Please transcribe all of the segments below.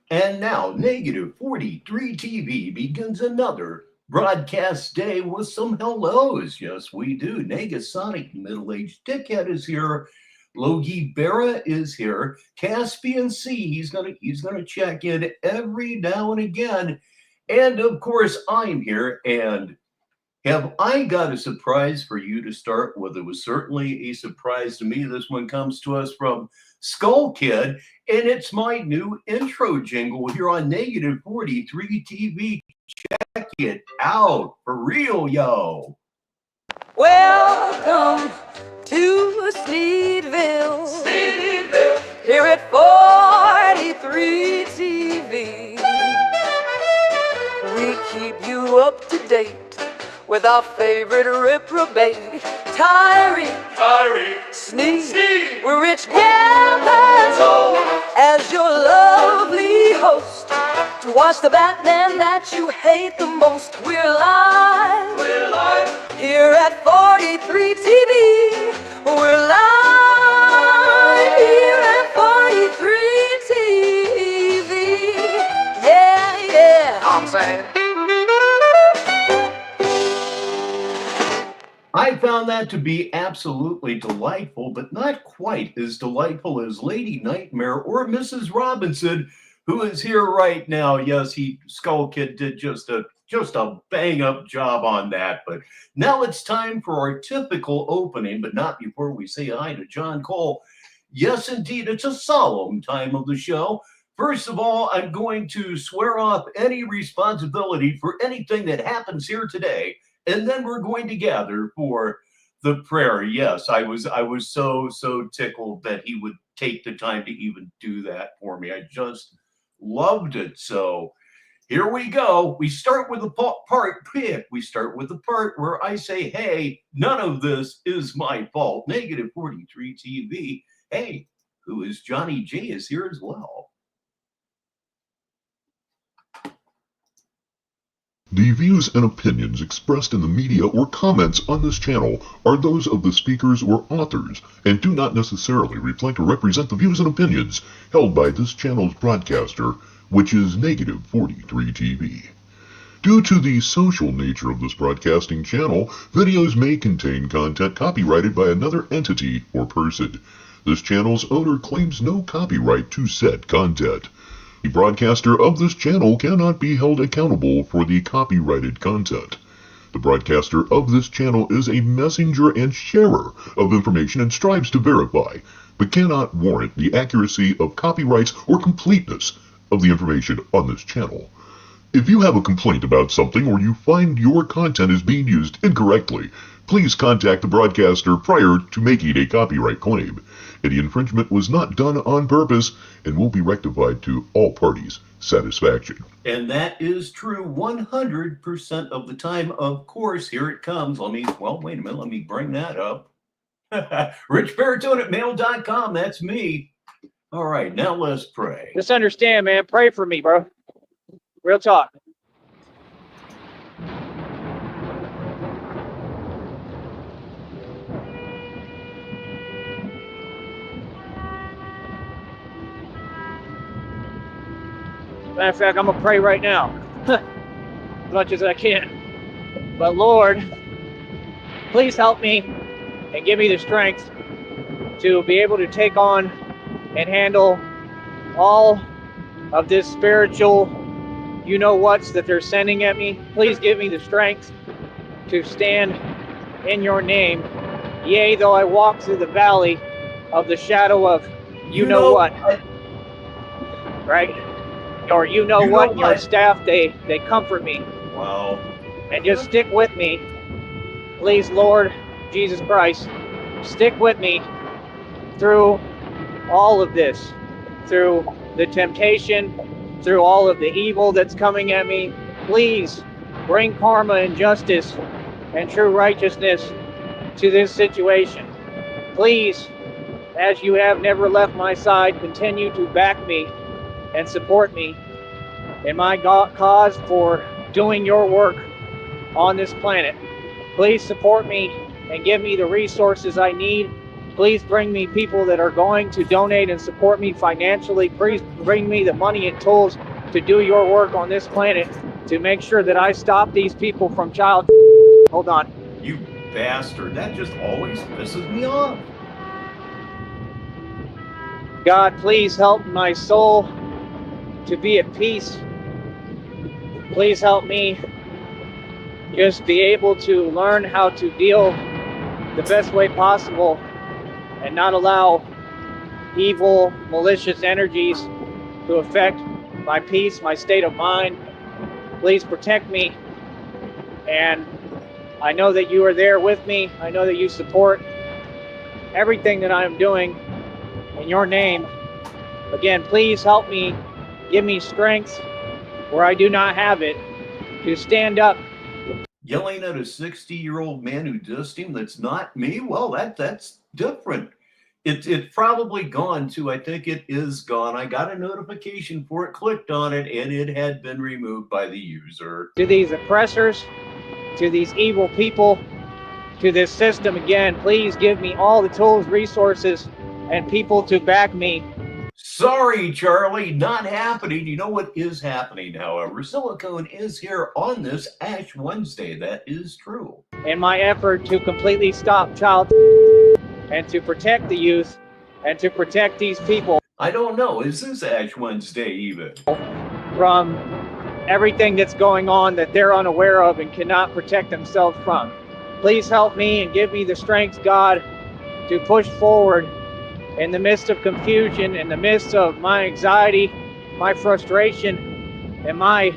And now, Negative 43 TV begins another broadcast day with some hellos. Yes, we do. Negasonic Middle-Aged Dickhead is here. Logie Berra is here. Caspian C, he's gonna check in every now and again. And of course, I'm here. And have I got a surprise for you to start with? It was certainly a surprise to me. This one comes to us from Skull Kid, and it's my new intro jingle here on Negative 43 TV. Check it out. For real, yo. Welcome to Sneedville. Sneedville. Here at 43 TV. We keep you up to date with our favorite reprobate, Tyree, Sneed. We're Rich Barritone as your lovely host to watch the Batman that you hate the most. We're live here at 43 TV. We're live here at 43 TV. Yeah. I'm saying. I found that to be absolutely delightful, but not quite as delightful as Lady Nightmare or Mrs. Robinson, who is here right now. Yes, Skull Kid did just a bang up job on that. But now it's time for our typical opening, but not before we say hi to John Cole. Yes, indeed, it's a solemn time of the show. First of all, I'm going to swear off any responsibility for anything that happens here today. And then we're going to gather for the prayer. Yes, I was so tickled that he would take the time to even do that for me. I just loved it. So here we go. We start with the part. We start with the part where I say, "Hey, none of this is my fault." Negative 43 TV. Hey, who is Johnny J is here as well. The views and opinions expressed in the media or comments on this channel are those of the speakers or authors and do not necessarily reflect or represent the views and opinions held by this channel's broadcaster, which is Negative 43 TV. Due to the social nature of this broadcasting channel, videos may contain content copyrighted by another entity or person. This channel's owner claims no copyright to said content. The broadcaster of this channel cannot be held accountable for the copyrighted content. The broadcaster of this channel is a messenger and sharer of information and strives to verify, but cannot warrant the accuracy of copyrights or completeness of the information on this channel. If you have a complaint about something or you find your content is being used incorrectly, please contact the broadcaster prior to making a copyright claim. Any infringement was not done on purpose and will be rectified to all parties' satisfaction. And that is true 100% of the time. Of course, here it comes. Wait a minute. Let me bring that up. Richbartone at mail.com. That's me. All right, now let's pray. Just understand, man. Pray for me, bro. Real talk. Matter of fact, I'm going to pray right now. As much as I can. But Lord, please help me and give me the strength to be able to take on and handle all of this spiritual you-know-whats that they're sending at me. Please give me the strength to stand in your name. Yea, though I walk through the valley of the shadow of you-know-what. Right? Or you-know-what, and your staff, they comfort me. Wow. And just stick with me. Please, Lord Jesus Christ, stick with me through all of this. Through the temptation, through all of the evil that's coming at me. Please bring karma and justice and true righteousness to this situation. Please, as you have never left my side, continue to back me and support me in my cause for doing your work on this planet. Please support me and give me the resources I need Please bring me people that are going to donate and support me financially. Please bring me the money and tools to do your work on this planet to make sure that I stop these people from child. Hold on. You bastard. That just always pisses me off. God, please help my soul to be at peace. Please help me just be able to learn how to deal the best way possible and not allow evil, malicious energies to affect my peace, my state of mind. Please protect me. And I know that you are there with me. I know that you support everything that I am doing in your name. Again, please help me, give me strength where I do not have it to stand up. Yelling at a 60-year-old man who dissed him, that's not me? Well, that's different. It's probably gone too. I think it is gone. I got a notification for it, clicked on it, and it had been removed by the user. To these oppressors, to these evil people, to this system, again, please give me all the tools, resources, and people to back me. Sorry, Charlie, not happening. You know what is happening, however? Silicone is here on this Ash Wednesday. That is true. In my effort to completely stop child and to protect the youth and to protect these people. I don't know. Is this Ash Wednesday even? From everything that's going on that they're unaware of and cannot protect themselves from. Please help me and give me the strength, God, to push forward in the midst of confusion, in the midst of my anxiety, my frustration, and my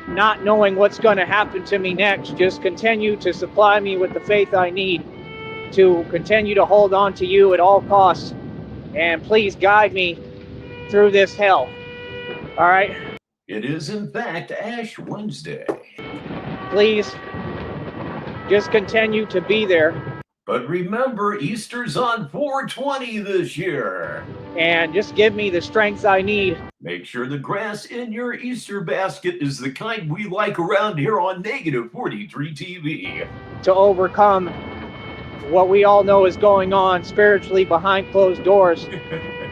not knowing what's going to happen to me next. Just continue to supply me with the faith I need to continue to hold on to you at all costs. And please guide me through this hell. All right? It is, in fact, Ash Wednesday. Please just continue to be there. But remember, Easter's on 4/20 this year. And just give me the strength I need. Make sure the grass in your Easter basket is the kind we like around here on Negative 43 TV. To overcome what we all know is going on spiritually behind closed doors.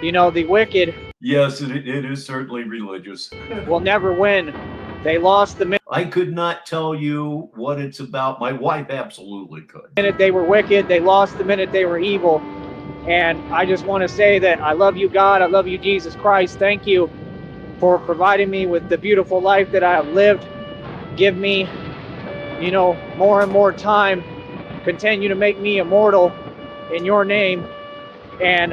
You know, the wicked. Yes, it is certainly religious. Will never win. They lost the I could not tell you what it's about. My wife absolutely could. minute they were wicked. They lost the minute they were evil. And I just want to say that I love you, God. I love you, Jesus Christ. Thank you for providing me with the beautiful life that I have lived. Give me, you know, more and more time. Continue to make me immortal in your name. And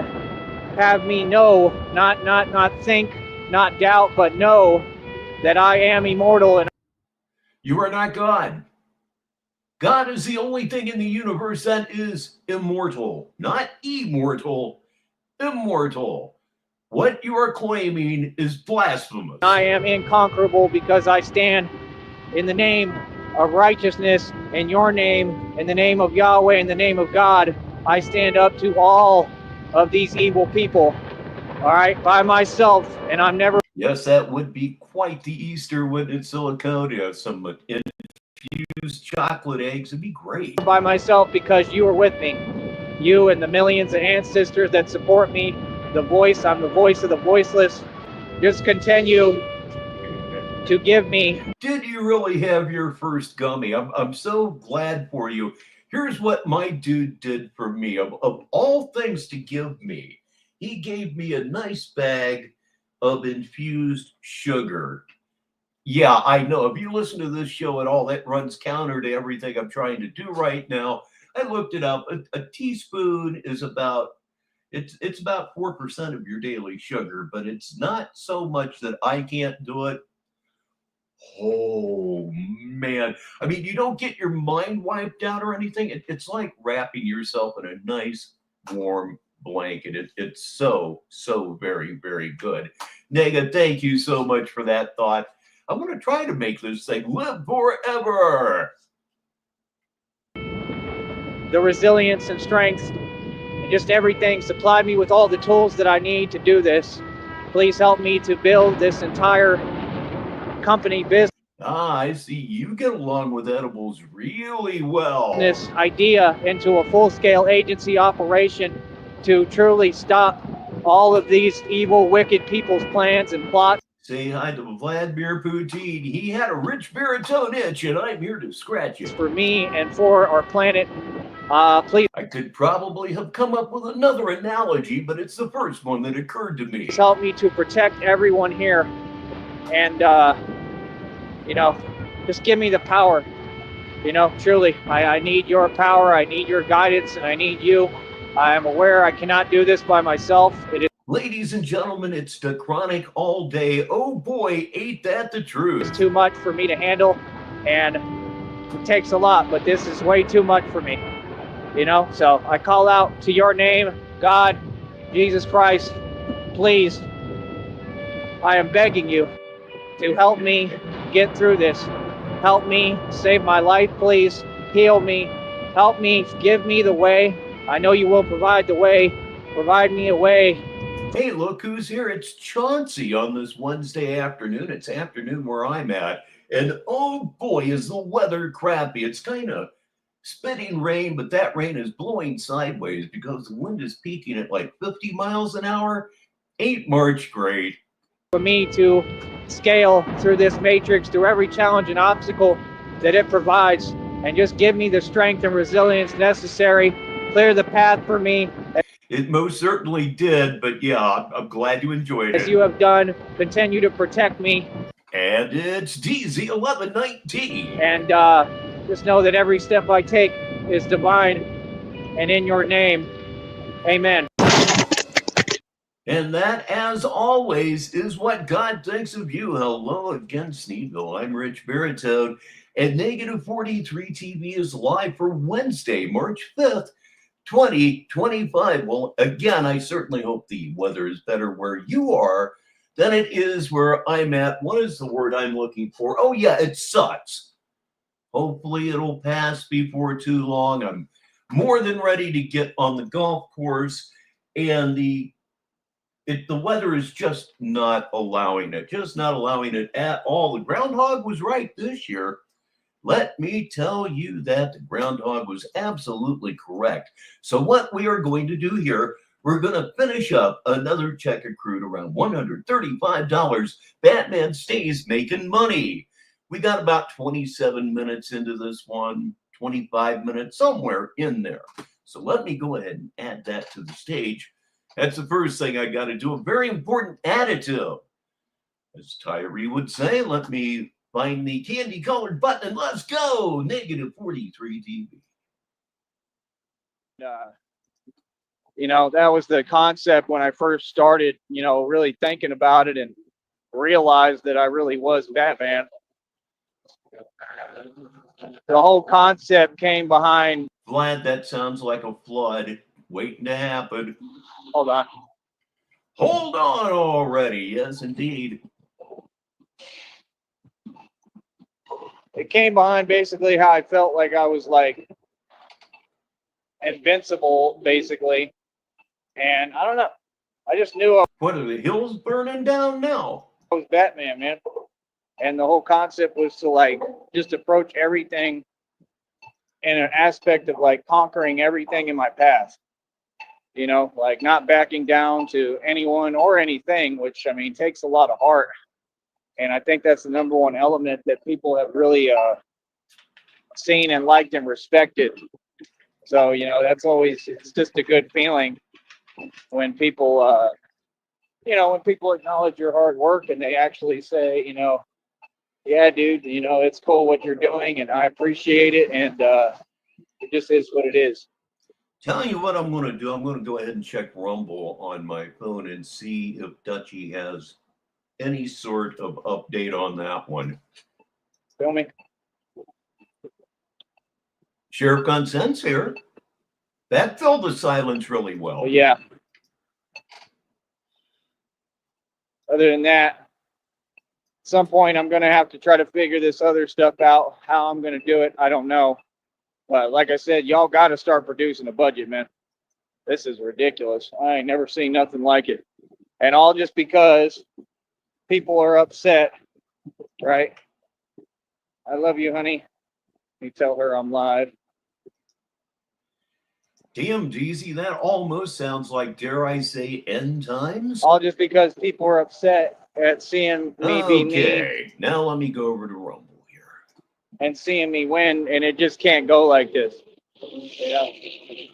have me know, not think, not doubt, but know that I am immortal. And you are not God. God is the only thing in the universe that is immortal, not immortal, immortal. What you are claiming is blasphemous. I am inconquerable because I stand in the name of righteousness, in your name, in the name of Yahweh, in the name of God. I stand up to all of these evil people, all right, by myself, and I'm never. Yes, that would be quite the Easter, wouldn't it, Siliconia? Some infused chocolate eggs would be great. By myself because you are with me. You and the millions of ancestors that support me. The voice, I'm the voice of the voiceless. Just continue to give me. Did you really have your first gummy? I'm so glad for you. Here's what my dude did for me. Of all things to give me, he gave me a nice bag of infused sugar. Yeah, I know. If you listen to this show at all, that runs counter to everything I'm trying to do right now. I looked it up. A teaspoon is about, it's about 4% of your daily sugar, but it's not so much that I can't do it. Oh, man. I mean, you don't get your mind wiped out or anything. It's like wrapping yourself in a nice, warm blanket. It's so very, very good. Nega, thank you so much for that thought. I'm going to try to make this thing live forever. The resilience and strength and just everything. Supply me with all the tools that I need to do this. Please help me to build this entire company business. Ah, I see. You get along with edibles really well. This idea into a full-scale agency operation to truly stop all of these evil, wicked people's plans and plots. Say hi to Vladimir Putin. He had a Richbartone itch, and I'm here to scratch it. For me and for our planet. Please I could probably have come up with another analogy, but it's the first one that occurred to me. help me to protect everyone here. And, you know, just give me the power. You know, truly, I need your power. I need your guidance, and I need you. I am aware I cannot do this by myself. It is Ladies and gentlemen, it's the Chronic all day. Oh boy, ain't that the truth. too much for me to handle, and it takes a lot, but this is way too much for me. You know, so I call out to your name, God, Jesus Christ, please. I am begging you to help me get through this. Help me save my life, please. Heal me. Help me. Give me the way. I know you will provide the way. Provide me a way. Hey, look who's here. It's Chauncey on this Wednesday afternoon. It's afternoon where I'm at. And oh boy, is the weather crappy. It's kind of spitting rain, but that rain is blowing sideways because the wind is peaking at like 50 miles an hour. Ain't March great? For me to scale through this matrix, through every challenge and obstacle that it provides, and just give me the strength and resilience necessary. Clear the path for me. It most certainly did, but yeah, I'm glad you enjoyed As it. you have done, continue to protect me. And it's DZ1119. And just know that every step I take is divine, and in your name, amen. And that, as always, is what God thinks of you. Hello again, Sneedville. I'm Richbartone, and Negative 43 TV is live for Wednesday, March 5th, 2025. Well, again, I certainly hope the weather is better where you are than it is where I'm at. What is the word I'm looking for? Oh, yeah, it sucks. Hopefully, it'll pass before too long. I'm more than ready to get on the golf course, and the weather is just not allowing it, at all. The groundhog was right this year. Let me tell you that the groundhog was absolutely correct. So what we are going to do here, we're going to finish up another check accrued around $135. Batman stays making money. We got about 27 minutes into this one, 25 minutes, somewhere in there. So let me go ahead and add that to the stage. That's the first thing I got to do. A very important additive. As Tyree would say, let me find the candy colored button and let's go. Negative 43 TV. You know, that was the concept when I first started, you know, really thinking about it and realized that I really was Batman. The whole concept came behind. Vlad, that sounds like a flood waiting to happen. Hold on. Hold on already. Yes, indeed. It came behind basically how I felt like I was like invincible, basically. And I don't know. I just knew I What are the hills burning down now? was Batman, man. And the whole concept was to like just approach everything in an aspect of like conquering everything in my path. You know, like not backing down to anyone or anything, which I mean takes a lot of heart. And I think that's the number one element that people have really seen and liked and respected. So, you know, that's always, it's just a good feeling when people, you know, when people acknowledge your hard work and they actually say, you know, yeah, dude, you know, it's cool what you're doing and I appreciate it. And it just is what it is. Tell you what I'm going to do. I'm going to go ahead and check Rumble on my phone and see if Dutchie has any sort of update on that one. Feel me? Sheriff Consents here. That filled the silence really well. Well, yeah. Other than that, at some point I'm going to have to try to figure this other stuff out. How I'm going to do it, I don't know. But like I said, y'all got to start producing a budget, man. This is ridiculous. I ain't never seen nothing like it. And all just because people are upset, right? I love you, honey. You tell her I'm live. Damn, Jeezy, that almost sounds like, dare I say, end times? All just because people are upset at seeing me be me Okay, now let me go over to Rumble here. and seeing me win, and it just can't go like this. You know,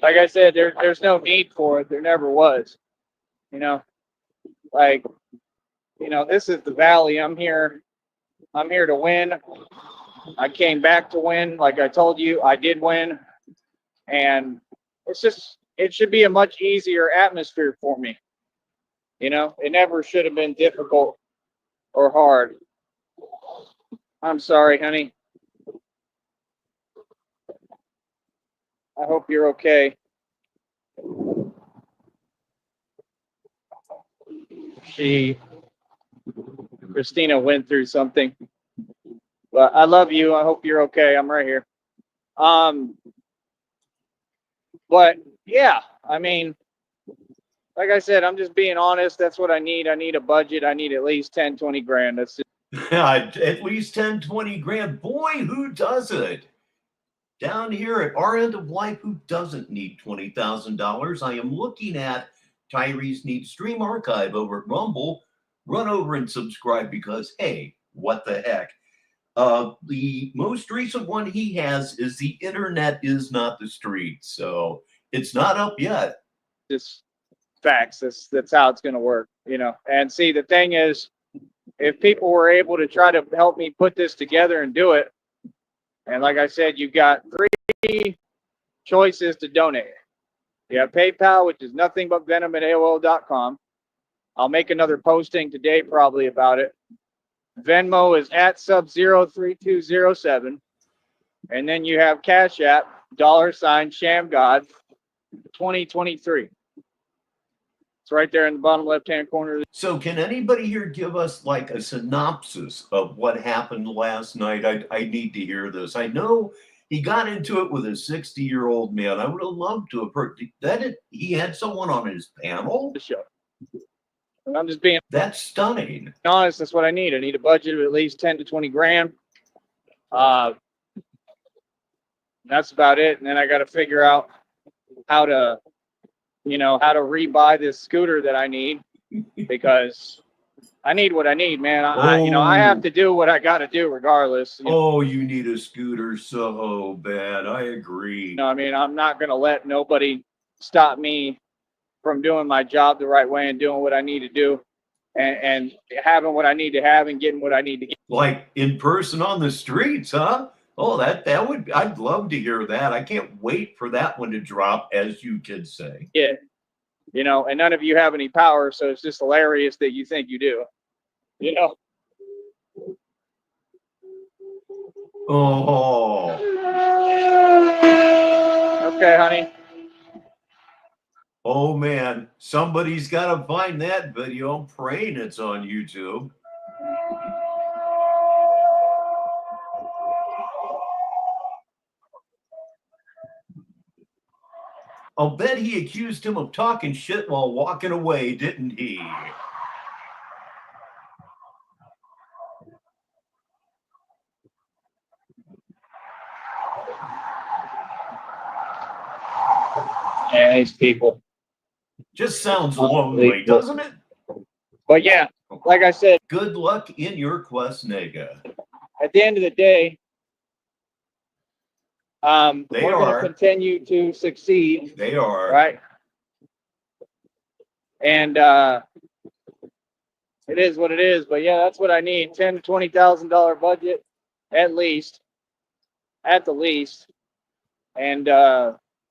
like I said, there's no need for it. There never was. You know, like, you know, this is the valley. I'm here to win. I came back to win. Like I told you, I did win. And it should be a much easier atmosphere for me. You know, it never should have been difficult or hard. I'm sorry, honey. I hope you're okay. Christina went through something. But I love you. I hope you're okay. I'm right here. But yeah, I mean, like I said, I'm just being honest. That's what I need. I need a budget. I need at least 10, 20 grand. That's just... At least 10, 20 grand. Boy, who doesn't? Down here at our end of life, who doesn't need $20,000? I am looking at Tyree's Sneed stream archive over at Rumble. Run over and subscribe because, hey, what the heck? The most recent one he has is the internet is not the street. So it's not up yet. Just facts. That's how it's going to work, you know. And see, the thing is, if people were able to try to help me put this together and do it, and like I said, you've got 3 choices to donate. You have PayPal, which is nothing but venom@AOL.com. I'll make another posting today probably about it. Venmo is at sub03207. And then you have Cash App, $ShamGod 2023. It's right there in the bottom left-hand corner. So can anybody here give us like a synopsis of what happened last night? I need to hear this. I know he got into it with a 60-year-old man. I would have loved to have heard that. He had someone on his panel? The show. I'm just being That's stunning. honest. That's what I need. I need a budget of at least 10 to 20 grand. That's about it. And then I got to figure out how to rebuy this scooter that I need, because I need what I need, man. I have to do what I got to do regardless. You need a scooter so bad. I agree. I'm not going to let nobody stop me from doing my job the right way and doing what I need to do and having what I need to have and getting what I need to get. Like in person on the streets, huh? Oh, that would, I'd love to hear that. I can't wait for that one to drop, as you kids say. Yeah. And none of you have any power, so it's just hilarious that you think you do. Oh. Okay, honey. Oh, man. Somebody's got to find that video. I'm praying it's on YouTube. I'll bet he accused him of talking shit while walking away, didn't he? Yeah, these people. Just sounds lonely, doesn't it? But yeah, like I said, good luck in your quest, Nega. At the end of the day, we're going to continue to succeed. They are. Right? And it is what it is. But yeah, that's what I need. $10,000 to $20,000 budget, at the least. And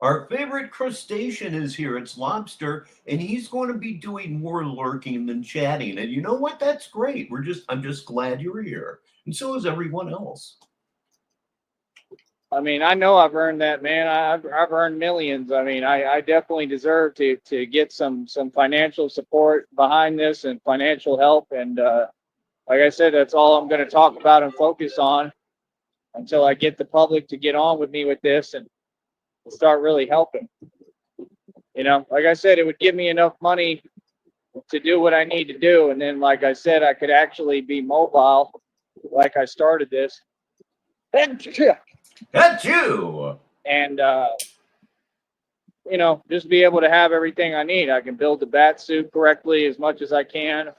our favorite crustacean is here. It's Lobster, and he's going to be doing more lurking than chatting. And you know what? That's great. I'm just glad you're here, and so is everyone else. I know I've earned that, man. I've earned millions. I definitely deserve to get some financial support behind this and financial help. And like I said, that's all I'm going to talk about and focus on until I get the public to get on with me with this and start really helping. Like I said, it would give me enough money to do what I need to do. And then, like I said, I could actually be mobile like I started this. That's you. And you know, just be able to have everything I need. I can build the bat suit correctly as much as I can.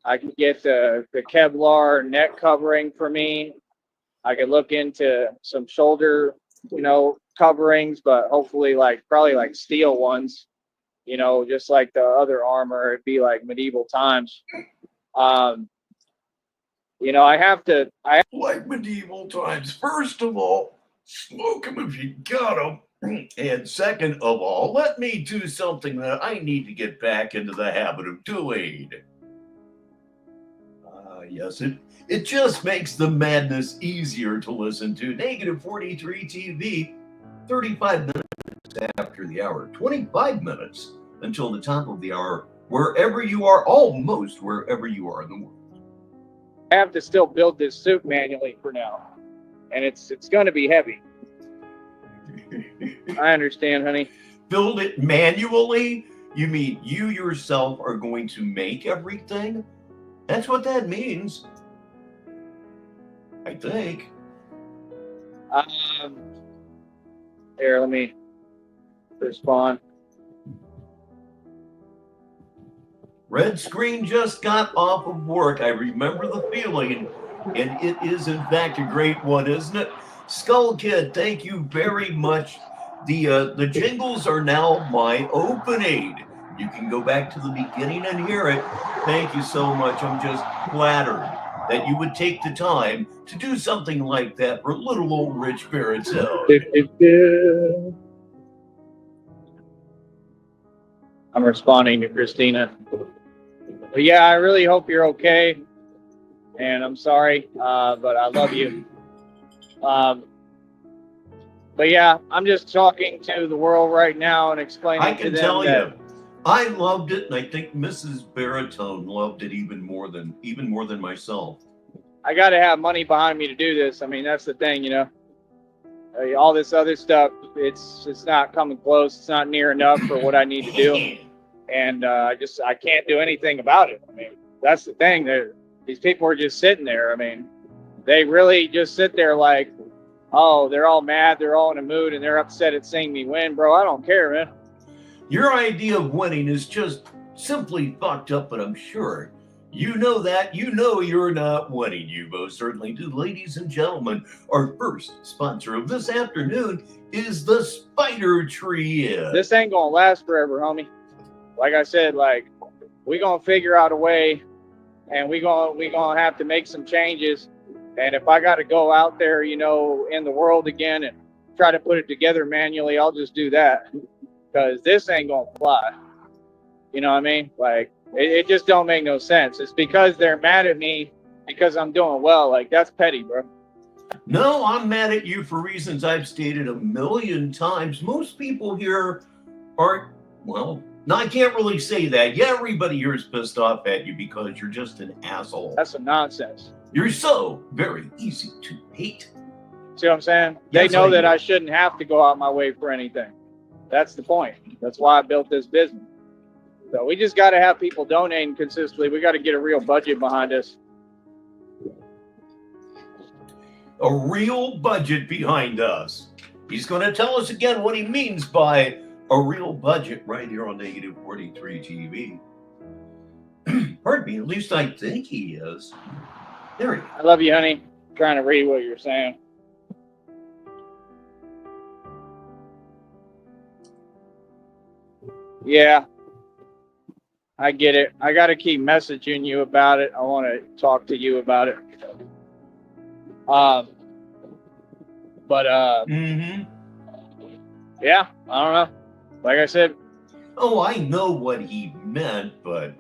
I can get the Kevlar neck covering for me. I could look into some shoulder, you know, coverings, but hopefully probably like steel ones, you know, just like the other armor. It'd be like medieval times. You know, I Like medieval times. First of all, smoke them if you got them. And second of all, let me do something that I need to get back into the habit of doing. Yes, it just makes the madness easier to listen to. Negative 43 TV, 35 minutes after the hour, 25 minutes until the top of the hour, wherever you are, almost wherever you are in the world. have to still build this suit manually for now. And it's going to be heavy. I understand, honey. Build it manually? You mean you yourself are going to make everything? That's what that means. I think. Here, let me respond. Red screen just got off of work. I remember the feeling, and it is in fact a great one, isn't it? Skull Kid, thank you very much. The jingles are now my opening. You can go back to the beginning and hear it. Thank you so much. I'm just flattered that you would take the time to do something like that for little old Rich Barrett. I'm responding to Christina. But yeah, I really hope you're okay. And I'm sorry, but I love you. But yeah, I'm just talking to the world right now and explaining I to can them tell that you, I loved it, and I think Mrs. Baritone loved it even more than myself. I got to have money behind me to do this. I mean, that's the thing, you know. All this other stuff, it's not coming close. It's not near enough for what I need to do, and I can't do anything about it. I mean, that's the thing. These people are just sitting there. I mean, they really just sit there like, oh, they're all mad, they're all in a mood, and they're upset at seeing me win, bro. I don't care, man. Your idea of winning is just simply fucked up, but I'm sure you know that. You know you're not winning. You most certainly do. Ladies and gentlemen, our first sponsor of this afternoon is the Spider Tree Inn. This ain't gonna last forever, homie. Like I said, we gonna figure out a way, and we gonna have to make some changes. And if I got to go out there, you know, in the world again and try to put it together manually, I'll just do that, because this ain't gonna fly. You know what I mean? Like, it just don't make no sense. It's because they're mad at me because I'm doing well. Like, that's petty, bro. No, I'm mad at you for reasons I've stated a million times. Most people here aren't, well, no, I can't really say that. Yeah, everybody here is pissed off at you because you're just an asshole. That's some nonsense. You're so very easy to hate. See what I'm saying? Yes, they know I that do. I shouldn't have to go out my way for anything. That's the point. That's why I built this business. So we just got to have people donating consistently. We got to get a real budget behind us. A real budget behind us. He's going to tell us again what he means by a real budget right here on Negative 43 TV. Pardon me, at least I think he is. There he is. I love you, honey. I'm trying to read what you're saying. Yeah, I get it. I got to keep messaging you about it. I want to talk to you about it. Yeah, I don't know. Like I said, Oh, I know what he meant, but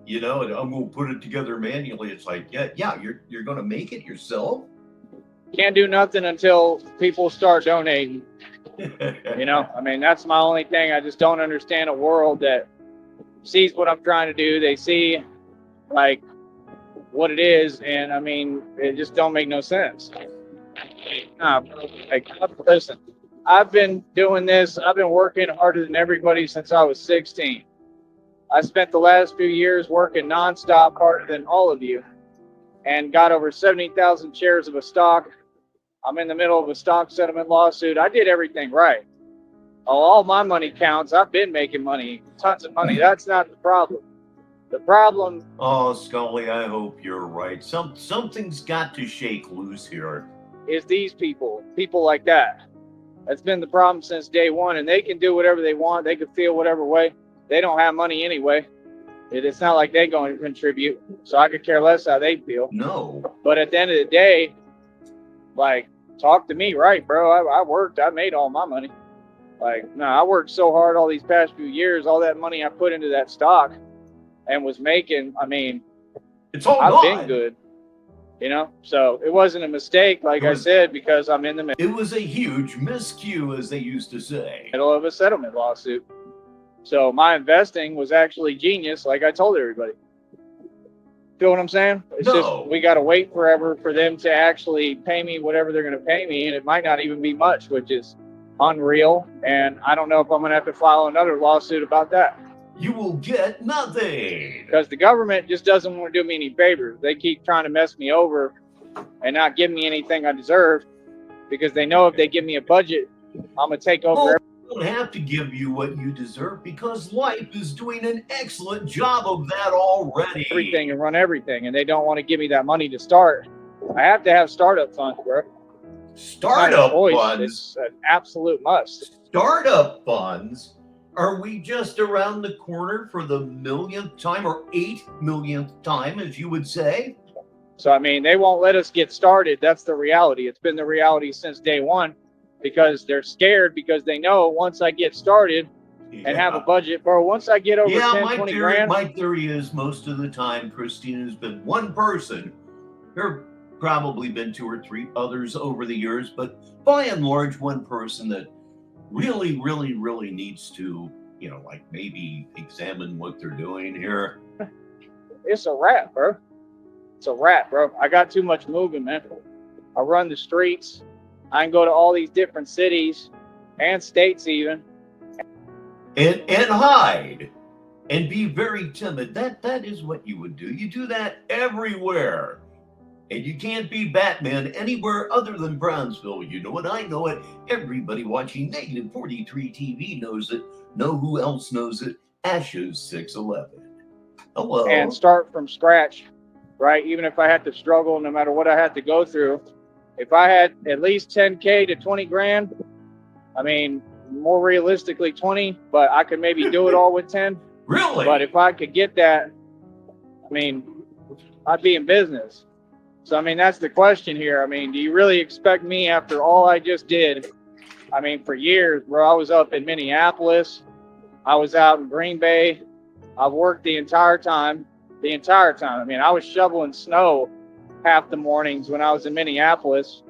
you know, I'm going to put it together manually. It's like, yeah, you're going to make it yourself. can't do nothing until people start donating. You know, I mean, that's my only thing. I just don't understand a world that sees what I'm trying to do. They see like what it is, and I mean, it just don't make no sense. Nah, bro, like, listen, I've been doing this. I've been working harder than everybody since I was 16. I spent the last few years working nonstop harder than all of you, and got over 70,000 shares of a stock. I'm in the middle of a stock settlement lawsuit. I did everything right. All my money counts. I've been making money, tons of money. That's not the problem. The problem, Oh, Scully, I hope you're right. Something's got to shake loose here. is these people like that. That's been the problem since day one, and they can do whatever they want. They can feel whatever way. They don't have money anyway. It's not like they're going to contribute, so I could care less how they feel. No. But at the end of the day, like, talk to me, right, bro? I worked. I made all my money. Like, no, I worked so hard all these past few years. All that money I put into that stock and was making, I mean, It's all I've gone. been good, you know? So it wasn't a mistake, like I said, because I'm in the It was a huge miscue, as they used to say. middle of a settlement lawsuit. So my investing was actually genius, like I told everybody. Feel what I'm saying? It's just, we got to wait forever for them to actually pay me whatever they're going to pay me, and it might not even be much, which is unreal. And I don't know if I'm going to have to file another lawsuit about that. You will get nothing. Because the government just doesn't want to do me any favors. They keep trying to mess me over and not give me anything I deserve, because they know if they give me a budget, I'm going to take over. Don't have to give you what you deserve, because life is doing an excellent job of that already. Everything and run everything, and they don't want to give me that money to start. I have to have startup funds, bro. Startup funds? It's an absolute must. Startup funds? Are we just around the corner for the millionth time, or 8 millionth time, as you would say? So, I mean, they won't let us get started. That's the reality. It's been the reality since day one, because they're scared, because they know once I get started and have a budget, bro, once I get over 10, 20 grand. My theory is most of the time, Christina's been one person. There have probably been 2 or 3 others over the years, but by and large, one person that really, really, really needs to, you know, like maybe examine what they're doing here. It's a wrap, bro. It's a wrap, bro. I got too much moving, man. I run the streets. I can go to all these different cities and states even. And hide. And be very timid. That is what you would do. You do that everywhere. And you can't be Batman anywhere other than Brownsville. You know it, I know it. Everybody watching Negative 43 TV knows it. Know who else knows it? Ashes 611. Hello. And start from scratch, right? Even if I had to struggle, no matter what I had to go through, if I had at least 10K to 20 grand, I mean, more realistically 20, but I could maybe do it all with 10. Really? But if I could get that, I mean, I'd be in business. So, I mean, that's the question here. I mean, do you really expect me, after all I just did? I mean, for years, bro, I was up in Minneapolis. I was out in Green Bay. I've worked the entire time. I mean, I was shoveling snow half the mornings when I was in Minneapolis.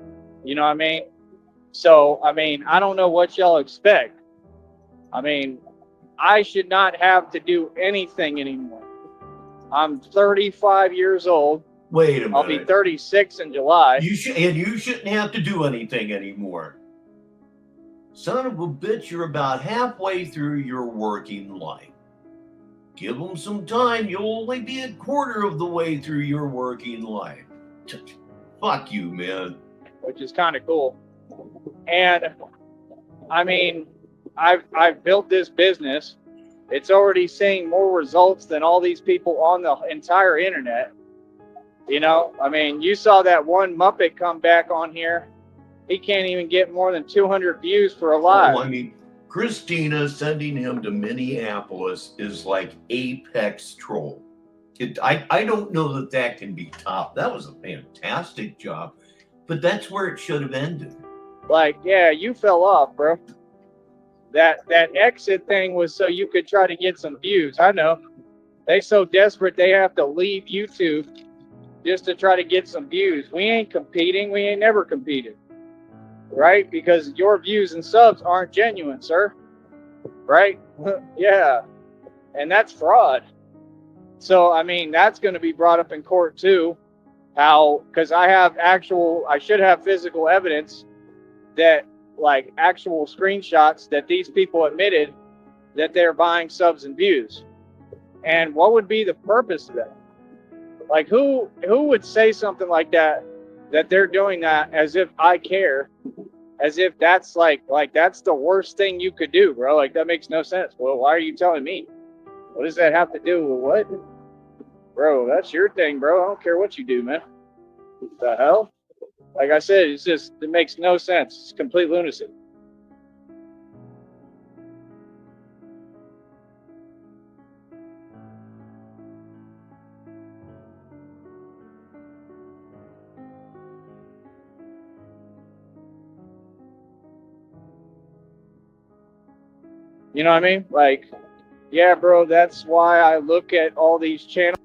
You know what I mean? So, I mean, I don't know what y'all expect. I mean, I should not have to do anything anymore. I'm 35 years old. Wait a minute. I'll be 36 in July. You shouldn't have to do anything anymore. Son of a bitch, you're about halfway through your working life. Give them some time. You'll only be a quarter of the way through your working life. Fuck you, man. Which is kind of cool. And I mean, I've built this business. It's already seeing more results than all these people on the entire internet. You know, I mean, you saw that one Muppet come back on here. He can't even get more than 200 views for a live. Oh, I mean, Christina sending him to Minneapolis is like apex troll. I don't know that can be topped. That was a fantastic job, but that's where it should have ended. Like, yeah, you fell off, bro. That exit thing was so you could try to get some views. I know. They so desperate they have to leave YouTube just to try to get some views. We ain't competing. We ain't never competed. Right? Because your views and subs aren't genuine, sir. Right? Yeah. And that's fraud. So, I mean, that's going to be brought up in court too. How, because I should have physical evidence that, like, actual screenshots that these people admitted that they're buying subs and views. And what would be the purpose of that? Like, who would say something like that that they're doing that as if I care, as if that's like that's the worst thing you could do, bro. Like, that makes no sense. Well, why are you telling me? What does that have to do with what? Bro, that's your thing, bro. I don't care what you do, man. What the hell? Like I said, it makes no sense. It's complete lunacy. You know what I mean? Like, yeah, bro, that's why I look at all these channels.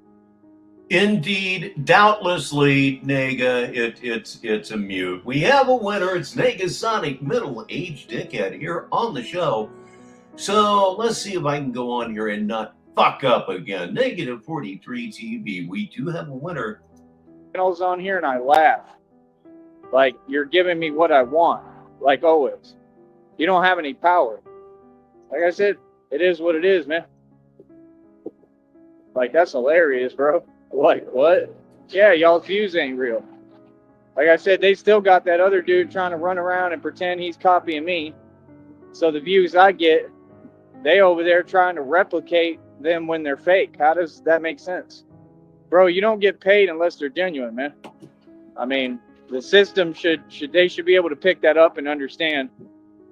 Indeed, doubtlessly, Nega, it's a mute. We have a winner. It's Negasonic, middle-aged dickhead, here on the show. So let's see if I can go on here and not fuck up again. Negative 43 TV. We do have a winner. Channels on here, and I laugh. Like, you're giving me what I want, like always. You don't have any power. Like I said, it is what it is, man. Like, that's hilarious, bro. Like, what? Yeah, y'all's views ain't real. Like I said, they still got that other dude trying to run around and pretend he's copying me. So the views I get, they over there trying to replicate them when they're fake. How does that make sense? Bro, you don't get paid unless they're genuine, man. I mean, the system should be able to pick that up and understand,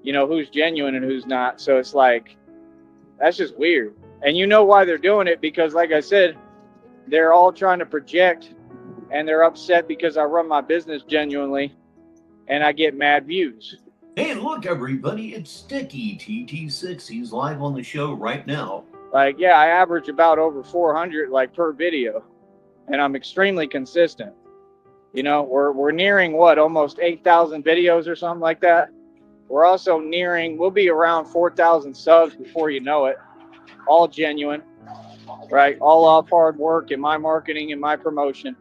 you know, who's genuine and who's not. So it's like, that's just weird. And you know why they're doing it, because like I said, they're all trying to project, and they're upset because I run my business genuinely and I get mad views. Hey, look, everybody, it's Sticky TT6. He's live on the show right now. Like, yeah, I average about over 400 like per video, and I'm extremely consistent. You know, we're nearing what, almost 8,000 videos or something like that. We're also nearing, we'll be around 4,000 subs before you know it. All genuine, right? All off hard work in my marketing and my promotion.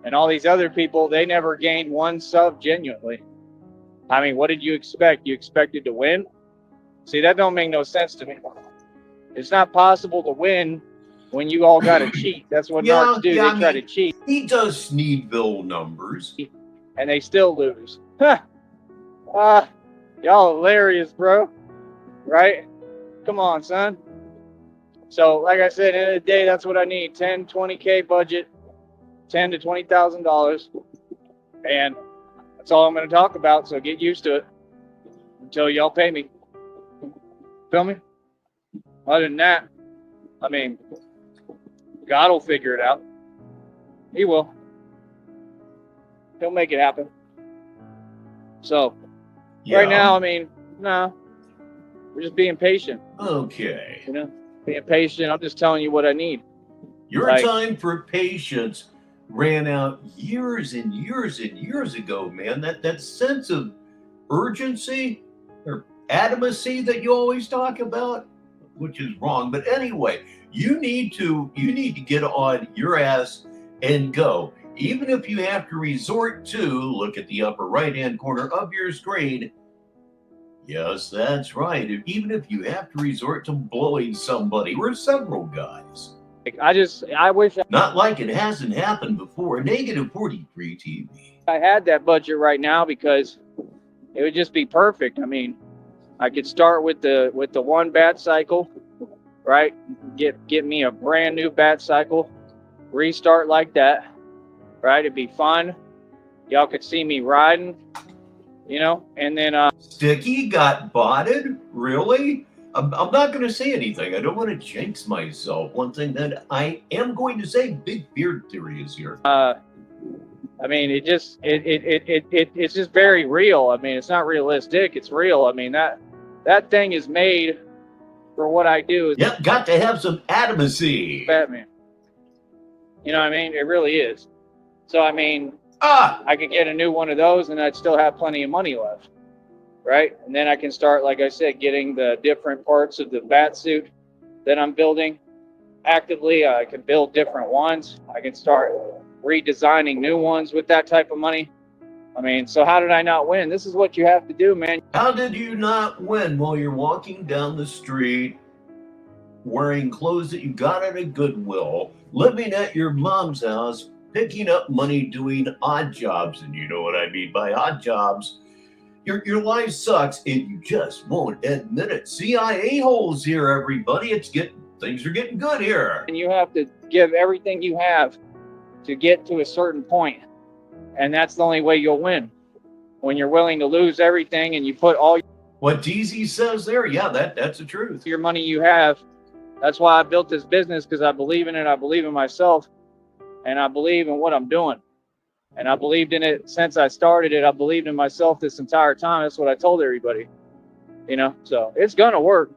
And all these other people, they never gained one sub genuinely. I mean, what did you expect? You expected to win? See, that don't make no sense to me. It's not possible to win when you all got to cheat. That's what narcs do. They try to cheat. He does Sneedville numbers. And they still lose. Y'all hilarious, bro. Right? Come on, son. So, like I said, end of the day, that's what I need. 10, 20K budget, $10,000 to $20,000. And that's all I'm going to talk about, so get used to it until y'all pay me. Feel me? Other than that, I mean, God will figure it out. He will. He'll make it happen. So, right now, I mean, no. We're just being patient. Okay. You know, being patient. I'm just telling you what I need. Your time for patience ran out years and years and years ago, man. That sense of urgency or adamancy that you always talk about, which is wrong. But anyway, you need to get on your ass and go. Even if you have to resort to, look at the upper right-hand corner of your screen. Yes, that's right. Even if you have to resort to blowing somebody or several guys. I wish not like it hasn't happened before. Negative 43 TV. I had that budget right now, because it would just be perfect. I mean, I could start with the one bat cycle, right? Get me a brand new bat cycle, restart like that, right? It'd be fun. Y'all could see me riding, you know, and then Sticky got botted? Really? I'm not going to say anything. I don't want to jinx myself. One thing that I am going to say, Big Beard Theory is here. I mean, it's just very real. I mean, it's not realistic. It's real. I mean, that thing is made for what I do. Yep, got to have some adamancy. Batman. You know what I mean? It really is. So, I mean, I could get a new one of those and I'd still have plenty of money left. Right? And then I can start, like I said, getting the different parts of the bat suit that I'm building actively. I can build different ones. I can start redesigning new ones with that type of money. I mean, so how did I not win? This is what you have to do, man. How did you not win while you're walking down the street wearing clothes that you got at a Goodwill, living at your mom's house, picking up money doing odd jobs, and you know what I mean by odd jobs. Your life sucks, and you just won't admit it. CIA holes here, everybody. Things are getting good here. And you have to give everything you have to get to a certain point, and that's the only way you'll win. When you're willing to lose everything and you put all what DZ says there, yeah, that's the truth. Your money you have. That's why I built this business, because I believe in it. I believe in myself, and I believe in what I'm doing. And I believed in it since I started it. I believed in myself this entire time. That's what I told everybody. So it's gonna work,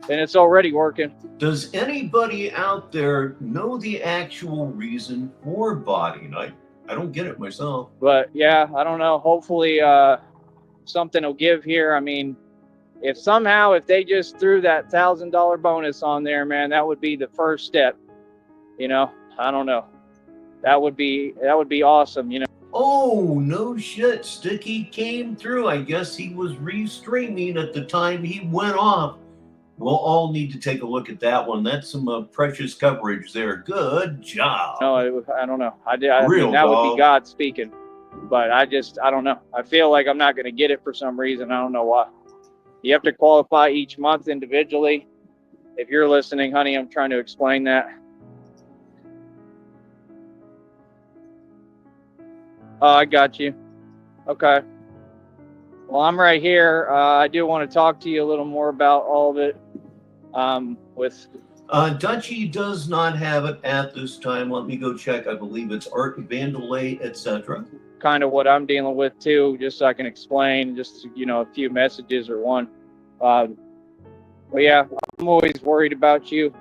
and it's already working. Does anybody out there know the actual reason for botting? I don't get it myself. But yeah, I don't know. Hopefully, something will give here. I mean, if they just threw that $1,000 bonus on there, man, that would be the first step. I don't know. That would be awesome. Oh, no shit. Sticky came through. I guess he was restreaming at the time he went off. We'll all need to take a look at that one. That's some precious coverage there. Good job. No, I don't know. I mean, that would be God speaking. But I don't know. I feel like I'm not going to get it for some reason. I don't know why. You have to qualify each month individually. If you're listening, honey, I'm trying to explain that. Oh, I got you. Okay. Well, I'm right here. I do want to talk to you a little more about all of it. Dutchy does not have it at this time. Let me go check. I believe it's Art Vandalay, etc. Kind of what I'm dealing with too, just so I can explain just a few messages or one. But yeah, I'm always worried about you,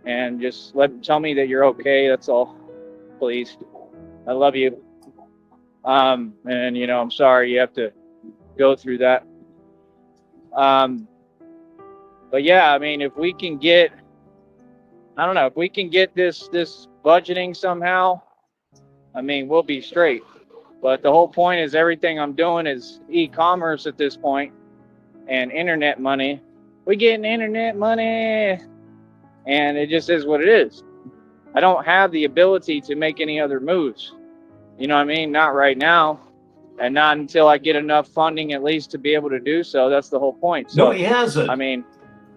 and just tell me that you're okay. That's all, please. I love you. And I'm sorry you have to go through that. But yeah, I mean, if we can get this budgeting somehow, I mean, we'll be straight. But the whole point is everything I'm doing is e-commerce at this point and internet money. We're getting internet money, and it just is what it is. I don't have the ability to make any other moves. You know what I mean? Not right now, and not until I get enough funding at least to be able to do so. That's the whole point. So, no, he hasn't. I mean,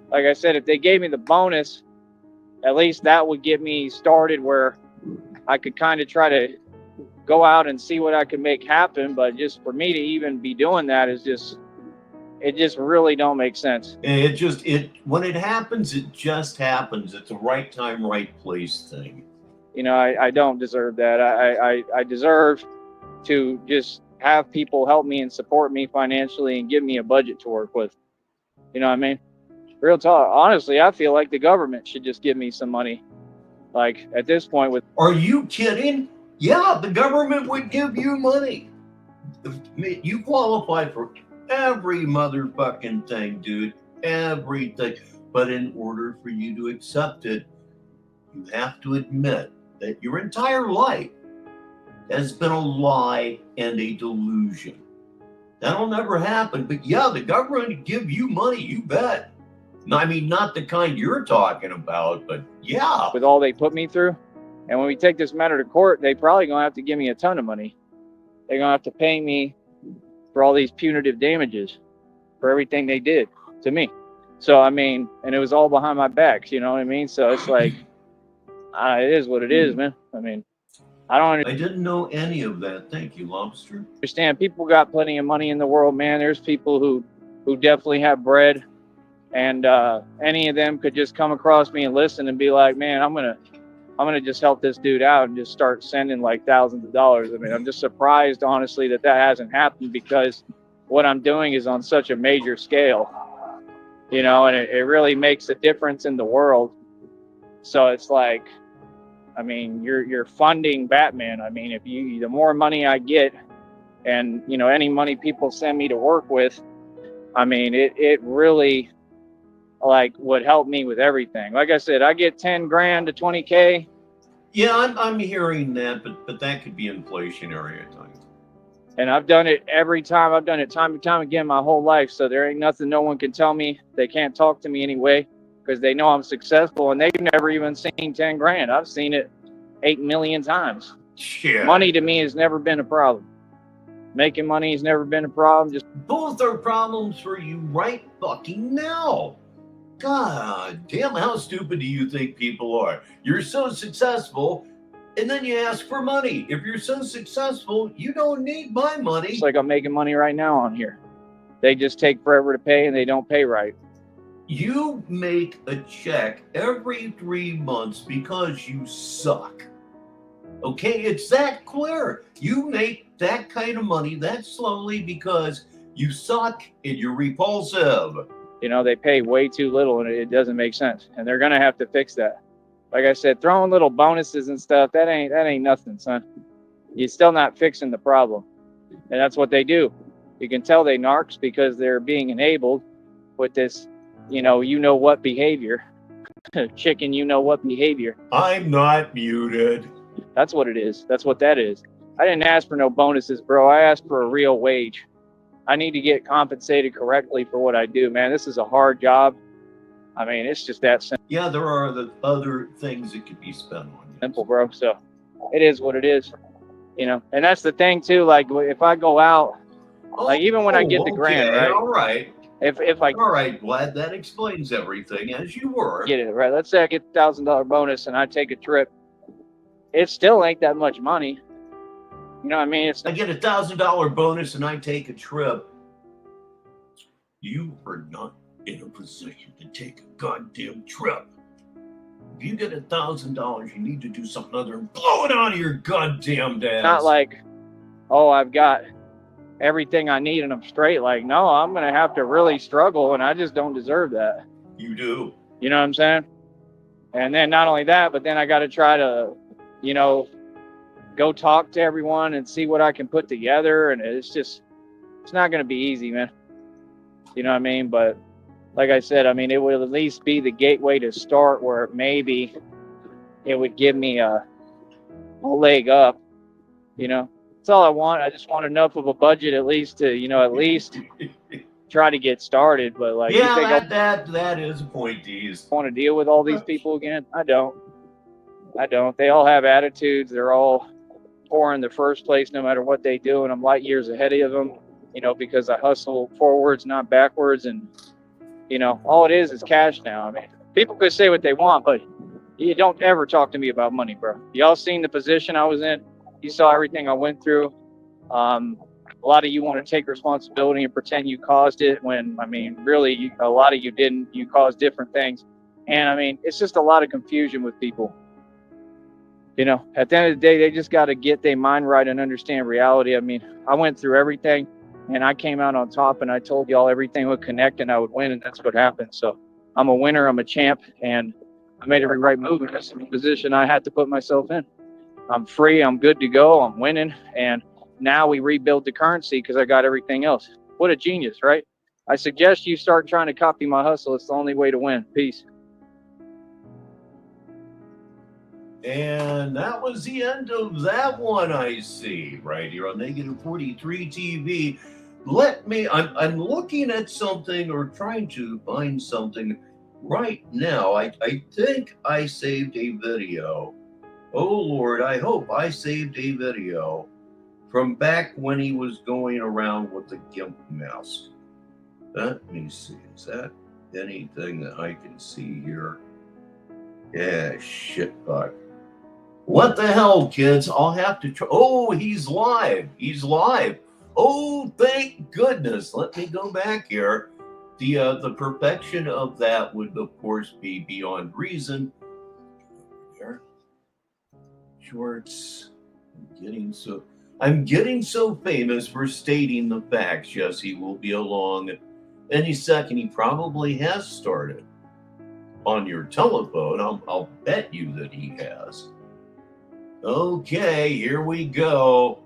like I said, if they gave me the bonus, at least that would get me started where I could kind of try to go out and see what I could make happen. But just for me to even be doing that it just really don't make sense. When it happens, it just happens. It's a right time, right place thing. I don't deserve that. I deserve to just have people help me and support me financially and give me a budget to work with. You know what I mean? Real talk. Honestly, I feel like the government should just give me some money. Like at this point Are you kidding? Yeah, the government would give you money. You qualify for every motherfucking thing, dude. Everything. But in order for you to accept it, you have to admit that your entire life has been a lie and a delusion. That'll never happen. But yeah, the government would give you money, you bet. I mean, not the kind you're talking about, but yeah. With all they put me through. And when we take this matter to court, they probably going to have to give me a ton of money. They're going to have to pay me for all these punitive damages for everything they did to me. So, I mean, and it was all behind my back, you know what I mean? So it's like, it is what it is, man. I mean, I didn't know any of that. Thank you, Lobster. Understand. People got plenty of money in the world, man. There's people who definitely have bread. And any of them could just come across me and listen and be like, man, I'm gonna just help this dude out and just start sending like thousands of dollars. I mean, I'm just surprised, honestly, that hasn't happened, because what I'm doing is on such a major scale, and it really makes a difference in the world. So it's like, I mean, you're funding Batman. I mean, the more money I get, and any money people send me to work with, I mean, it really would help me with everything. Like I said, I get 10 grand to 20K. Yeah, I'm hearing that, but that could be inflationary at times. And I've done it every time. I've done it time and time again my whole life. So there ain't nothing no one can tell me. They can't talk to me anyway, because they know I'm successful, and they've never even seen 10 grand. I've seen it 8 million times. Shit. Money to me has never been a problem. Making money has never been a problem. Just both are problems for you right fucking now. God damn, how stupid do you think people are? You're so successful, and then you ask for money. If you're so successful, you don't need my money. It's like I'm making money right now on here. They just take forever to pay, and they don't pay right. You make a check every 3 months because you suck. Okay, it's that clear. You make that kind of money that slowly because you suck and you're repulsive. You know, they pay way too little, and it doesn't make sense. And they're gonna have to fix that. Like I said, throwing little bonuses and stuff, that ain't nothing, son. You're still not fixing the problem. And that's what they do. You can tell they narcs because they're being enabled with this, you know what behavior. Chicken, you know what behavior. I'm not muted. That's what it is. That's what that is. I didn't ask for no bonuses, bro. I asked for a real wage. I need to get compensated correctly for what I do, man. This is a hard job. I mean, it's just that simple. Yeah, there are the other things that could be spent on you. Simple, bro. So it is what it is, you know. And that's the thing too. Like if I go out, like even when I get the grant, right? All right. If I all right, glad that explains everything as you were. Get it right. Let's say I get $1,000 bonus and I take a trip. It still ain't that much money. You know what I mean? I get $1,000 bonus and I take a trip. You are not in a position to take a goddamn trip. If you get $1,000, you need to do something other than blow it out of your goddamn ass. Not like, oh, I've got everything I need and I'm straight. Like, no, I'm gonna have to really struggle, and I just don't deserve that. You do. You know what I'm saying? And then not only that, but then I got to try to, you know, go talk to everyone and see what I can put together. And it's not going to be easy, man. You know what I mean? But like I said, I mean, it would at least be the gateway to start where maybe it would give me a leg up, you know? That's all I want. I just want enough of a budget at least to, you know, at least try to get started. But like, yeah, that is a point, D's. I want to deal with all these people again? I don't. They all have attitudes. They're all poor in the first place, no matter what they do. And I'm light years ahead of them, you know, because I hustle forwards, not backwards. And, you know, all it is cash now. I mean, people could say what they want, but you don't ever talk to me about money, bro. Y'all seen the position I was in. You saw everything I went through. A lot of you want to take responsibility and pretend you caused it when, I mean, really, a lot of you didn't. You caused different things. And, I mean, it's just a lot of confusion with people. You know, at the end of the day, they just got to get their mind right and understand reality. I mean, I went through everything, and I came out on top, and I told y'all everything would connect, and I would win, and that's what happened. So I'm a winner. I'm a champ, and I made every right move. And that's the position I had to put myself in. I'm free. I'm good to go. I'm winning. And now we rebuild the currency because I got everything else. What a genius, right? I suggest you start trying to copy my hustle. It's the only way to win. Peace. And that was the end of that one, I see, right here on Negative 43 TV. I'm looking at something or trying to find something right now. I think I saved a video. Oh, Lord, I hope I saved a video from back when he was going around with the gimp mask. Let me see. Is that anything that I can see here? Yeah, shit, fuck. What the hell, kids? I'll have to try. Oh, he's live. He's live. Oh, thank goodness. Let me go back here. The perfection of that would, of course, be beyond reason. There. Shorts. I'm getting so famous for stating the facts. Jesse will be along any second. He probably has started on your telephone. I'll bet you that he has. Okay, here we go.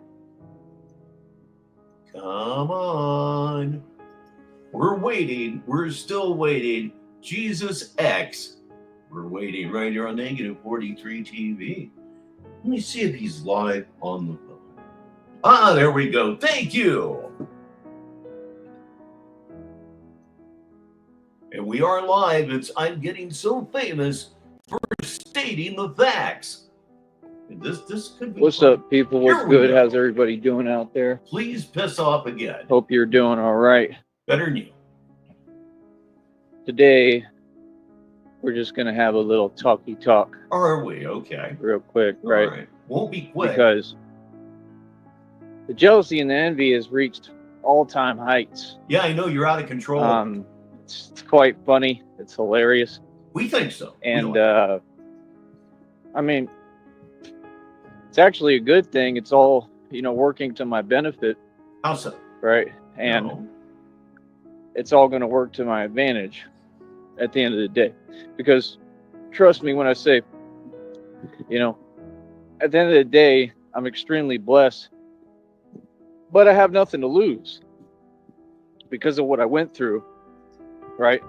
Come on. We're waiting. We're still waiting. Jesus X. We're waiting right here on Negative 43 TV. Let me see if he's live on the phone. Ah, there we go. Thank you. And we are live. I'm getting so famous for stating the facts. This could be What's fun. up, people? What's Here we good? go. How's everybody doing out there? Please piss off again. Hope you're doing all right. Better than you. Today, we're just going to have a little talky talk Are we? Okay. real quick, All right? right. Won't be quick. Because the jealousy and the envy has reached all-time heights. Yeah, I know you're out of control. It's quite funny. It's hilarious. We think so. We And, like it. I mean, it's actually a good thing. It's all, working to my benefit, How so? right? And No. it's all going to work to my advantage at the end of the day. Because trust me when I say, at the end of the day, I'm extremely blessed, but I have nothing to lose because of what I went through, right?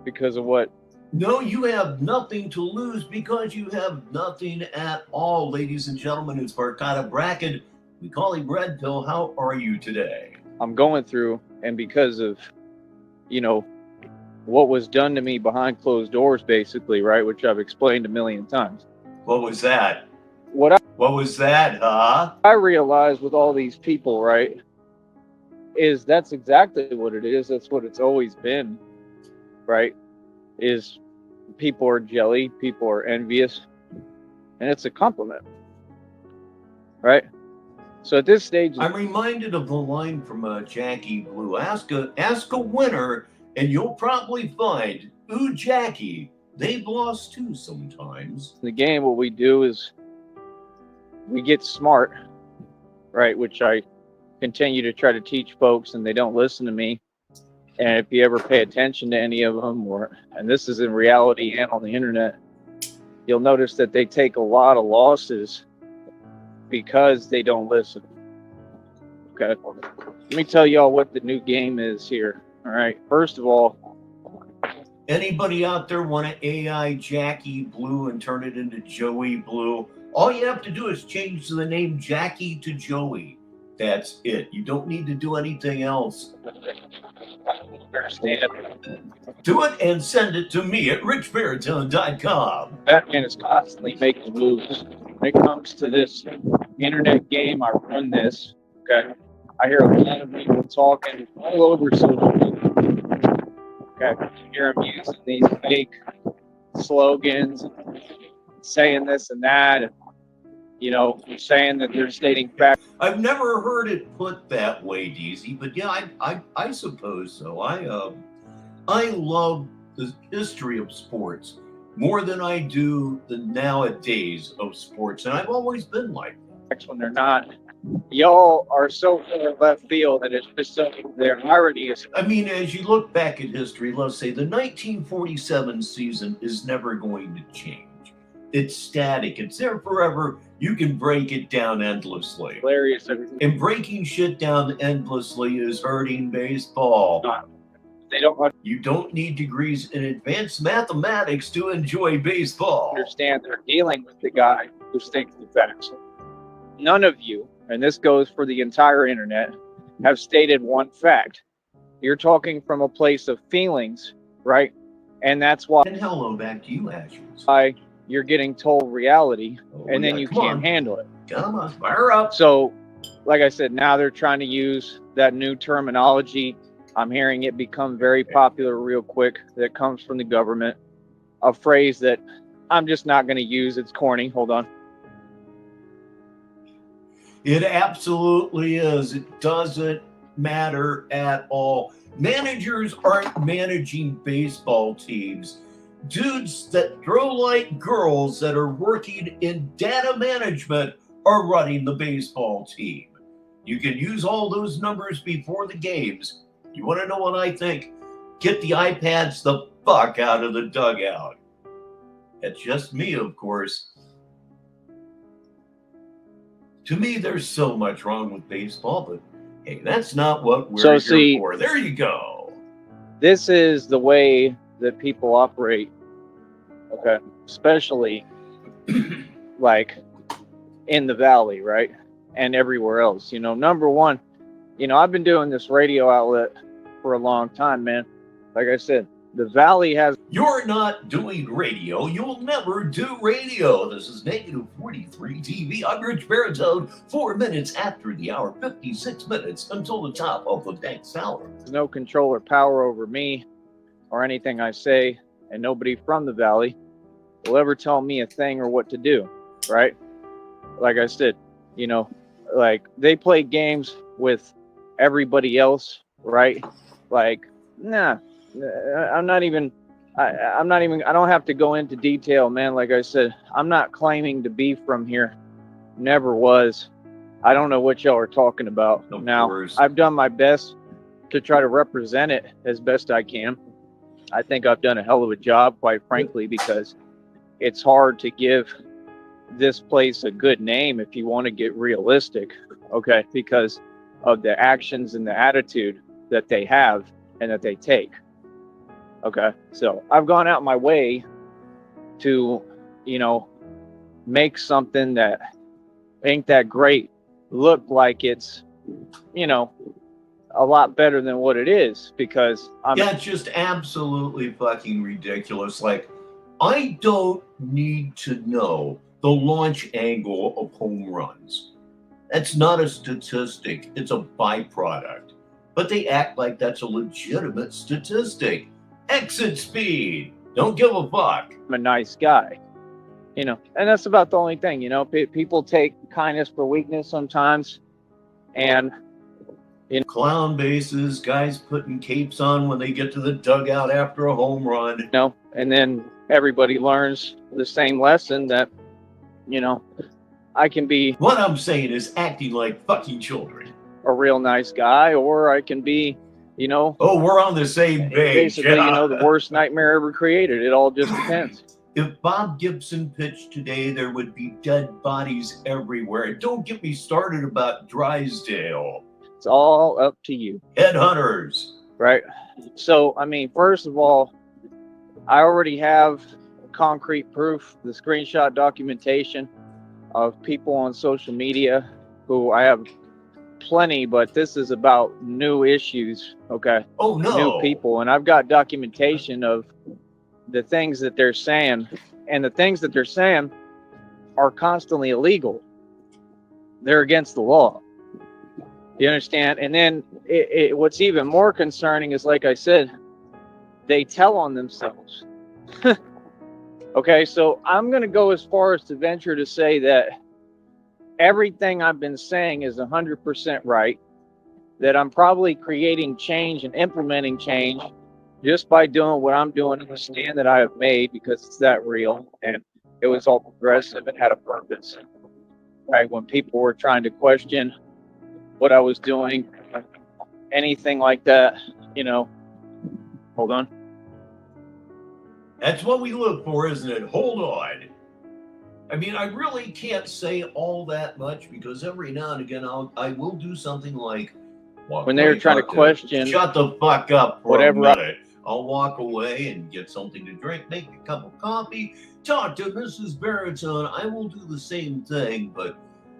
Because of what. No, you have nothing to lose because you have nothing at all, ladies and gentlemen. It's Barcata Bracket. We call him Red Pill. How are you today? I'm going through, and because of, what was done to me behind closed doors, basically, right? Which I've explained a million times. What was that? What was that, huh? I realized with all these people, right, is that's exactly what it is. That's what it's always been, right? Is people are jelly, people are envious, and it's a compliment, right? So at this stage, I'm reminded of the line from Jackie Blue. Ask a winner, and you'll probably find, ooh, Jackie, they've lost too sometimes. in the game, what we do is we get smart, right? Which I continue to try to teach folks, and they don't listen to me. And if you ever pay attention to any of them, and this is in reality and on the internet, you'll notice that they take a lot of losses because they don't listen. Okay. Let me tell y'all what the new game is here. All right. First of all, Anybody out there want to AI Jackie Blue and turn it into Joey Blue? All you have to do is change the name Jackie to Joey. That's it. You don't need to do anything else. understand, Do it and send it to me at richbaritone.com. Batman is constantly making moves. When it comes to this internet game, I run this. Okay. I hear a lot of people talking all over social media. Okay. I hear them using these fake slogans, saying this and that, and saying that they're stating facts. I've never heard it put that way, DZ, but yeah, I suppose so. I love the history of sports more than I do the nowadays of sports, and I've always been like that. When they're not. Y'all are so far left field that it's just so their irony is. I mean, as you look back at history, let's say the 1947 season is never going to change. It's static. It's there forever. You can break it down endlessly. Hilarious. And breaking shit down endlessly is hurting baseball. They don't You don't need degrees in advanced mathematics to enjoy baseball. understand they're dealing with the guy who states the facts. None of you, and this goes for the entire internet, have stated one fact. You're talking from a place of feelings, right? And that's why And hello back to you, Ashes. you're getting told reality, Oh, and then yeah, you come can't on. handle it. Come on, fire up. So, like I said, now they're trying to use that new terminology. I'm hearing it become very popular real quick that comes from the government. A phrase that I'm just not going to use. It's corny. Hold on. It absolutely is. It doesn't matter at all. Managers aren't managing baseball teams. Dudes that throw like girls that are working in data management are running the baseball team. You can use all those numbers before the games. You want to know what I think? Get the iPads the fuck out of the dugout. That's just me, of course. To me, there's so much wrong with baseball, but hey, that's not what we're here for. There you go. This is the way that people operate, okay? Especially like in the valley, right? And everywhere else. Number one, I've been doing this radio outlet for a long time, man. Like I said, the Valley has... You're not doing radio. You'll never do radio. This is Negative 43 TV. I'm Richbartone. 4 minutes after the hour, 56 minutes until the top of the next hour. There's no control or power over me or anything I say, and nobody from the Valley will ever tell me a thing or what to do, right? Like I said, you know, like they play games with everybody else, right? Like, nah, I don't have to go into detail, man. Like I said, I'm not claiming to be from here. Never was. I don't know what y'all are talking about. Now, I've done my best to try to represent it as best I can. I think I've done a hell of a job, quite frankly, because it's hard to give this place a good name if you want to get realistic, okay? Because of the actions and the attitude that they have and that they take, okay? So I've gone out my way to, you know, make something that ain't that great look like it's, you know, a lot better than what it is, because yeah, it's just absolutely fucking ridiculous. Like, I don't need to know the launch angle of home runs. That's not a statistic, it's a byproduct. But they act like that's a legitimate statistic. Exit speed, don't give a fuck. I'm a nice guy, you know, and that's about the only thing, you know. People take kindness for weakness sometimes, and you know, clown bases, guys putting capes on when they get to the dugout after a home run. You know, and then everybody learns the same lesson that, you know, I can be... What I'm saying is acting like fucking children. A real nice guy, or I can be, you know... Oh, we're on the same page. Basically, you know, the worst nightmare ever created. It all just depends. If Bob Gibson pitched today, there would be dead bodies everywhere. Don't get me started about Drysdale. It's all up to you. Headhunters. Right? So, I mean, first of all, I already have concrete proof, the screenshot documentation of people on social media who I have plenty, but this is about new issues, okay? Oh, no. New people. And I've got documentation of the things that they're saying, and the things that they're saying are constantly illegal. They're against the law. You understand? And then what's even more concerning is, like I said, they tell on themselves. Okay, so I'm going to go as far as to venture to say that everything I've been saying is 100% right, that I'm probably creating change and implementing change just by doing what I'm doing in the stand that I have made, because it's that real, and it was all progressive and had a purpose. Right? When people were trying to question what I was doing, anything like that, you know, hold on. That's what we look for, isn't it? Hold on. I mean, I really can't say all that much, because every now and again I will do something like, when they were trying to question, shut the fuck up for whatever a minute. I'll walk away and get something to drink, make a cup of coffee, talk to Mrs. Baritone. I will do the same thing, but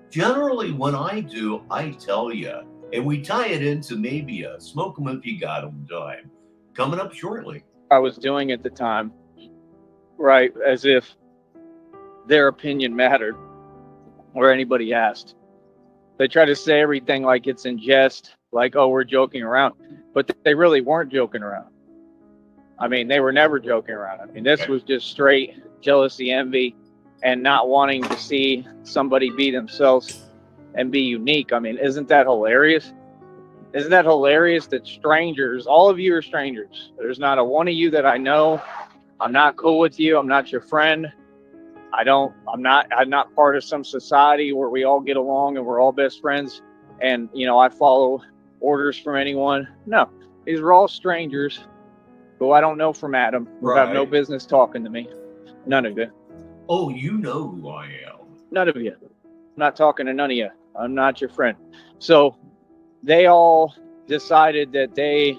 generally when I do, I tell you, and we tie it into maybe a smoke 'em if you got 'em time coming up shortly. I was doing at the time, right, as if their opinion mattered or anybody asked. They try to say everything like it's in jest, like, oh, we're joking around, but they really weren't joking around. I mean, they were never joking around. I mean, this was just straight jealousy, envy, and not wanting to see somebody be themselves and be unique. I mean, isn't that hilarious? Isn't that hilarious that strangers, all of you are strangers. There's not a one of you that I know. I'm not cool with you. I'm not your friend. I'm not part of some society where we all get along and we're all best friends. And, you know, I follow orders from anyone. No, these are all strangers who I don't know from Adam, who have no business talking to me. None of you. Oh, you know who I am. None of you. I'm not talking to none of you. I'm not your friend. So they all decided that they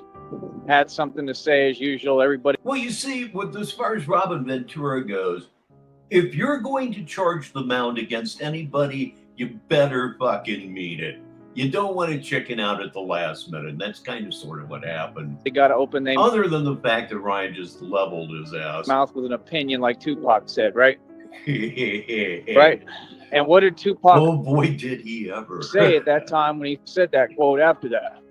had something to say as usual. Everybody. Well, you see, as far as Robin Ventura goes, if you're going to charge the mound against anybody, you better fucking mean it. You don't want to chicken out at the last minute. And that's kind of sort of what happened. They got to open their Other than the fact that Ryan just leveled his ass. mouth with an opinion, like Tupac said, right? Right. And what did Tupac Oh boy, did he ever say at that time when he said that quote after that?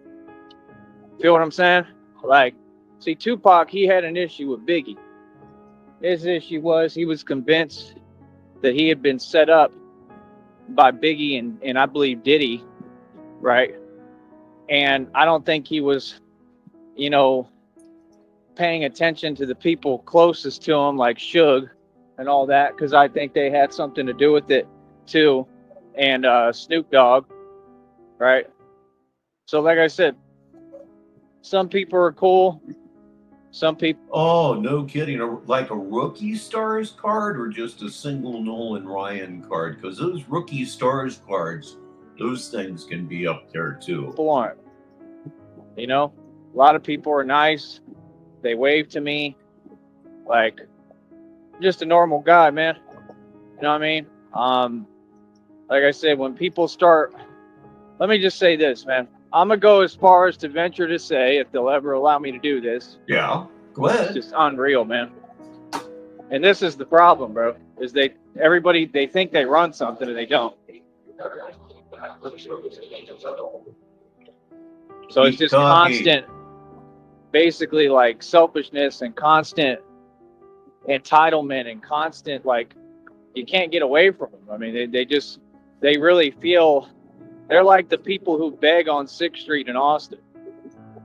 Feel what I'm saying? Like, see, Tupac, he had an issue with Biggie. His issue was he was convinced that he had been set up by Biggie and I believe Diddy, right? And I don't think he was, you know, paying attention to the people closest to him, like Suge and all that, because I think they had something to do with it too, and Snoop Dogg, right? So like I said, some people are cool, some people... Oh, no kidding. Like a rookie stars card or just a single Nolan Ryan card? Because those rookie stars cards, those things can be up there too. People aren't. You know, a lot of people are nice. They wave to me like just a normal guy, man. You know what I mean? Like I said, when people start, let me just say this, man. I'm going to go as far as to venture to say, if they'll ever allow me to do this. Yeah, go ahead. It's just unreal, man. And this is the problem, bro, is everybody think they run something and they don't. So it's just constant, basically like selfishness and constant entitlement and constant, like, you can't get away from them. I mean, they really feel they're like the people who beg on 6th Street in Austin.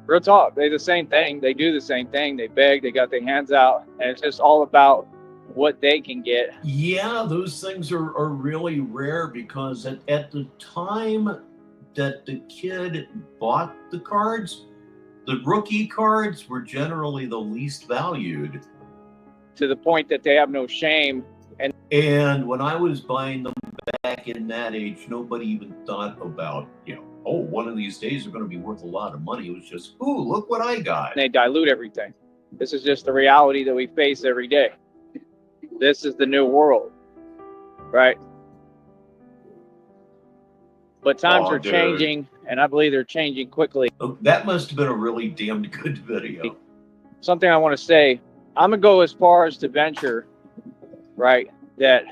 Real talk. They're the same thing. They do the same thing. They beg, they got their hands out, and it's just all about what they can get. Yeah, those things are really rare because at the time that the kid bought the cards, the rookie cards were generally the least valued. To the point that they have no shame. And when I was buying them back in that age, nobody even thought about, oh, one of these days they're going to be worth a lot of money. It was just, ooh, look what I got. They dilute everything. This is just the reality that we face every day. This is the new world, right? But times are changing, and I believe they're changing quickly. Oh, that must have been a really damned good video. Something I want to say, I'm going to go as far as to venture, right, that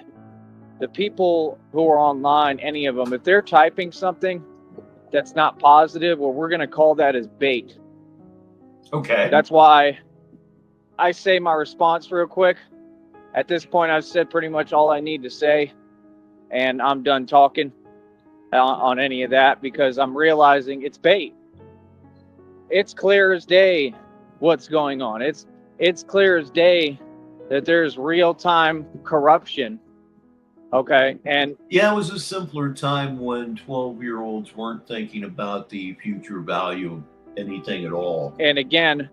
the people who are online, any of them, if they're typing something that's not positive, well, we're going to call that as bait. Okay. That's why I say my response real quick. At this point, I've said pretty much all I need to say, and I'm done talking on any of that because I'm realizing it's bait. It's clear as day what's going on. It's clear as day that there's real-time corruption. Okay, and yeah, it was a simpler time when 12-year-olds weren't thinking about the future value of anything at all. And again,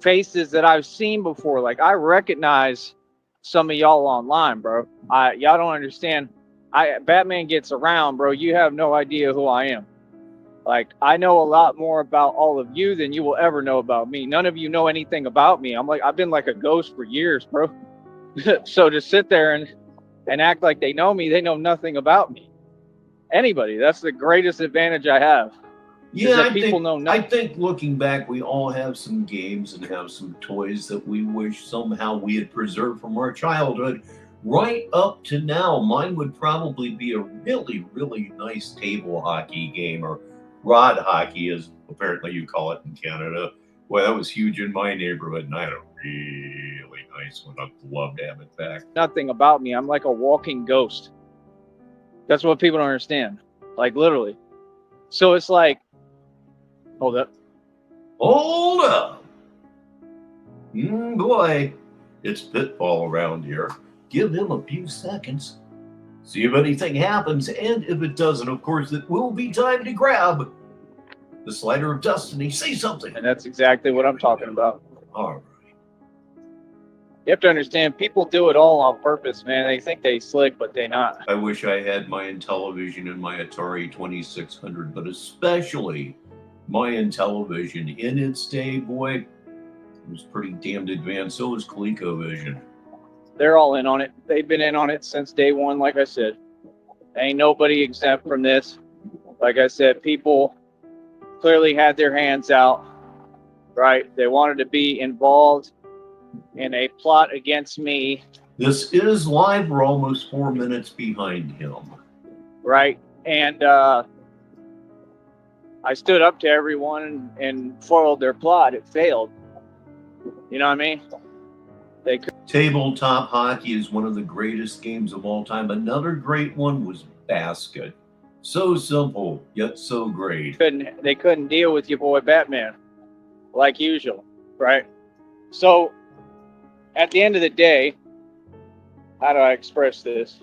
faces that I've seen before, like I recognize some of y'all online, bro. Y'all don't understand. Batman gets around, bro. You have no idea who I am. Like, I know a lot more about all of you than you will ever know about me. None of you know anything about me. I've been like a ghost for years, bro. So to sit there and act like they know me, they know nothing about me. Anybody, that's the greatest advantage I have. Yeah, I think looking back, we all have some games and have some toys that we wish somehow we had preserved from our childhood. Right up to now, mine would probably be a really, really nice table hockey game, or rod hockey, as apparently you call it in Canada. Well, that was huge in my neighborhood, and I had a really nice one. I'd love to have it back. Nothing about me. I'm like a walking ghost. That's what people don't understand. Like, literally. So it's like, hold up. Hold up. Boy, it's pitfall around here. Give him a few seconds. See if anything happens, and if it doesn't, of course, it will be time to grab the slider of destiny. Say something. And that's exactly what I'm talking about. All right. You have to understand, people do it all on purpose, man. They think they slick, but they not. I wish I had my Intellivision and my Atari 2600, but especially my Intellivision in its day, boy, it was pretty damned advanced. So was ColecoVision. They're all in on it. They've been in on it since day one, like I said. Ain't nobody exempt from this. Like I said, people clearly had their hands out, right? They wanted to be involved in a plot against me, This is live. We're almost 4 minutes behind him. right? And I stood up to everyone and foiled their plot. It failed. You know what I mean? They could. Tabletop hockey is one of the greatest games of all time. Another great one was basket. So simple, yet so great. They couldn't deal with your boy Batman, like usual, right? So, at the end of the day, how do I express this?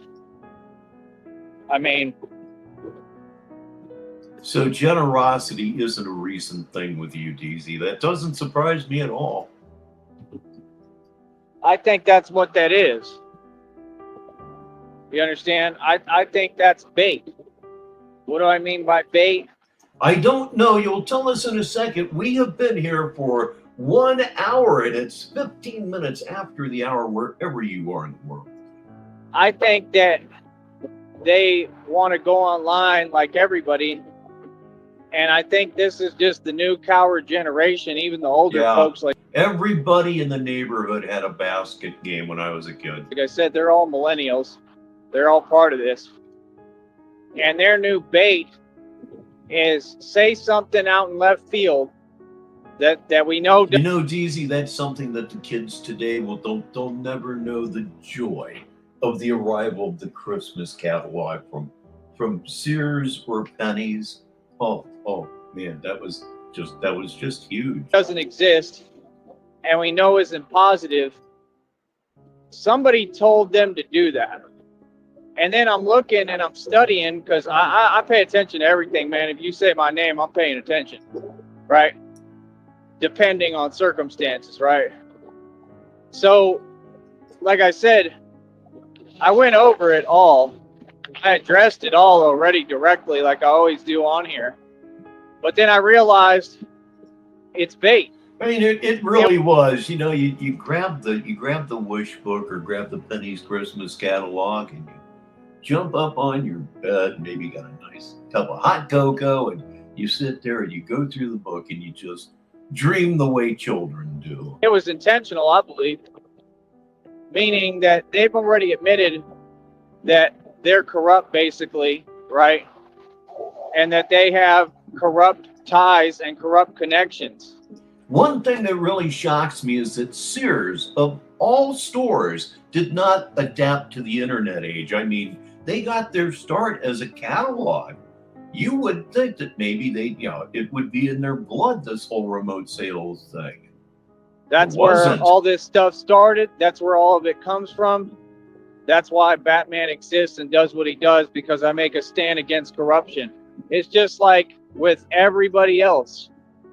I mean, So generosity isn't a recent thing with you, DZ. That doesn't surprise me at all. I think that's what that is. You understand? I think that's bait. What do I mean by bait? I don't know. You'll tell us in a second. We have been here for 1 hour, and it's 15 minutes after the hour wherever you are in the world. I think that they want to go online like everybody. And I think this is just the new coward generation, even the older folks. Like everybody in the neighborhood had a basket game when I was a kid. Like I said, they're all millennials. They're all part of this. And their new bait is say something out in left field that we know. You know, DZ, that's something that the kids today they'll never know the joy of the arrival of the Christmas catalog from Sears or Penny's. Oh man, that was just huge. Doesn't exist, and we know isn't positive. Somebody told them to do that. And then I'm looking and I'm studying because I pay attention to everything, man. If you say my name, I'm paying attention, right? Depending on circumstances, right? So, like I said, I went over it all. I addressed it all already directly, like I always do on here. But then I realized it's bait. I mean, it really was. You know, you grab the Wish book or grab the Penny's Christmas catalog and you jump up on your bed, maybe got a nice cup of hot cocoa, and you sit there and you go through the book and you just dream the way children do. It was intentional, I believe, meaning that they've already admitted that they're corrupt, basically, right? And that they have corrupt ties and corrupt connections. One thing that really shocks me is that Sears, of all stores, did not adapt to the internet age. I mean, they got their start as a catalog. You would think that maybe it would be in their blood, this whole remote sales thing. That's where all this stuff started. That's where all of it comes from. That's why Batman exists and does what he does, because I make a stand against corruption. It's just like with everybody else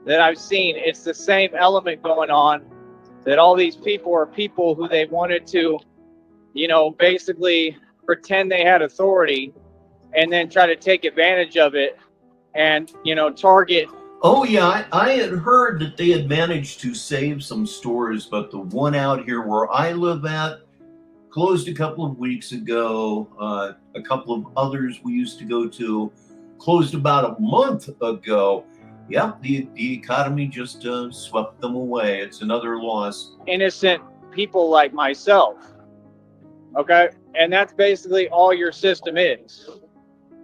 that I've seen, it's the same element going on, that all these people are people who they wanted to, basically pretend they had authority and then try to take advantage of it and, target. Oh, yeah, I had heard that they had managed to save some stores, but the one out here where I live at closed a couple of weeks ago. A couple of others we used to go to closed about a month ago. Yep, the economy just swept them away. It's another loss. Innocent people like myself. Okay? And that's basically all your system is.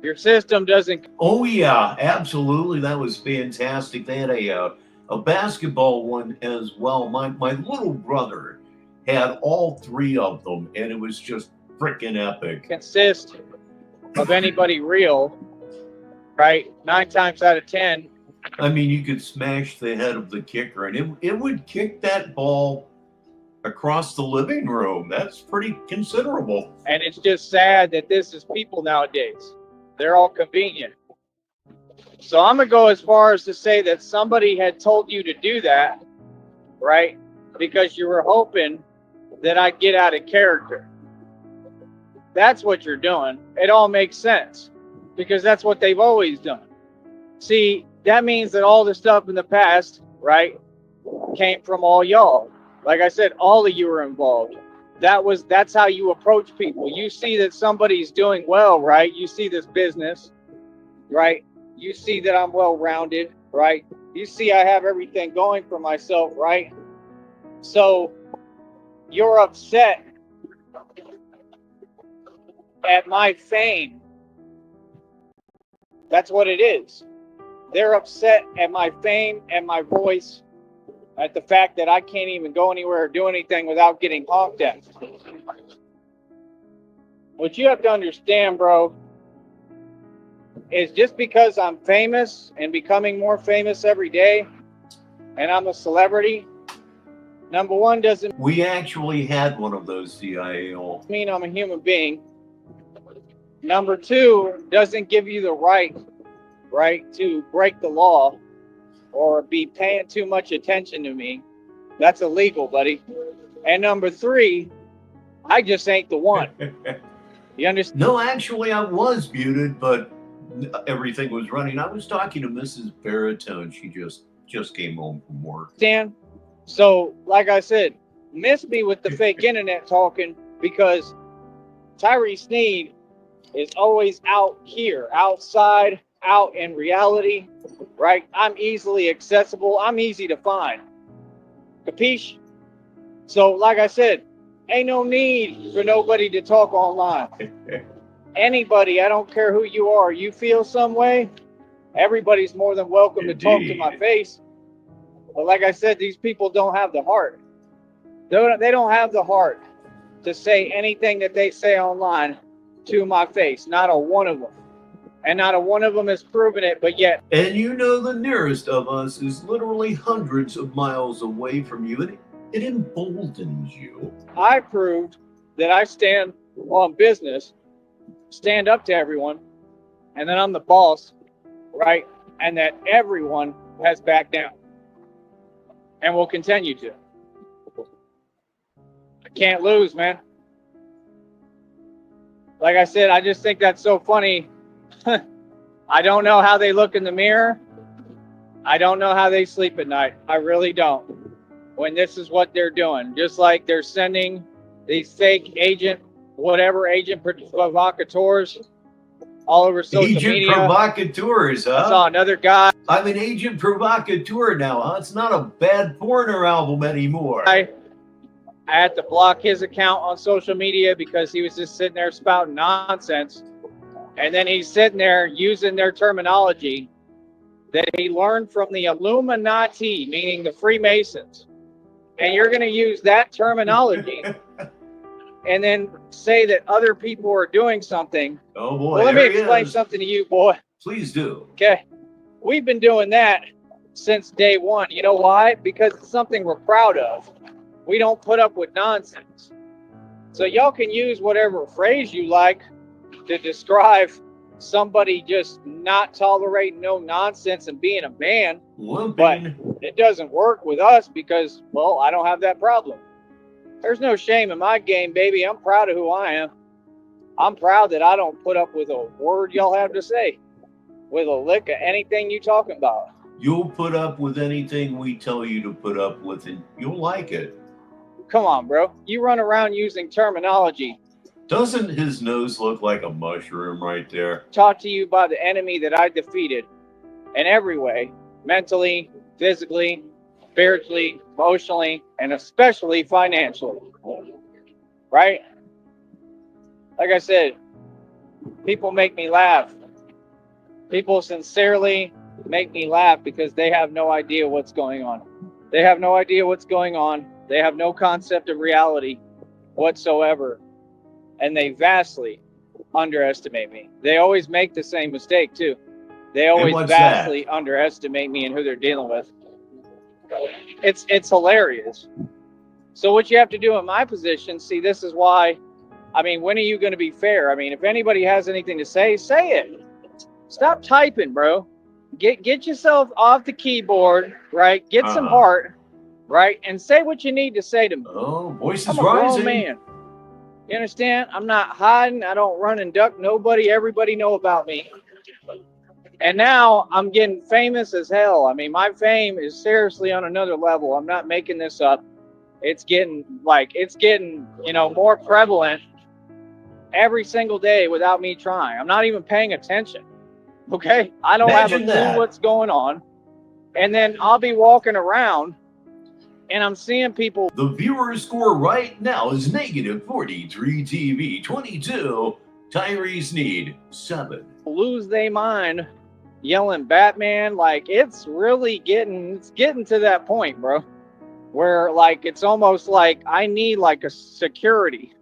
Your system doesn't. Oh, yeah, absolutely. That was fantastic. They had a basketball one as well. My little brother had all three of them, and it was just freaking epic. Consist of anybody real, right? 9 times out of 10. I mean, you could smash the head of the kicker, and it would kick that ball across the living room. That's pretty considerable. And it's just sad that this is people nowadays. They're all convenient. So I'm going to go as far as to say that somebody had told you to do that, right? Because you were hoping that I'd get out of character. That's what you're doing. It all makes sense because that's what they've always done. See, that means that all the stuff in the past, right, came from all y'all. Like I said, all of you were involved. That's how you approach people. You see that somebody's doing well, right? You see this business, right? You see that I'm well-rounded, right? You see I have everything going for myself, right? So you're upset at my fame. That's what it is. They're upset at my fame and my voice, at the fact that I can't even go anywhere or do anything without getting honked at. What you have to understand, bro, is just because I'm famous and becoming more famous every day, and I'm a celebrity, number one, doesn't We actually had one of those CIAL. mean I'm a human being. Number two, doesn't give you the right to break the law or be paying too much attention to me. That's illegal, buddy. And number three, I just ain't the one. You understand? No, actually, I was muted, but everything was running. I was talking to Mrs. Baritone. She just came home from work. So, like I said, miss me with the fake internet talking, because Tyree Sneed is always out here, outside, out in reality, right? I'm easily accessible. I'm easy to find. Capiche? So, like I said, ain't no need for nobody to talk online. Anybody, I don't care who you are, you feel some way, everybody's more than welcome to talk to my face. But like I said, these people don't have the heart. They don't have the heart to say anything that they say online to my face. Not a one of them. And not a one of them has proven it, but yet. And you know the nearest of us is literally hundreds of miles away from you, and it emboldens you. I proved that I stand on business, stand up to everyone, and that I'm the boss, right? And that everyone has backed down and will continue to. I can't lose, man. Like I said, I just think that's so funny. I don't know how they look in the mirror. I don't know how they sleep at night. I really don't. When this is what they're doing. Just like they're sending these fake agent provocateurs all over social Agent media. provocateurs, huh? I saw another guy. I'm an agent provocateur now, huh? It's not a bad porno album anymore. I had to block his account on social media because he was just sitting there spouting nonsense. And then he's sitting there using their terminology that he learned from the Illuminati, meaning the Freemasons. And you're going to use that terminology and then say that other people are doing something. Oh, boy. Well, let me explain something to you, boy. Please do. Okay. We've been doing that since day one. You know why? Because it's something we're proud of. We don't put up with nonsense. So y'all can use whatever phrase you like to describe somebody just not tolerating no nonsense and being a man. Limping. But it doesn't work with us because, well, I don't have that problem. There's no shame in my game, baby. I'm proud of who I am. I'm proud that I don't put up with a word y'all have to say, with a lick of anything you talking about. You'll put up with anything we tell you to put up with, and you'll like it. Come on, bro. You run around using terminology. Doesn't his nose look like a mushroom right there? Taught to you by the enemy that I defeated in every way, mentally, physically, spiritually, emotionally, and especially financially. Right? Like I said, people make me laugh. People sincerely make me laugh because they have no idea what's going on. They have no idea what's going on. They have no concept of reality whatsoever. And they vastly underestimate me. They always make the same mistake, too. They always vastly underestimate me and who they're dealing with. It's hilarious. So what you have to do in my position, see, this is why, I mean, when are you going to be fair? I mean, if anybody has anything to say it. Stop typing, bro. Get yourself off the keyboard, right? Get some heart, right? And say what you need to say to me. Oh, voice is I'm a rising. grown man. You understand? I'm not hiding. I don't run and duck nobody. Everybody know about me. And now I'm getting famous as hell. I mean, my fame is seriously on another level. I'm not making this up. It's getting, more prevalent every single day without me trying. I'm not even paying attention. Okay? I don't have a Imagine clue that. what's going on. And then I'll be walking around and I'm seeing people. The viewer score right now is negative 43 TV, 22 Tyree Sneed, 7. Lose their mind yelling Batman. Like, it's really getting to that point, bro, where like it's almost like I need like a security.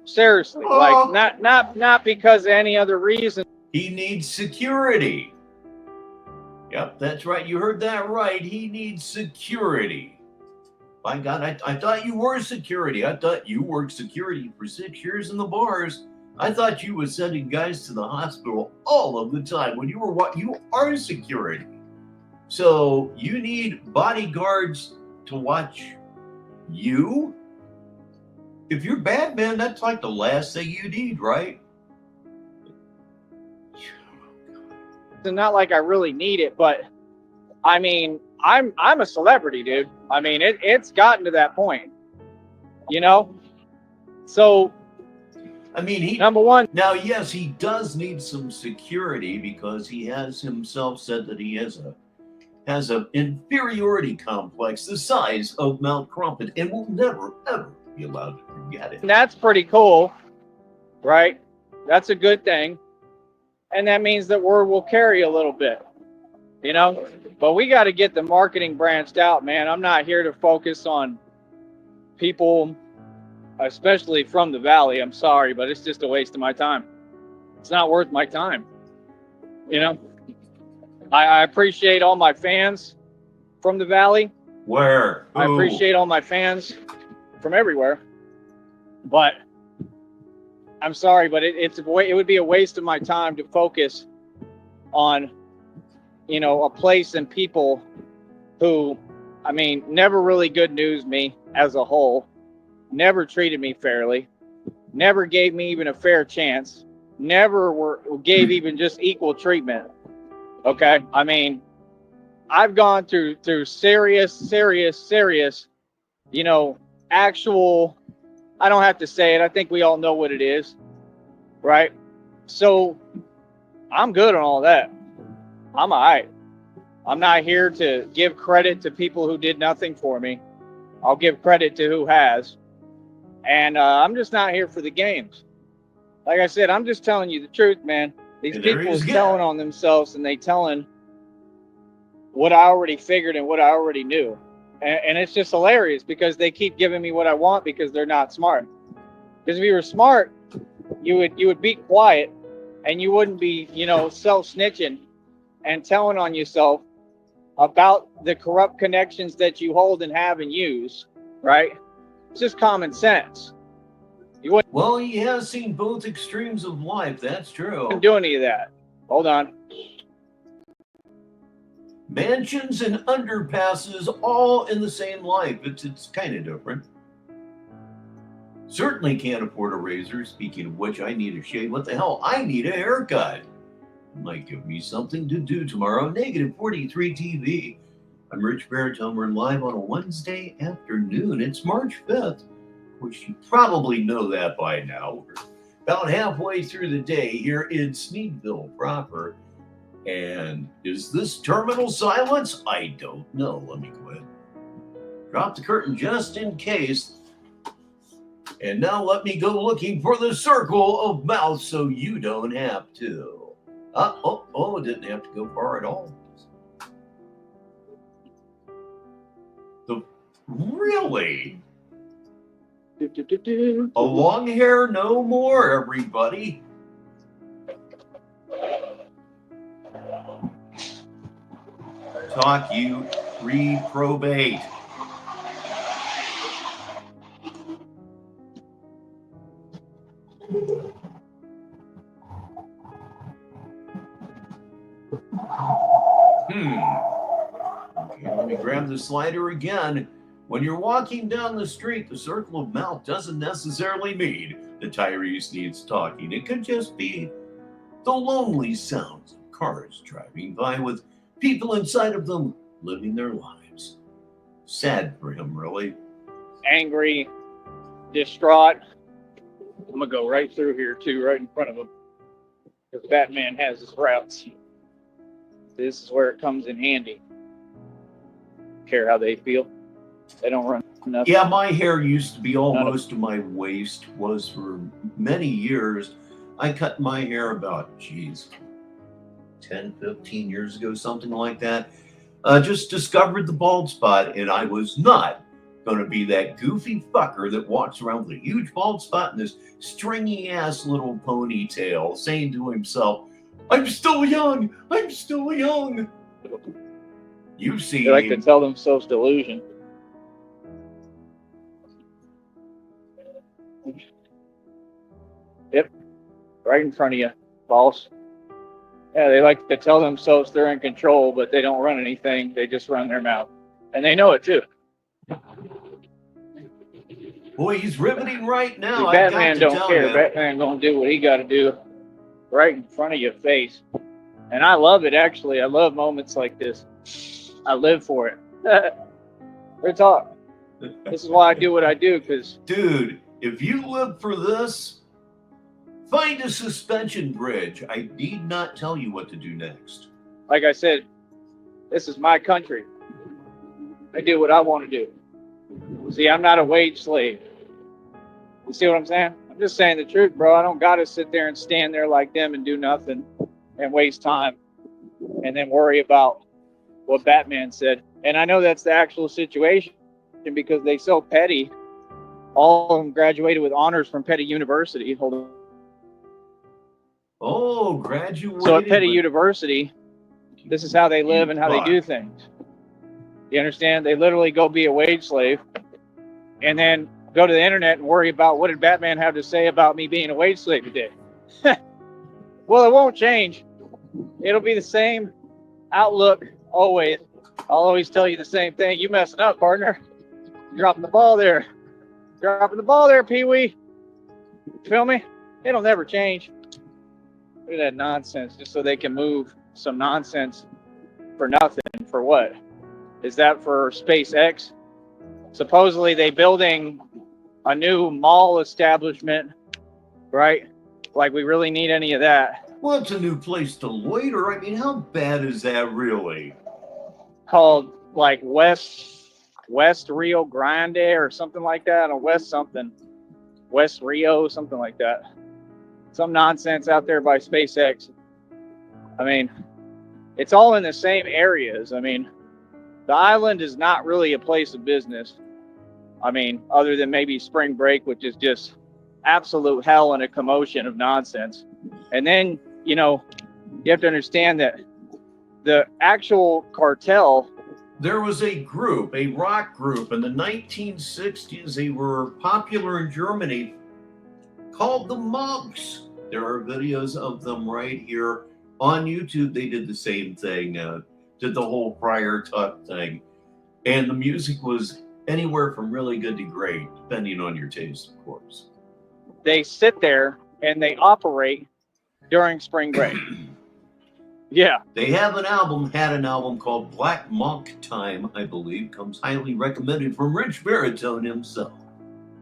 Seriously, Oh. like not because of any other reason. He needs security. Yep, that's right. You heard that right. He needs security. My God, I thought you were security. I thought you worked security for 6 years in the bars. I thought you were sending guys to the hospital all of the time when you were what? You are security. So you need bodyguards to watch you? If you're Batman, that's like the last thing you need, right? It's not like I really need it, but I mean, I'm a celebrity, dude. I mean, it's gotten to that point, you know? So, I mean, number one. Now, yes, he does need some security because he has himself said that he has an inferiority complex the size of Mount Crumpet and will never, ever be allowed to forget it. And that's pretty cool, right? That's a good thing. And that means that word will carry a little bit, you know? But we got to get the marketing branched out, man. I'm not here to focus on people, especially from the Valley. I'm sorry, but it's just a waste of my time. It's not worth my time, you know? I appreciate all my fans from the Valley. Where? I appreciate all my fans from everywhere. But I'm sorry, but it would be a waste of my time to focus on, you know, a place and people who, I mean, never really good news me as a whole, never treated me fairly, never gave me even a fair chance, never gave even just equal treatment. Okay, I mean, I've gone through serious, you know, actual. I don't have to say it. I think we all know what it is, right? So I'm good on all that. I'm all right. I'm not here to give credit to people who did nothing for me. I'll give credit to who has. And I'm just not here for the games. Like I said, I'm just telling you the truth, man. These people is telling on themselves and they telling what I already figured and what I already knew. And it's just hilarious because they keep giving me what I want because they're not smart. Because if you were smart, you would be quiet and you wouldn't be, you know, self-snitching and telling on yourself about the corrupt connections that you hold and have and use, right? It's just common sense. You wouldn't. Well, he has seen both extremes of life. That's true. Do any of that. Hold on. Mansions and underpasses all in the same life. It's kind of different. Certainly can't afford a razor. Speaking of which, I need a shave. What the hell? I need a haircut. Might give me something to do tomorrow. Negative 43 TV. I'm Richbartone. We're live on a Wednesday afternoon. It's March 5th. Of course, you probably know that by now. We're about halfway through the day here in Sneedville proper. And is this terminal silence? I don't know. Let me go ahead. Drop the curtain just in case. And now let me go looking for the circle of mouth so you don't have to. It didn't have to go far at all. Really? A long hair no more, everybody. Talk you reprobate. Okay, let me grab the slider again. When you're walking down the street, the circle of mouth doesn't necessarily mean the Tyree needs talking. It could just be the lonely sounds of cars driving by with people inside of them living their lives. Sad for him, really. Angry, distraught. I'm going to go right through here, too, right in front of him. Because Batman has his routes. This is where it comes in handy. Care how they feel. They don't run nothing. Yeah, my hair used to be almost to my waist, was for many years. I cut my hair about, 10, 15 years ago, something like that. Just discovered the bald spot, and I was not going to be that goofy fucker that walks around with a huge bald spot and this stringy ass little ponytail saying to himself, I'm still young, I'm still young. You've seen They like him. to tell themselves delusion. Yep, right in front of you, boss. Yeah, they like to tell themselves they're in control, but they don't run anything. They just run their mouth. And they know it too. Boy, he's riveting right now. See, I Batman got to don't tell care. you. Batman gonna do what he gotta do right in front of your face. And I love it, actually. I love moments like this. I live for it. Real talk. This is why I do what I do, because... Dude, if you live for this, find a suspension bridge. I need not tell you what to do next. Like I said, this is my country. I do what I want to do. See, I'm not a wage slave. You see what I'm saying? I'm just saying the truth, bro. I don't got to sit there and stand there like them and do nothing and waste time and then worry about what Batman said. And I know that's the actual situation because they so petty. All of them graduated with honors from Petty University. Hold on. Oh, graduated. So at Petty University, this is how they live and how they do things. You understand? They literally go be a wage slave and then go to the internet and worry about what did Batman have to say about me being a wage slave today. Well, it won't change. It'll be the same outlook always. I'll always tell you the same thing. You messing up, partner. Dropping the ball there. Dropping the ball there, Pee-wee. Feel me? It'll never change. Look at that nonsense, just so they can move some nonsense for nothing. For what? Is that for SpaceX? Supposedly they building a new mall establishment, right? Like we really need any of that. Well, it's a new place to loiter. I mean, how bad is that really? Called like West Rio Grande or something like that, or West Rio, something like that. Some nonsense out there by SpaceX. I mean, it's all in the same areas. I mean, the island is not really a place of business. I mean, other than maybe spring break, which is just absolute hell and a commotion of nonsense. And then, you know, you have to understand that the actual cartel. There was a group, a rock group in the 1960s. They were popular in Germany called the Monks. There are videos of them right here on YouTube. They did the same thing, did the whole Friar Tuck thing. And the music was anywhere from really good to great, depending on your taste, of course. They sit there and they operate during spring break. Yeah. They had an album called Black Monk Time, I believe, comes highly recommended from Richbartone himself.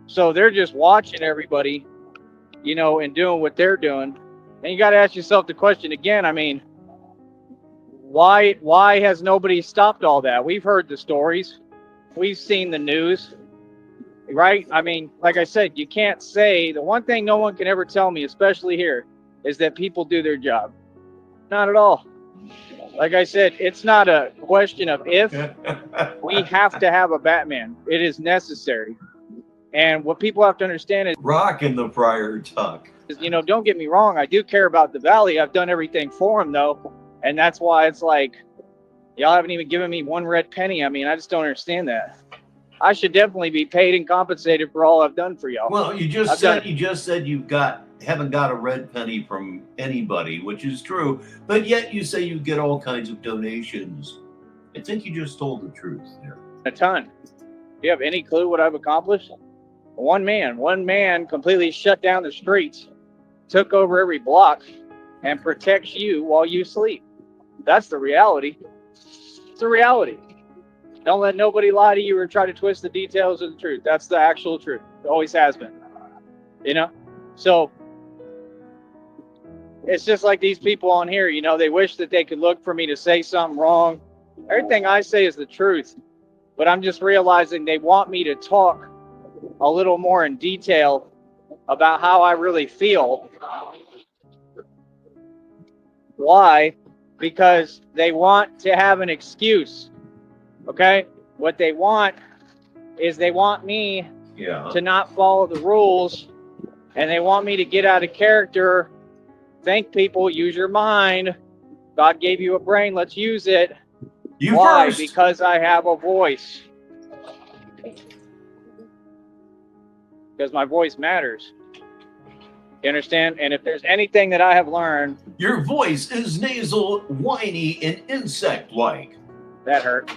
So they're just watching everybody, you know, and doing what they're doing. And you got to ask yourself the question again. I mean, why has nobody stopped all that? We've heard the stories. We've seen the news, right? I mean, like I said, you can't say, the one thing no one can ever tell me, especially here, is that people do their job. Not at all. Like I said, it's not a question of if. We have to have a Batman. It is necessary. And what people have to understand is, rocking the Friar Tuck. You know, don't get me wrong. I do care about the Valley. I've done everything for him, though. And that's why it's like, y'all haven't even given me one red penny. I mean, I just don't understand that. I should definitely be paid and compensated for all I've done for y'all. Well, you just said haven't got a red penny from anybody, which is true. But yet you say you get all kinds of donations. I think you just told the truth there. A ton. Do you have any clue what I've accomplished? One man completely shut down the streets, took over every block, and protects you while you sleep. That's the reality. It's a reality. Don't let nobody lie to you or try to twist the details of the truth. That's the actual truth. It always has been. You know? So, It's just like these people on here, you know, they wish that they could look for me to say something wrong. Everything I say is the truth, but I'm just realizing they want me to talk a little more in detail about how I really feel. Why? Because they want to have an excuse. Okay? What they want is they want me to not follow the rules, and they want me to get out of character. Think, people, use your mind. God gave you a brain, let's use it. Why? First. Because I have a voice. Because my voice matters. You understand? And if there's anything that I have learned... Your voice is nasal, whiny, and insect-like. That hurt.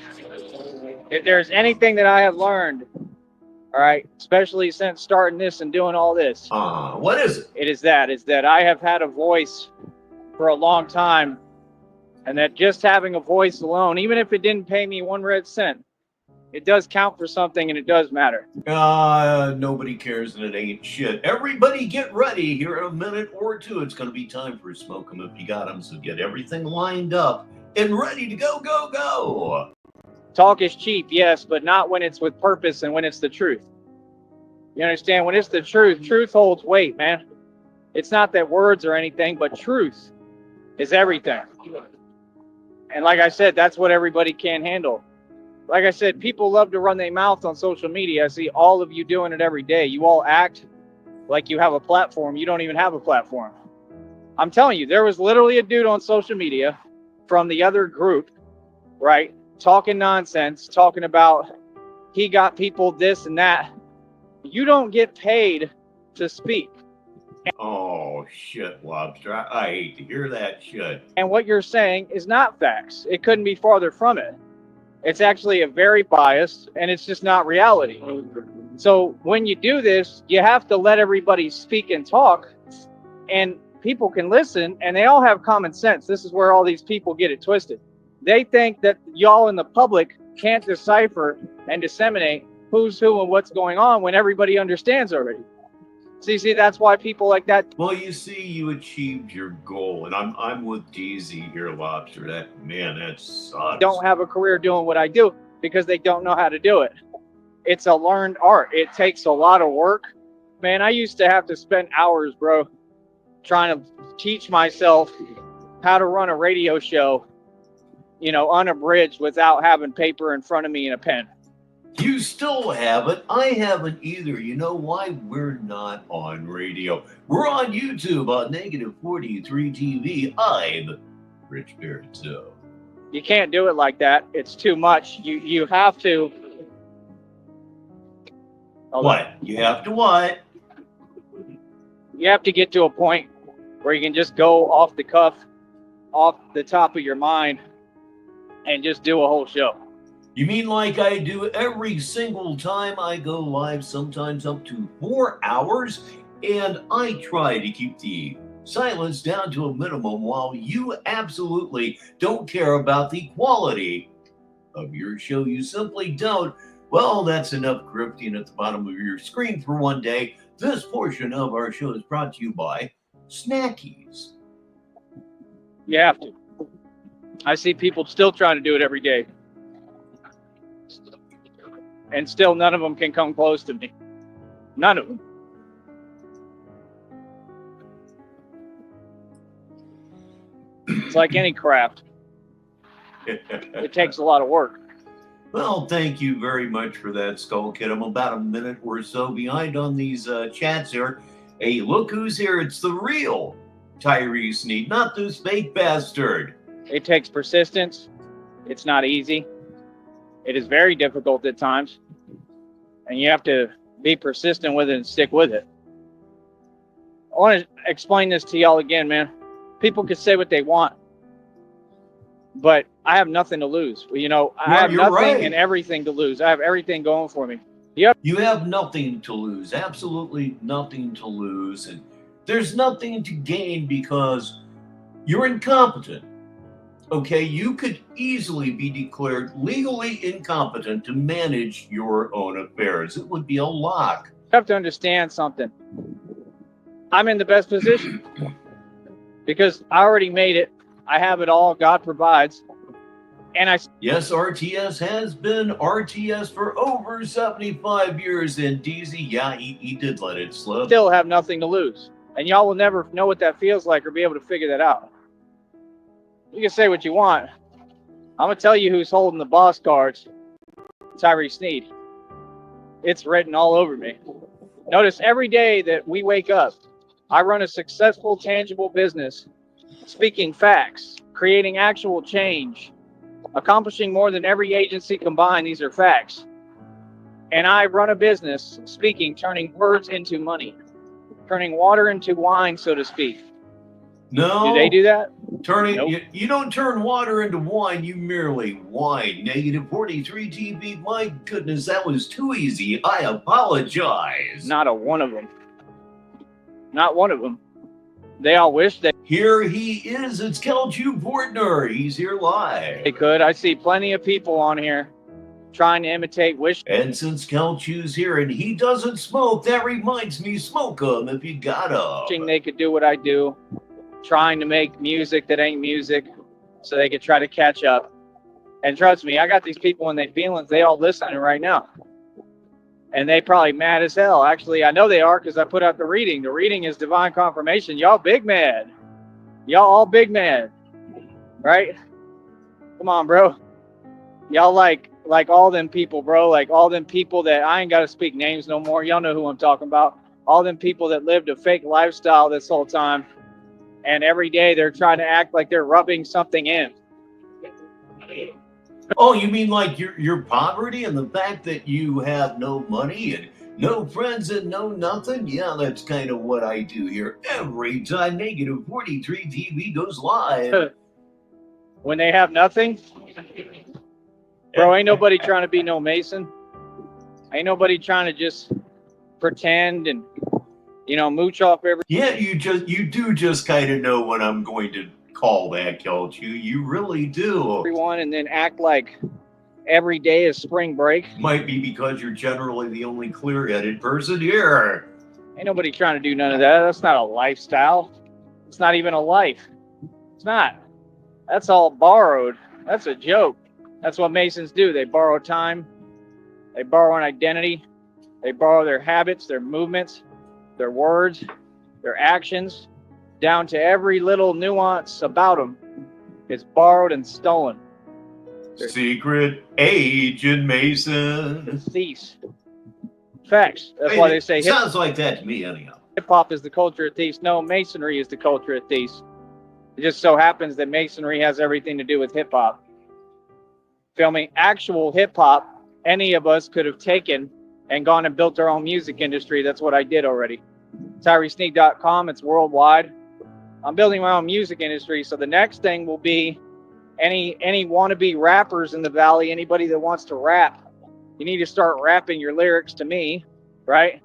If there's anything that I have learned, all right, especially since starting this and doing all this... what is it? It is that I have had a voice for a long time, and that just having a voice alone, even if it didn't pay me 1 red cent, it does count for something, and it does matter. Nobody cares, and it ain't shit. Everybody get ready. Here in a minute or two, it's going to be time for Smoke 'em if you got 'em, so get everything lined up and ready to go, go, go. Talk is cheap, yes, but not when it's with purpose and when it's the truth. You understand? When it's the truth, truth holds weight, man. It's not that words or anything, but truth is everything. And like I said, that's what everybody can't handle. Like I said, people love to run their mouth on social media. I see all of you doing it every day. You all act like you have a platform. You don't even have a platform. I'm telling you, there was literally a dude on social media from the other group, right, talking nonsense, talking about he got people this and that. You don't get paid to speak. Oh, shit, Lobster. I hate to hear that shit. And what you're saying is not facts. It couldn't be farther from it. It's actually a very biased, and it's just not reality. So when you do this, you have to let everybody speak and talk, and people can listen, and they all have common sense. This is where all these people get it twisted. They think that y'all in the public can't decipher and disseminate who's who and what's going on when everybody understands already. See, that's why people like that. Well, you see, you achieved your goal, and I'm with DZ here, Lobster. That sucks. Don't have a career doing what I do because they don't know how to do it. It's a learned art. It takes a lot of work. Man, I used to have to spend hours, bro, trying to teach myself how to run a radio show, you know, unabridged without having paper in front of me and a pen. You still haven't. I haven't either. You know why? We're not on radio. We're on YouTube on -43 TV. I'm Richbartone. You can't do it like that. It's too much. You have to. What? You have to what? You have to get to a point where you can just go off the cuff, off the top of your mind, and just do a whole show. You mean like I do every single time I go live, sometimes up to 4 hours, and I try to keep the silence down to a minimum while you absolutely don't care about the quality of your show. You simply don't. Well, that's enough grifting at the bottom of your screen for one day. This portion of our show is brought to you by Snackies. You have to. I see people still trying to do it every day. And still none of them can come close to me. None of them. It's like any craft. It takes a lot of work. Well, thank you very much for that, Skull Kid. I'm about a minute or so behind on these chats here. Hey, look who's here. It's the real Tyree Sneed, not this fake bastard. It takes persistence. It's not easy. It is very difficult at times. And you have to be persistent with it and stick with it. I want to explain this to y'all again, man. People can say what they want. But I have nothing to lose. You know, I have nothing and everything to lose. I have everything going for me. Yep. You have nothing to lose. Absolutely nothing to lose. And there's nothing to gain because you're incompetent. Okay, you could easily be declared legally incompetent to manage your own affairs. It would be a lock. You have to understand something. I'm in the best position. because I already made it. I have it all. God provides. And I Yes, RTS has been RTS for over 75 years, and DZ, yeah, he did let it slip. still have nothing to lose. And y'all will never know what that feels like or be able to figure that out. You can say what you want. I'm going to tell you who's holding the boss cards. Tyree Sneed. It's written all over me. Notice every day that we wake up, I run a successful, tangible business, speaking facts, creating actual change, accomplishing more than every agency combined. These are facts. And I run a business, speaking, turning words into money, turning water into wine, so to speak. No. Do they do that? Turning Nope. you don't turn water into wine, you merely wine. Negative 43 TV, my goodness, that was too easy. I apologize. Not a one of them. Not one of them. They all wish they Here he is, it's Kelchu Portner. He's here live. could. I see plenty of people on here trying to imitate wish. And since Kelchu's here and he doesn't smoke, that reminds me, smoke him if you got him. They could do what I do, trying to make music that ain't music so they could try to catch up. And trust me, I got these people in their feelings. They all listening right now. And they probably mad as hell. Actually, I know they are because I put out the reading. The reading is divine confirmation. Y'all big mad. Y'all all big mad. Right? Come on, bro. Y'all like all them people, bro. Like all them people that I ain't got to speak names no more. Y'all know who I'm talking about. All them people that lived a fake lifestyle this whole time. And every day they're trying to act like they're rubbing something in. Oh, you mean like your poverty and the fact that you have no money and no friends and no nothing? Yeah, that's kind of what I do here every time Negative 43 TV goes live. When they have nothing, bro, ain't nobody trying to be no Mason. Ain't nobody trying to just pretend and, mooch off every. Yeah, you do just kind of know when I'm going to call that, Kelchu. You really do. Everyone, and then act like every day is spring break. Might be because you're generally the only clear-headed person here. Ain't nobody trying to do none of that. That's not a lifestyle. It's not even a life. It's not. That's all borrowed. That's a joke. That's what Masons do. They borrow time. They borrow an identity. They borrow their habits, their movements, their words, their actions, down to every little nuance about them is borrowed and stolen. Secret Agent Mason. Thieves. Facts. That's why they say sounds like that to me anyhow. hip-hop is the culture of thieves. No, Masonry is the culture of thieves. It just so happens that Masonry has everything to do with hip-hop. Feel me? Actual hip-hop, any of us could have taken and gone and built our own music industry. That's what I did already. TyreeSneed.com, it's worldwide. I'm building my own music industry, so the next thing will be any wannabe rappers in the valley, anybody that wants to rap, you need to start rapping your lyrics to me, right?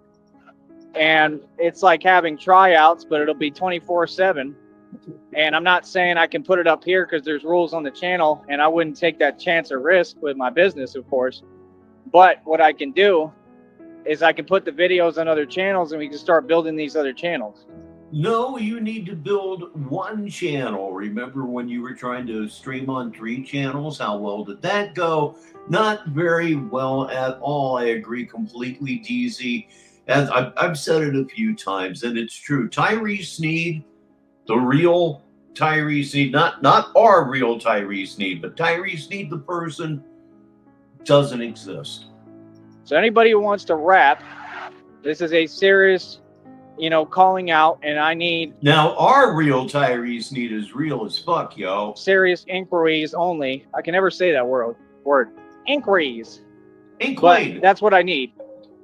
And it's like having tryouts, but it'll be 24/7. And I'm not saying I can put it up here because there's rules on the channel, and I wouldn't take that chance or risk with my business, of course. But what I can do is I can put the videos on other channels, and we can start building these other channels. No, you need to build one channel. Remember when you were trying to stream on 3 channels? How well did that go? Not very well at all. I agree completely, DZ. As I've said it a few times, and it's true. Tyree Sneed, the real Tyree Sneed, not our real Tyree Sneed, but Tyree Sneed, the person, doesn't exist. So anybody who wants to rap, this is a serious, calling out, and I need Now, our real Tyree Sneed is real as fuck, yo. serious inquiries only. I can never say that word. Inquiries. Incline. But that's what I need,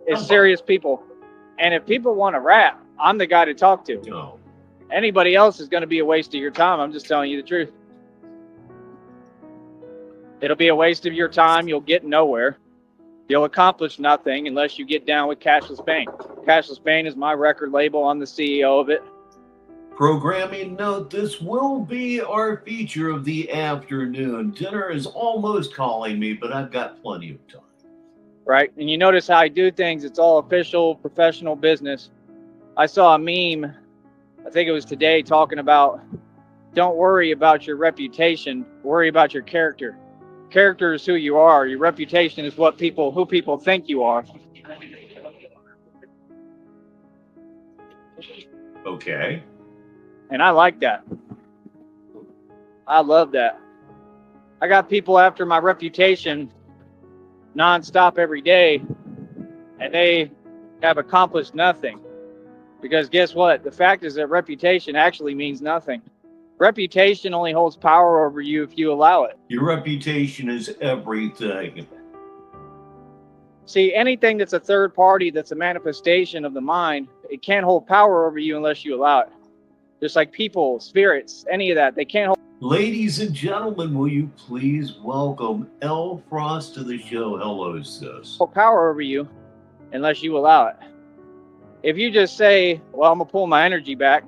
is serious people. And if people want to rap, I'm the guy to talk to. No. Anybody else is going to be a waste of your time. I'm just telling you the truth. It'll be a waste of your time. You'll get nowhere. You'll accomplish nothing unless you get down with Cashless Bane. Cashless Bane is my record label. I'm the CEO of it. Programming note, this will be our feature of the afternoon. Dinner is almost calling me, but I've got plenty of time. Right? And you notice how I do things. It's all official, professional business. I saw a meme I think it was today, talking about don't worry about your reputation, worry about your character. Character is who you are. Your reputation is who people think you are. Okay. And I like that. I love that. I got people after my reputation nonstop every day, and they have accomplished nothing. Because guess what? The fact is that reputation actually means nothing. Reputation only holds power over you if you allow it. Your reputation is everything. See, anything that's a third party, that's a manifestation of the mind, it can't hold power over you unless you allow it. Just like people, spirits, any of that, they can't hold. Ladies and gentlemen, will you please welcome Elle Frost to the show. Hello, sis. Power over you unless you allow it. If you just say, well, I'm gonna pull my energy back,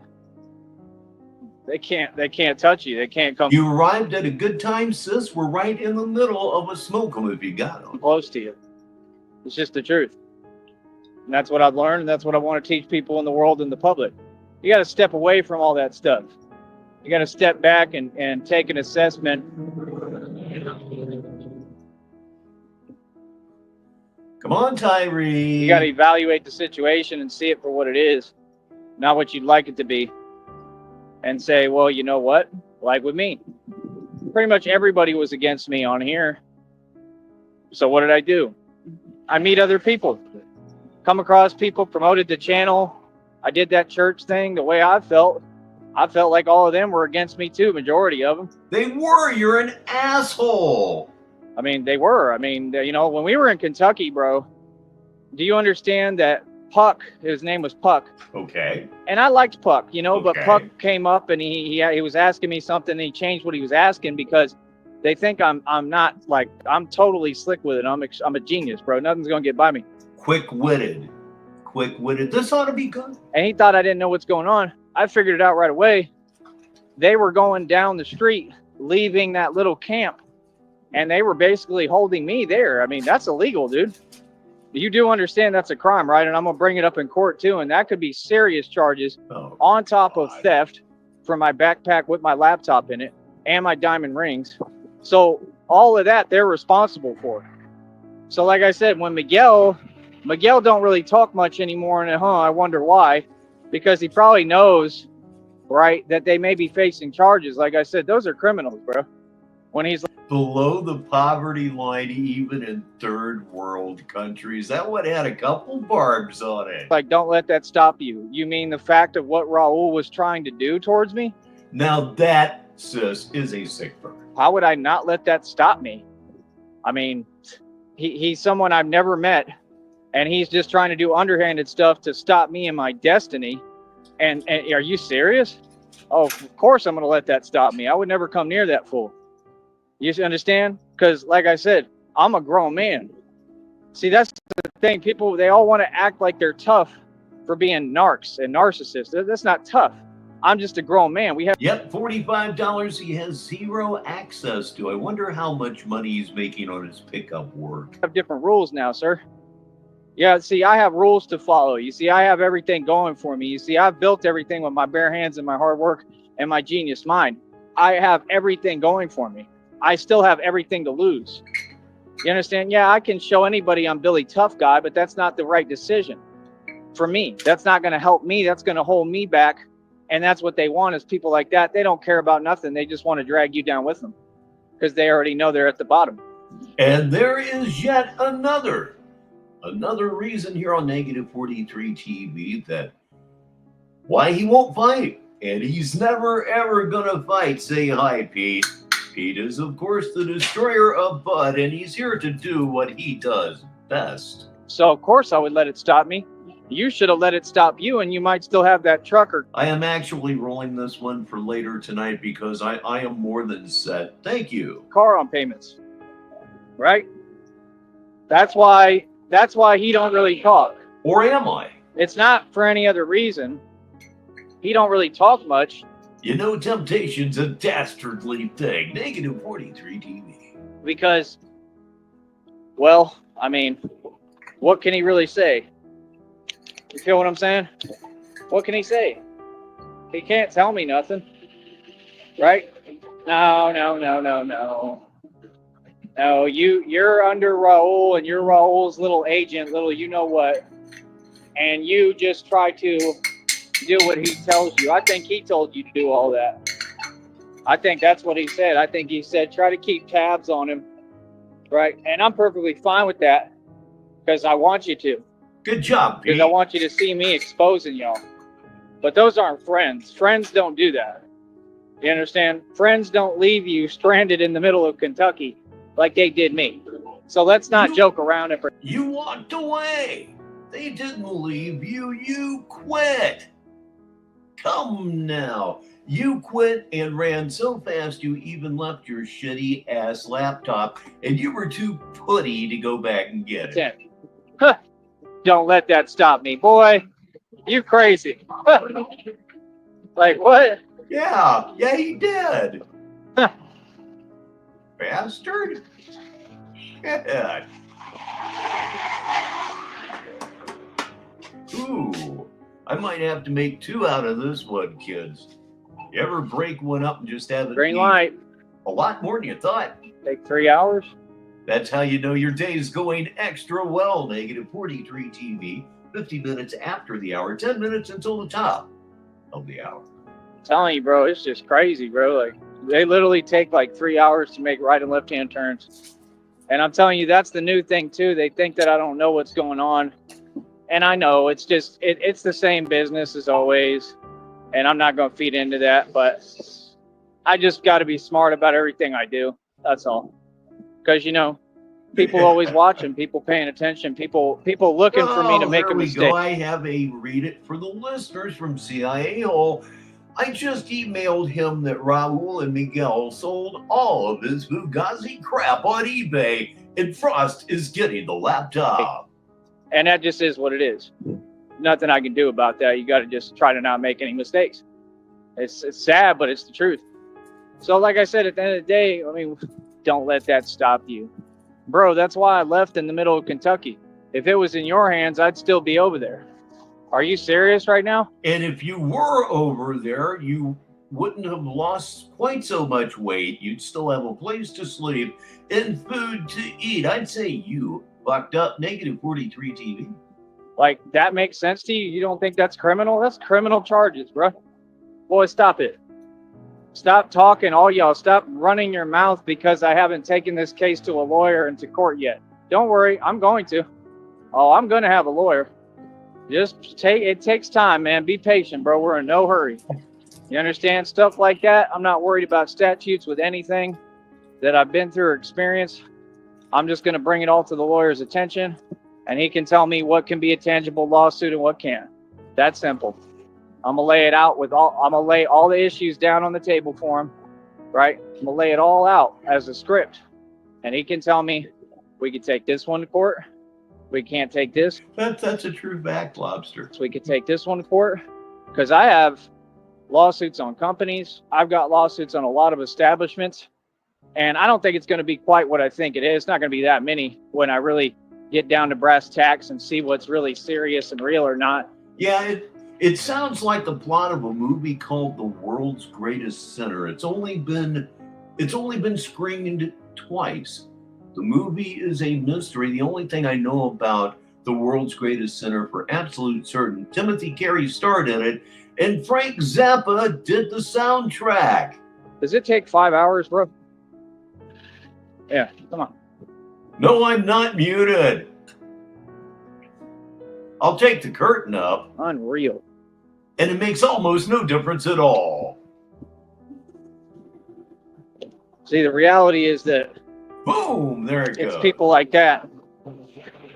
they can't touch you. They can't come You arrived at a good time, sis. We're right in the middle of a smoke 'em if you got 'em. close to you. It's just the truth. And that's what I've learned, and that's what I want to teach people in the world and the public. You got to step away from all that stuff. You got to step back and take an assessment. Come on, Tyree. You got to evaluate the situation and see it for what it is, not what you'd like it to be. And say, well, you know what? Like with me, pretty much everybody was against me on here. So what did I do? I meet other people, come across people, promoted the channel. I did that church thing the way I felt like all of them were against me too, majority of them. They were. You're an asshole. I mean, they were. I mean, you know, when we were in Kentucky, bro, do you understand that Puck, his name was Puck. Okay. And I liked Puck, you know, but Okay. Puck came up and he was asking me something, and he changed what he was asking because they think I'm not, like, I'm totally slick with it. I'm a genius, bro. Nothing's going to get by me. Quick-witted. This ought to be good. And he thought I didn't know what's going on. I figured it out right away. They were going down the street, leaving that little camp, and they were basically holding me there. I mean, that's illegal, dude. You do understand that's a crime, right? And I'm going to bring it up in court too. And that could be serious charges on top of theft from my backpack with my laptop in it and my diamond rings. So all of that, they're responsible for. So like I said, when Miguel don't really talk much anymore. And I wonder why, because he probably knows, right, that they may be facing charges. Like I said, those are criminals, bro. When he's below the poverty line, even in third world countries. That one had a couple barbs on it. like, don't let that stop you. You mean the fact of what Raul was trying to do towards me? Now that, sis, is a sick burn. How would I not let that stop me? I mean, he's someone I've never met, and he's just trying to do underhanded stuff to stop me in my destiny. And are you serious? Oh, of course I'm going to let that stop me. I would never come near that fool. You understand? Because, like I said, I'm a grown man. See, that's the thing. People, they all want to act like they're tough for being narcs and narcissists. That's not tough. I'm just a grown man. We have $45 he has zero access to. I wonder how much money he's making on his pickup work. different rules now, sir. Yeah, see, I have rules to follow. You see, I have everything going for me. You see, I've built everything with my bare hands and my hard work and my genius mind. I have everything going for me. I still have everything to lose. You understand? Yeah, I can show anybody I'm Billy Tough Guy, but that's not the right decision for me. That's not going to help me. That's going to hold me back. And that's what they want, is people like that. They don't care about nothing. They just want to drag you down with them because they already know they're at the bottom. And there is yet another reason here on Negative 43 TV that why he won't fight. And he's never, ever going to fight. Say hi, Pete. Pete is, of course, the destroyer of Bud, and he's here to do what he does best. So, of course, I would let it stop me. You should have let it stop you, and you might still have that trucker. I am actually rolling this one for later tonight because I am more than set. Thank you. Car on payments, right? That's why he don't really talk. Or am I? It's not for any other reason. He don't really talk much. You know, temptation's a dastardly thing. Negative 43 TV. Because, well, I mean, what can he really say? You feel what I'm saying? What can he say? He can't tell me nothing, right? No. No, you're under Raul, and you're Raul's little agent, little you know what, and you just try to do what he tells you. I think he told you to do all that. I think that's what he said. I think he said try to keep tabs on him, right? And I'm perfectly fine with that because I want you to. Good job, Pete. Because I want you to see me exposing y'all. But those aren't friends. Friends don't do that. You understand? Friends don't leave you stranded in the middle of Kentucky like they did me. So let's not joke around and You walked away. They didn't leave you. You quit. Come now. You quit and ran so fast you even left your shitty ass laptop, and you were too putty to go back and get it. Huh. Don't let that stop me, boy. You crazy. Like what? Yeah, he did. Bastard. Shit. Ooh, I might have to make 2 out of this one, kids. You ever break one up and just have it Green be light. a lot more than you thought? Take 3 hours. That's how you know your day's going extra well. Negative 43 TV, 50 minutes after the hour, 10 minutes until the top of the hour. I'm telling you, bro, it's just crazy, bro. Like they literally take like 3 hours to make right and left hand turns. And I'm telling you, that's the new thing too. They think that I don't know what's going on. And I know it's just it's the same business as always. And I'm not going to feed into that, but I just got to be smart about everything I do. That's all. Because, you know, people always watching, people paying attention, people looking for me to make a mistake. Go. I have a read it for the listeners from CIA Hole. I just emailed him that Raul and Miguel sold all of his Fugazi crap on eBay, and Frost is getting the laptop. And that just is what it is. Nothing I can do about that. You got to just try to not make any mistakes. It's sad, but it's the truth. So like I said, at the end of the day, I mean, don't let that stop you. Bro, that's why I left in the middle of Kentucky. If it was in your hands, I'd still be over there. Are you serious right now? And if you were over there, you wouldn't have lost quite so much weight. You'd still have a place to sleep and food to eat. I'd say you fucked up. Negative 43 TV. Like, that makes sense to you? You don't think that's criminal? That's criminal charges, bro. Boy, stop it. Stop talking, all y'all. Stop running your mouth because I haven't taken this case to a lawyer and to court yet. Don't worry, I'm going to. Oh, I'm going to have a lawyer. It takes time, man. Be patient, bro. We're in no hurry. You understand? Stuff like that. I'm not worried about statutes with anything that I've been through or experienced. I'm just going to bring it all to the lawyer's attention, and he can tell me what can be a tangible lawsuit and what can't. That's simple. I'm gonna lay it out I'm gonna lay all the issues down on the table for him, right? I'm gonna lay it all out as a script, and he can tell me we could take this one to court. We can't take this. That's a true fact, Lobster. So we could take this one to court because I have lawsuits on companies. I've got lawsuits on a lot of establishments, and I don't think it's going to be quite what I think it is. It's not going to be that many when I really get down to brass tacks and see what's really serious and real or not. Yeah, it sounds like the plot of a movie called The World's Greatest Sinner. It's only been screened twice. The movie is a mystery. The only thing I know about The World's Greatest Sinner for absolute certain, Timothy Carey starred in it, and Frank Zappa did the soundtrack. Does it take 5 hours, bro? Yeah, come on. No, I'm not muted. I'll take the curtain up. Unreal. And it makes almost no difference at all. See, the reality is that boom, there it goes. It's people like that.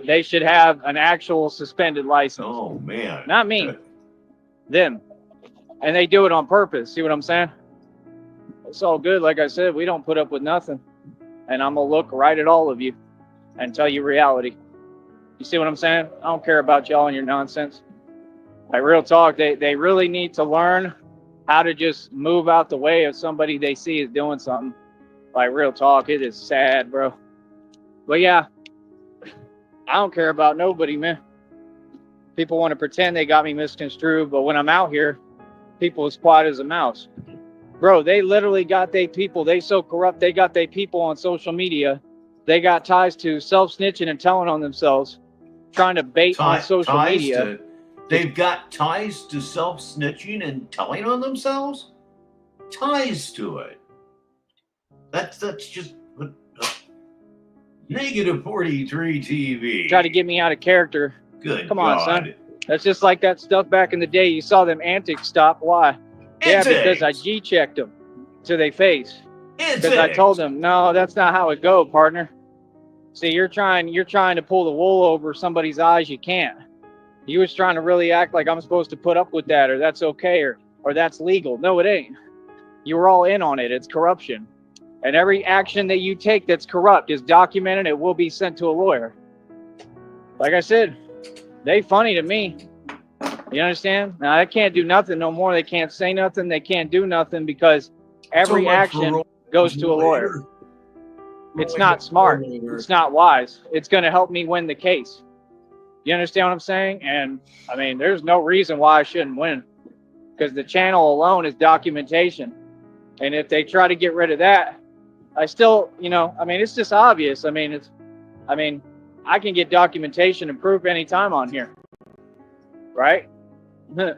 They should have an actual suspended license. Oh, man. Not me. Them. And they do it on purpose. See what I'm saying? It's all good. Like I said, we don't put up with nothing. And I'm going to look right at all of you and tell you reality. You see what I'm saying? I don't care about y'all and your nonsense. Like, real talk, they really need to learn how to just move out the way of somebody they see is doing something. Like, real talk, it is sad, bro. But yeah, I don't care about nobody, man. People want to pretend they got me misconstrued, but when I'm out here, people as quiet as a mouse. Bro, they literally got their people. They so corrupt. They got their people on social media. They got ties to self-snitching and telling on themselves, trying to bait on social media. They've got ties to self-snitching and telling on themselves? Ties to it. That's just negative 43 TV. Try to get me out of character. Good Come God. on, son. That's just like that stuff back in the day. You saw them antics stop. Why? Yeah, because I G-checked them to their face. Because I told them, no, that's not how it go, partner. See, you're trying to pull the wool over somebody's eyes. You can't. You was trying to really act like I'm supposed to put up with that, or that's okay, or that's legal. No, it ain't. You were all in on it. It's corruption. And every action that you take that's corrupt is documented. It will be sent to a lawyer. Like I said, they funny to me. You understand? Now, I can't do nothing no more. They can't say nothing. They can't do nothing because every action goes to a lawyer. It's not smart. It's not wise. It's going to help me win the case. You understand what I'm saying? And, I mean, there's no reason why I shouldn't win because the channel alone is documentation. And if they try to get rid of that, I still, you know, I mean, it's just obvious. I mean, I can get documentation and proof anytime on here. Right?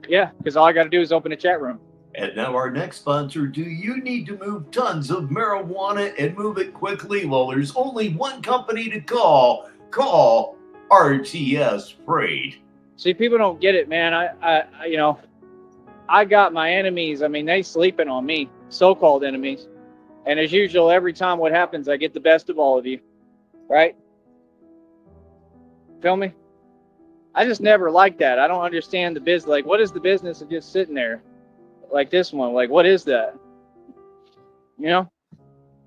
Yeah, because all I got to do is open a chat room. And now our next sponsor, do you need to move tons of marijuana and move it quickly? Well, there's only one company to call. Call RTS Freight. See, people don't get it, man. I you know, I got my enemies. I mean, they sleeping on me, so-called enemies. And as usual, every time what happens, I get the best of all of you, right? Feel me? I just never liked that. I don't understand the business. Like, what is the business of just sitting there like this one? Like, what is that? You know,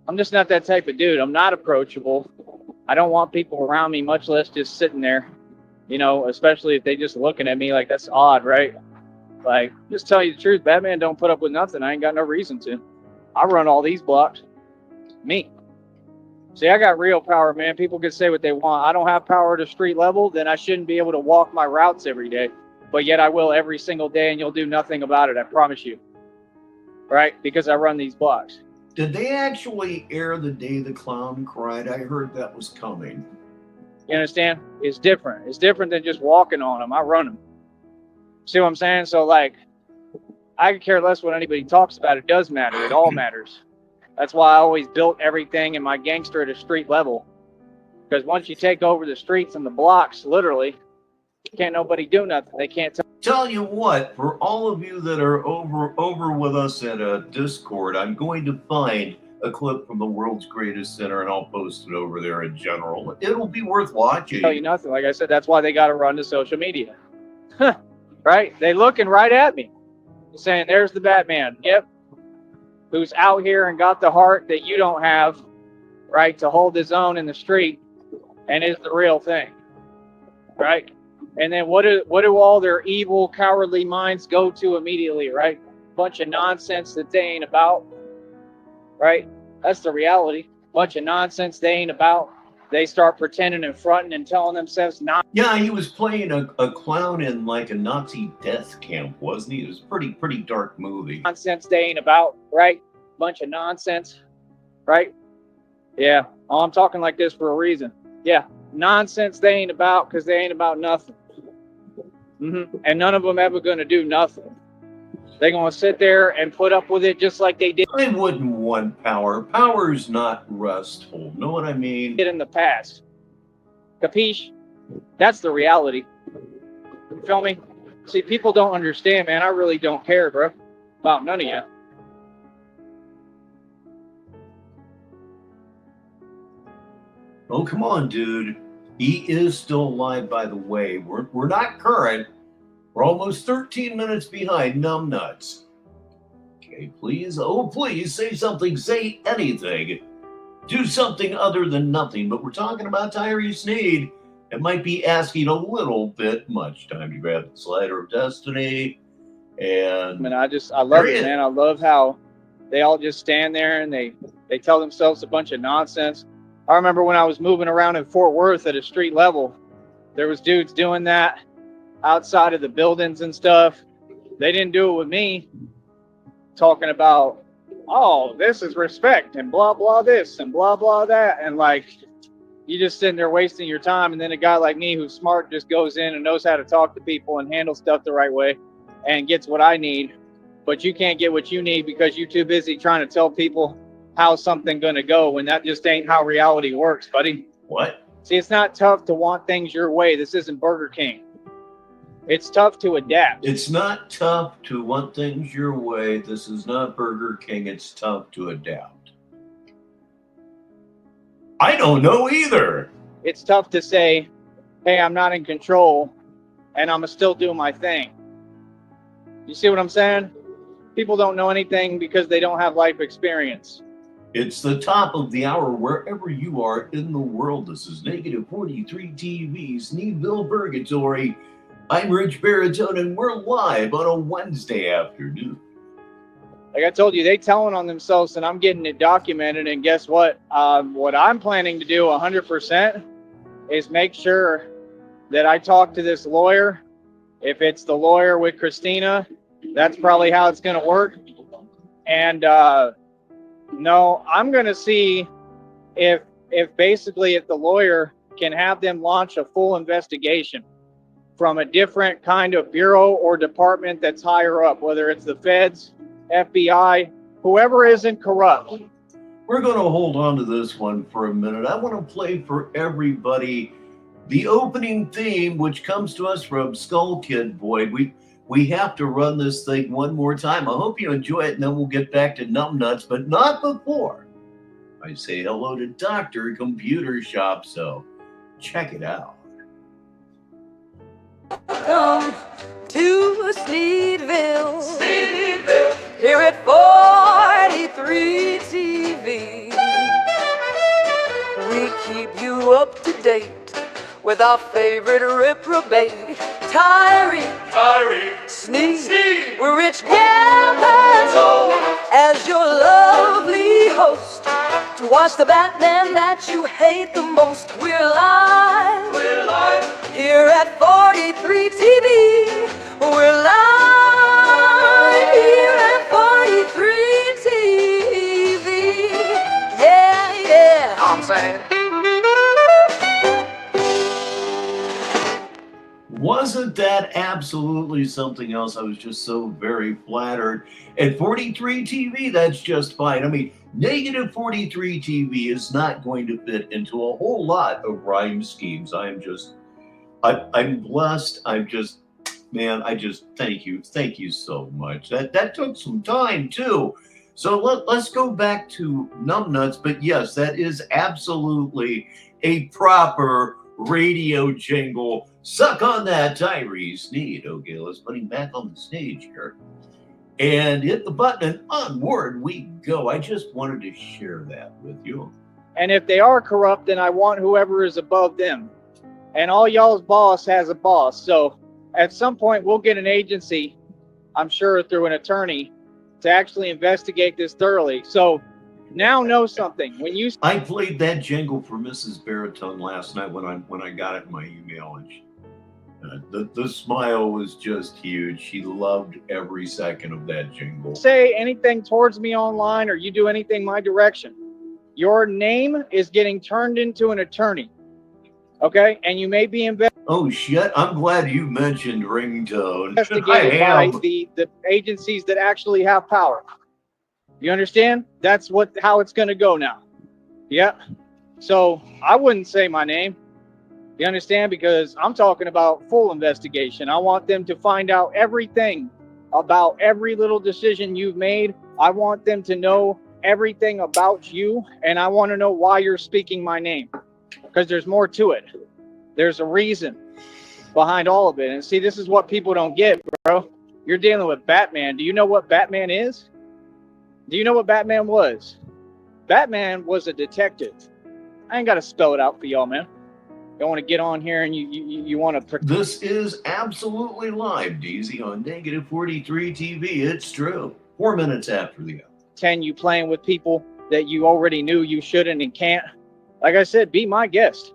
I'm just not that type of dude. I'm not approachable. I don't want people around me, much less just sitting there, you know, especially if they just looking at me like that's odd, right? Like, just tell you the truth, Batman don't put up with nothing. I ain't got no reason to. I run all these blocks. Me. See, I got real power, man. People can say what they want. I don't have power to street level, then I shouldn't be able to walk my routes every day. But yet I will every single day, and you'll do nothing about it, I promise you. Right? Because I run these blocks. Did they actually air The Day the Clown Cried? I heard that was coming. You understand? It's different. It's different than just walking on them. I run them. See what I'm saying? So, like, I could care less what anybody talks about. It does matter. It all matters. That's why I always built everything in my gangster at a street level. Because once you take over the streets and the blocks, literally, can't nobody do nothing. They can't tell you what, for all of you that are over with us at Discord, I'm going to find a clip from the world's greatest sinner and I'll post it over there in general. It'll be worth watching. Tell you nothing. Like I said, that's why they got to run to social media. Right? They looking right at me. Saying, there's the Batman. Yep. Who's out here and got the heart that you don't have, right, to hold his own in the street and is the real thing, right? And then what do all their evil, cowardly minds go to immediately, right? Bunch of nonsense that they ain't about, right? That's the reality. Bunch of nonsense they ain't about. They start pretending and fronting and telling themselves not. Yeah, he was playing a clown in like a Nazi death camp, wasn't he? It was a pretty dark movie. Nonsense they ain't about, right? Bunch of nonsense, right? Yeah. Oh, I'm talking like this for a reason. Yeah. Nonsense they ain't about because they ain't about nothing. And none of them ever going to do nothing. They're going to sit there and put up with it just like they did. I wouldn't want power. Power's not restful. Know what I mean? In the past. Capiche? That's the reality. You feel me? See, people don't understand, man. I really don't care, bro. About none of you. Oh, come on, dude. He is still alive, by the way. We're not current. We're almost 13 minutes behind Numbnuts. Okay, please. Oh, please say something. Say anything. Do something other than nothing. But we're talking about Tyree Sneed. It might be asking a little bit much. Time to grab the slider of destiny. And I love it, man. I love how they all just stand there and they tell themselves a bunch of nonsense. I remember when I was moving around in Fort Worth at a street level, there was dudes doing that outside of the buildings and stuff. They didn't do it with me, talking about, oh, this is respect and blah, blah this and blah, blah that. And like, you just sitting there wasting your time. And then a guy like me who's smart just goes in and knows how to talk to people and handle stuff the right way and gets what I need. But you can't get what you need because you're too busy trying to tell people how something going to go when that just ain't how reality works, buddy. What? See, it's not tough to want things your way. This isn't Burger King. It's tough to adapt. It's not tough to want things your way. This is not Burger King. It's tough to adapt. I don't know either. It's tough to say, hey, I'm not in control and I'm going to still do my thing. You see what I'm saying? People don't know anything because they don't have life experience. It's the top of the hour wherever you are in the world. This is Negative 43 TV, Sneedville Purgatory. I'm Richbartone, and we're live on a Wednesday afternoon. Like I told you, they telling on themselves, and I'm getting it documented. And guess what? What I'm planning to do 100% is make sure that I talk to this lawyer. If it's the lawyer with Christina, that's probably how it's going to work. And no, I'm going to see if basically if the lawyer can have them launch a full investigation from a different kind of bureau or department that's higher up, whether it's the feds, FBI, whoever isn't corrupt. We're going to hold on to this one for a minute. I want to play for everybody the opening theme, which comes to us from Skull Kid Boyd. We have to run this thing one more time. I hope you enjoy it, and then we'll get back to Numbnuts, but not before I say hello to Dr. Computer Shop, so check it out. Welcome to Sneedville, here at 43 TV. We keep you up to date with our favorite reprobate, Tyree, Sneed. We're Richbartone as your lovely host to watch the Batman that you hate the most. We're live here at 43 TV. We're live here at 43 TV. Yeah, I'm saying. Wasn't that absolutely something else? I was just so very flattered. At 43 TV, that's just fine. I mean, Negative 43 TV is not going to fit into a whole lot of rhyme schemes. I'm blessed. Man, I just thank you so much. That took some time too. So let's go back to Numbnuts. But yes, that is absolutely a proper radio jingle. Suck on that, Tyree, Sneed. Okay, let's put him back on the stage here. And hit the button and onward we go. I just wanted to share that with you. And if they are corrupt, then I want whoever is above them. And all y'all's boss has a boss. So at some point, we'll get an agency, I'm sure through an attorney, to actually investigate this thoroughly. So now know something. When you I played that jingle for Mrs. Baritone last night when I got it in my email, and the smile was just huge. She loved every second of that jingle. say anything towards me online or you do anything my direction, your name is getting turned into an attorney. Okay? And you may be Oh shit, I'm glad you mentioned ringtone. investigated by the agencies that actually have power. You understand? That's how it's going to go now. Yeah. So I wouldn't say my name. You understand? Because I'm talking about full investigation. I want them to find out everything about every little decision you've made. I want them to know everything about you, and I want to know why you're speaking my name. Because there's more to it. There's a reason behind all of it. And see, this is what people don't get, bro. You're dealing with Batman. Do you know what Batman is? Do you know what Batman was? Batman was a detective. I ain't got to spell it out for y'all, man. You want to get on here and you want to... This is absolutely live, DZ, on Negative 43 TV. It's true. 4 minutes after the hour. pretend you playing with people that you already knew you shouldn't and can't. Like I said, be my guest.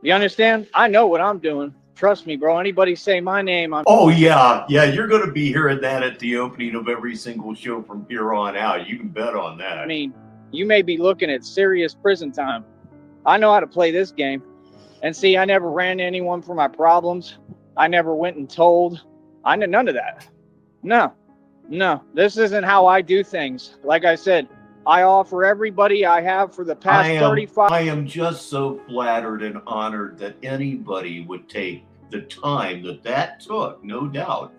You understand? I know what I'm doing. Trust me, bro. Anybody say my name, I'm Oh, yeah. Yeah, you're going to be hearing that at the opening of every single show from here on out. You can bet on that. I mean, you may be looking at serious prison time. I know how to play this game. And see, I never ran to anyone for my problems. I never went and told. I know none of that. No. This isn't how I do things. Like I said, I offer everybody I have for the past 35. I am just so flattered and honored that anybody would take the time that took, no doubt,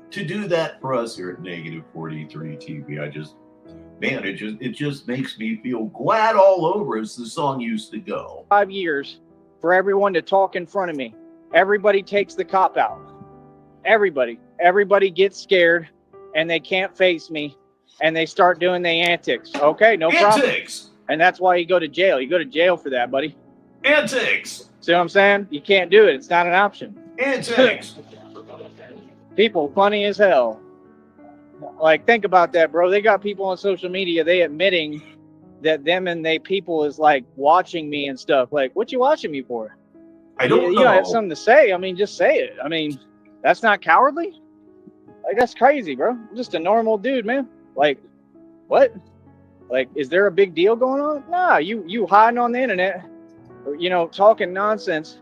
to do that for us here at Negative 43 TV. It just makes me feel glad all over, as the song used to go. 5 years for everyone to talk in front of me. Everybody takes the cop out. Everybody gets scared and they can't face me and they start doing the antics. Okay, no problem. Antics! And that's why you go to jail. You go to jail for that, buddy. Antics! See what I'm saying? You can't do it. It's not an option. Antics! People funny as hell. Like, think about that, bro. They got people on social media, they admitting that them and they people is like watching me and stuff. Like, what you watching me for? I don't know. You have something to say. I mean, just say it. I mean, that's not cowardly. Like, that's crazy, bro. I'm just a normal dude, man. Like, what? Like, is there a big deal going on? Nah, you hiding on the internet, or, you know, talking nonsense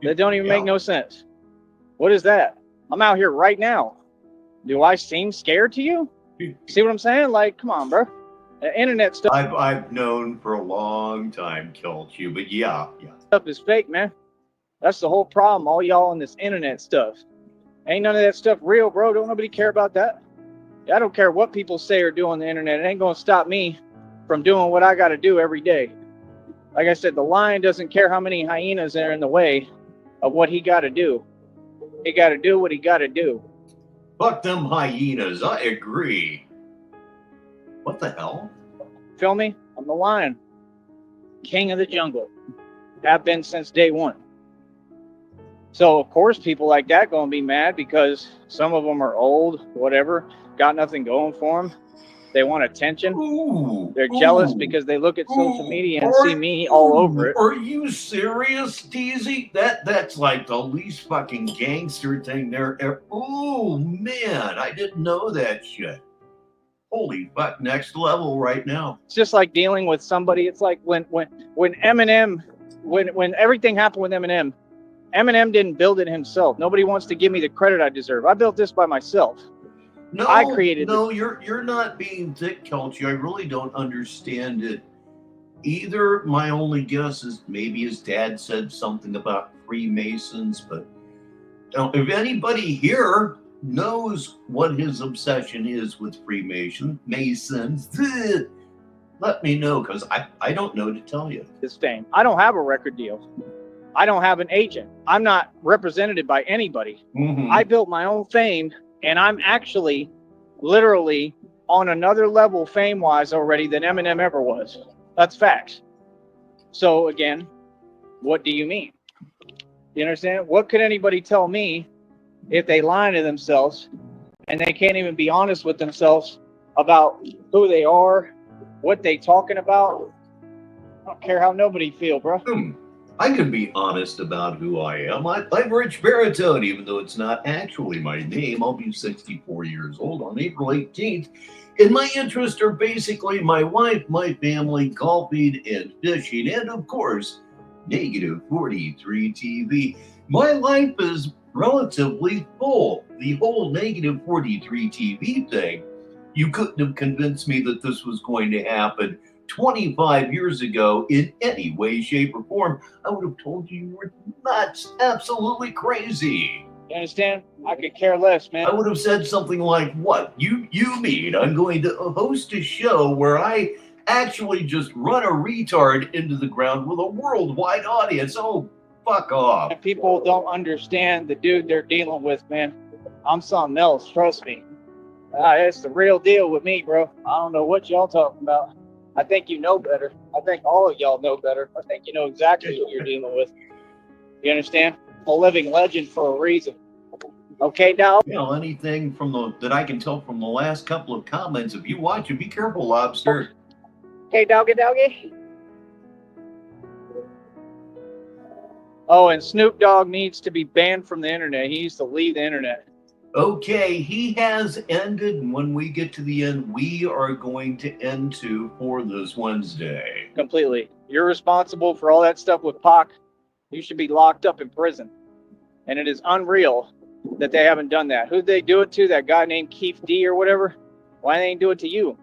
that don't even make no sense. What is that? I'm out here right now. Do I seem scared to you? See what I'm saying? Like, come on, bro. The internet stuff. I've known for a long time, Kilt, you, but yeah. Stuff is fake, man. That's the whole problem. All y'all on this internet stuff. Ain't none of that stuff real, bro. Don't nobody care about that. I don't care what people say or do on the internet. It ain't gonna stop me from doing what I gotta do every day. Like I said, the lion doesn't care how many hyenas are in the way of what he gotta do. He gotta do what he gotta do. Fuck them hyenas. I agree. What the hell? Feel me? I'm the lion. King of the jungle. Have been since day one. So, of course, people like that going to be mad because some of them are old, whatever, got nothing going for them. They want attention. They're jealous because they look at social media and see me all over it. Are you serious, DZ? That's like the least fucking gangster thing there. Oh, man, I didn't know that shit. Holy fuck, next level right now. It's just like dealing with somebody. It's like when Eminem, when everything happened with Eminem didn't build it himself. Nobody wants to give me the credit I deserve. I built this by myself. No, I created no, you're not being thick, Kelchi. I really don't understand it either. My only guess is maybe his dad said something about Freemasons, but if anybody here knows what his obsession is with Masons, let me know, because I don't know to tell you. His fame. I don't have a record deal. I don't have an agent. I'm not represented by anybody. Mm-hmm. I built my own fame. And I'm actually literally on another level fame-wise already than Eminem ever was. That's facts. So again, what do you mean? You understand? What could anybody tell me if they lie to themselves and they can't even be honest with themselves about who they are, what they talking about? I don't care how nobody feel, bro. I can be honest about who I am. I'm Richbartone, even though it's not actually my name. I'll be 64 years old on April 18th. And my interests are basically my wife, my family, golfing and fishing, and of course, Negative 43 TV. My life is relatively full. The whole Negative 43 TV thing, you couldn't have convinced me that this was going to happen 25 years ago in any way, shape, or form. I would have told you were nuts, absolutely crazy. You understand? I could care less, man. I would have said something like, what? You mean I'm going to host a show where I actually just run a retard into the ground with a worldwide audience? Oh, fuck off. And people don't understand the dude they're dealing with, man. I'm something else, trust me. It's the real deal with me, bro. I don't know what y'all talking about. I think you know better. I think all of y'all know better. I think you know exactly what you're dealing with. You understand? I'm a living legend for a reason. Okay, now? You know, anything from that I can tell from the last couple of comments, if you watch it, be careful, Lobster. Okay, doggy. Oh, and Snoop Dogg needs to be banned from the internet. He needs to leave the internet. Okay, he has ended, and when we get to the end, we are going to end too for this Wednesday. Completely. You're responsible for all that stuff with Pac. You should be locked up in prison. And it is unreal that they haven't done that. Who'd they do it to? That guy named Keith D or whatever? Why they ain't do it to you?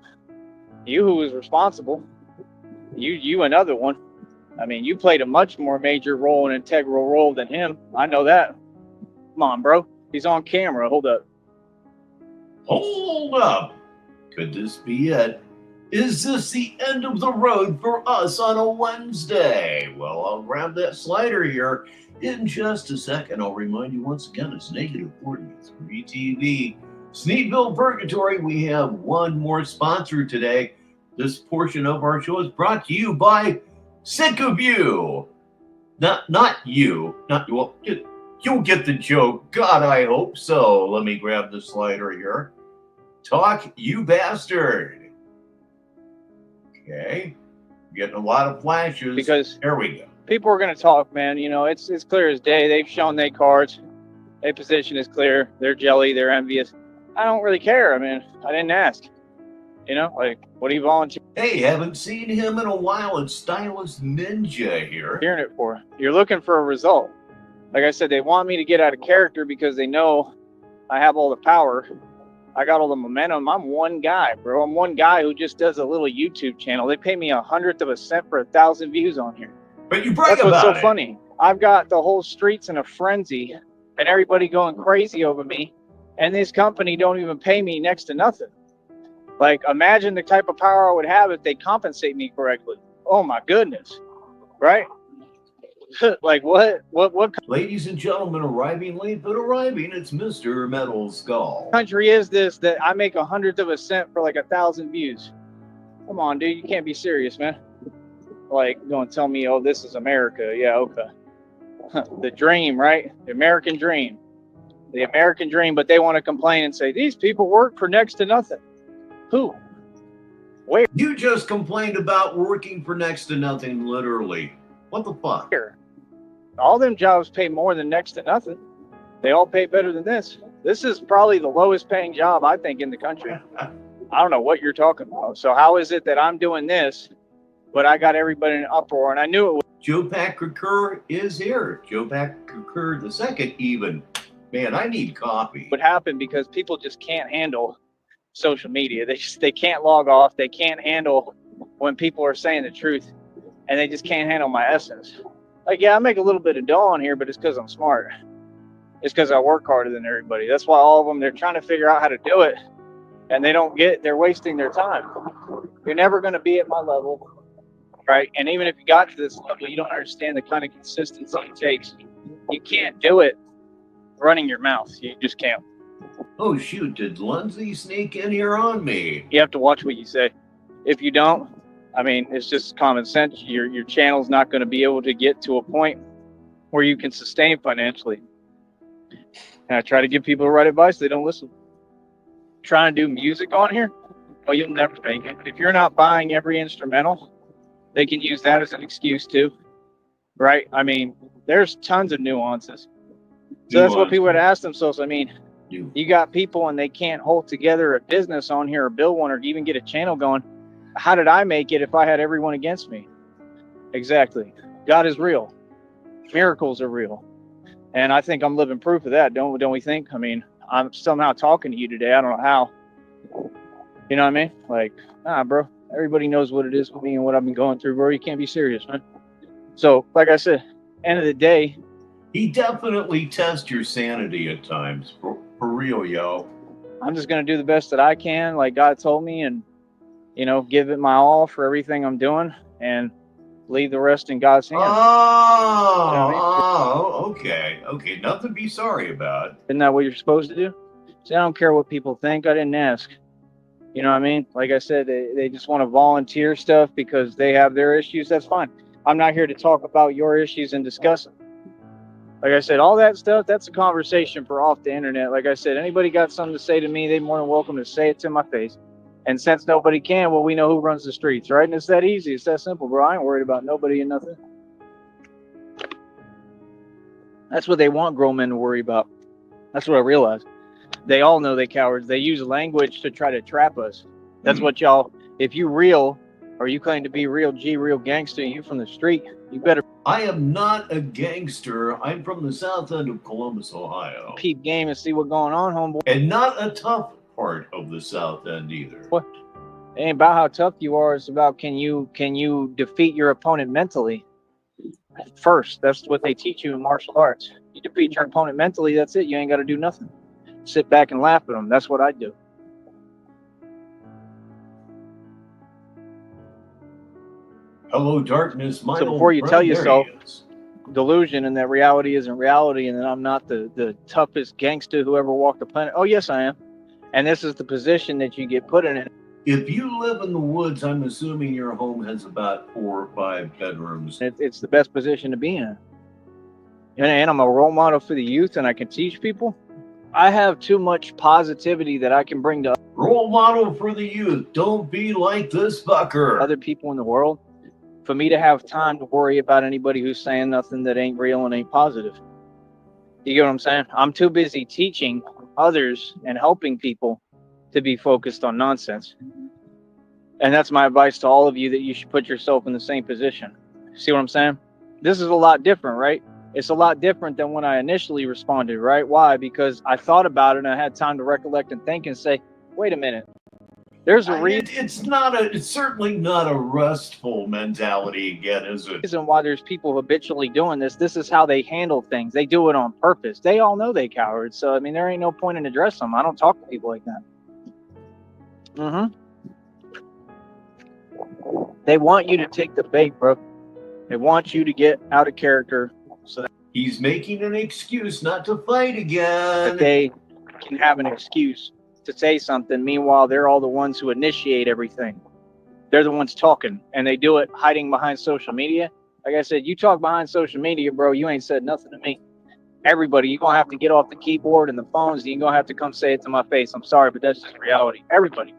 You who was responsible. You another one. I mean, you played a much more major role and integral role than him. I know that. Come on, bro. He's on camera. Hold up. Hold up. Could this be it? Is this the end of the road for us on a Wednesday? Well, I'll grab that slider here in just a second. I'll remind you once again, it's negative 43 TV. Sneedville Purgatory, we have one more sponsor today. This portion of our show is brought to you by Sick of You. Not you. Well, you'll get the joke. God, I hope so. Let me grab the slider here. Talk, you bastard. Okay. Getting a lot of flashes. Because there we go. People are going to talk, man. You know, it's clear as day. They've shown their cards. Their position is clear. They're jelly. They're envious. I don't really care. I mean, I didn't ask. You know, like, what do you volunteer? Hey, haven't seen him in a while. It's Stylist Ninja here. Hearing it for? You're looking for a result. Like I said, they want me to get out of character because they know I have all the power. I got all the momentum. I'm one guy, bro. I'm one guy who just does a little YouTube channel. They pay me 1/100 of a cent for 1,000 views on here. But you brag That's about what's so it. funny. I've got the whole streets in a frenzy and everybody going crazy over me. And this company don't even pay me next to nothing. Like, imagine the type of power I would have if they compensate me correctly. Oh my goodness. Right? Like, what? Ladies and gentlemen, arriving late but arriving, it's Mr. Metal Skull. Country is this that I make 1/100 of a cent for like 1,000 views? Come on, dude. You can't be serious, man. Like, going to tell me, oh, this is America. Yeah, okay. The dream, right? The American dream. The American dream, but they want to complain and say, these people work for next to nothing. Who? Where? You just complained about working for next to nothing, literally. What the fuck? All them jobs pay more than next to nothing. They all pay better than this. This is probably the lowest paying job, I think, in the country. I don't know what you're talking about. So how is it that I'm doing this, but I got everybody in an uproar? And I knew it was. Joe Packer is here. Joe Packer the second, even. Man, I need coffee. Would happen because people just can't handle social media. They can't log off. They can't handle when people are saying the truth, and they just can't handle my essence. Like, yeah, I make a little bit of dough on here, but it's because I'm smart. It's because I work harder than everybody. That's why all of them, they're trying to figure out how to do it, and they're wasting their time. You're never going to be at my level, right? And even if you got to this level, you don't understand the kind of consistency it takes. You can't do it running your mouth. You just can't. Oh, shoot. Did Lindsay sneak in here on me? You have to watch what you say. If you don't, I mean, it's just common sense. Your channel's not going to be able to get to a point where you can sustain financially. And I try to give people the right advice. They don't listen. Trying to do music on here, well, you'll never make it. If you're not buying every instrumental, they can use that as an excuse too, right? I mean, there's tons of nuances. So that's what people would ask themselves. I mean, you got people and they can't hold together a business on here or build one or even get a channel going. How did I make it if I had everyone against me? Exactly. God is real. Miracles are real. And I think I'm living proof of that. Don't we think? I mean, I'm somehow talking to you today. I don't know how. You know what I mean? Like, nah, bro. Everybody knows what it is with me and what I've been going through, bro. You can't be serious, man. So, like I said, end of the day. He definitely tests your sanity at times. For real, yo. I'm just going to do the best that I can, like God told me, and, you know, give it my all for everything I'm doing and leave the rest in God's hands. Oh, you know what I mean? Okay. Nothing to be sorry about. Isn't that what you're supposed to do? See, I don't care what people think. I didn't ask. You know what I mean? Like I said, they just want to volunteer stuff because they have their issues. That's fine. I'm not here to talk about your issues and discuss them. Like I said, all that stuff, that's a conversation for off the internet. Like I said, anybody got something to say to me, they're more than welcome to say it to my face. And since nobody can, well, we know who runs the streets, right? And it's that easy. It's that simple, bro. I ain't worried about nobody and nothing. That's what they want grown men to worry about. That's what I realized. They all know they cowards. They use language to try to trap us. That's what y'all, if you real, or you claim to be real G, real gangster, you from the street, you better I am not a gangster. I'm from the south end of Columbus, Ohio. peep game and see what's going on, homeboy. And not a tough part of the south end either. It ain't about how tough you are. It's about can you defeat your opponent mentally first. That's what they teach you in martial arts. You defeat your opponent mentally, that's it. You ain't got to do nothing. Sit back and laugh at them. That's what I do. Hello, darkness. My So before you tell there yourself he is. delusion and that reality isn't reality and that I'm not the toughest gangster who ever walked the planet. Oh, yes, I am. And this is the position that you get put in. If you live in the woods, I'm assuming your home has about 4 or 5 bedrooms. It's the best position to be in. And I'm a role model for the youth and I can teach people. I have too much positivity that I can bring to Role model for the youth. Don't be like this fucker. other people in the world for me to have time to worry about anybody who's saying nothing that ain't real and ain't positive. You get what I'm saying? I'm too busy teaching others and helping people to be focused on nonsense. And that's my advice to all of you, that you should put yourself in the same position. See what I'm saying? This is a lot different, right? It's a lot different than when I initially responded, right? Why? Because I thought about it and I had time to recollect and think and say, wait a minute. There's a It's certainly not a restful mentality again, is it? reason why there's people habitually doing this. This is how they handle things. They do it on purpose. They all know they cowards. So, I mean, there ain't no point in addressing them. I don't talk to people like that. They want you to take the bait, bro. They want you to get out of character so that He's making an excuse not to fight again. they can have an excuse to say something. Meanwhile, they're all the ones who initiate everything. They're the ones talking, and they do it hiding behind social media. Like I said, you talk behind social media, bro, you ain't said nothing to me. Everybody, you're going to have to get off the keyboard and the phones, and you're going to have to come say it to my face. I'm sorry, but that's just reality. Everybody.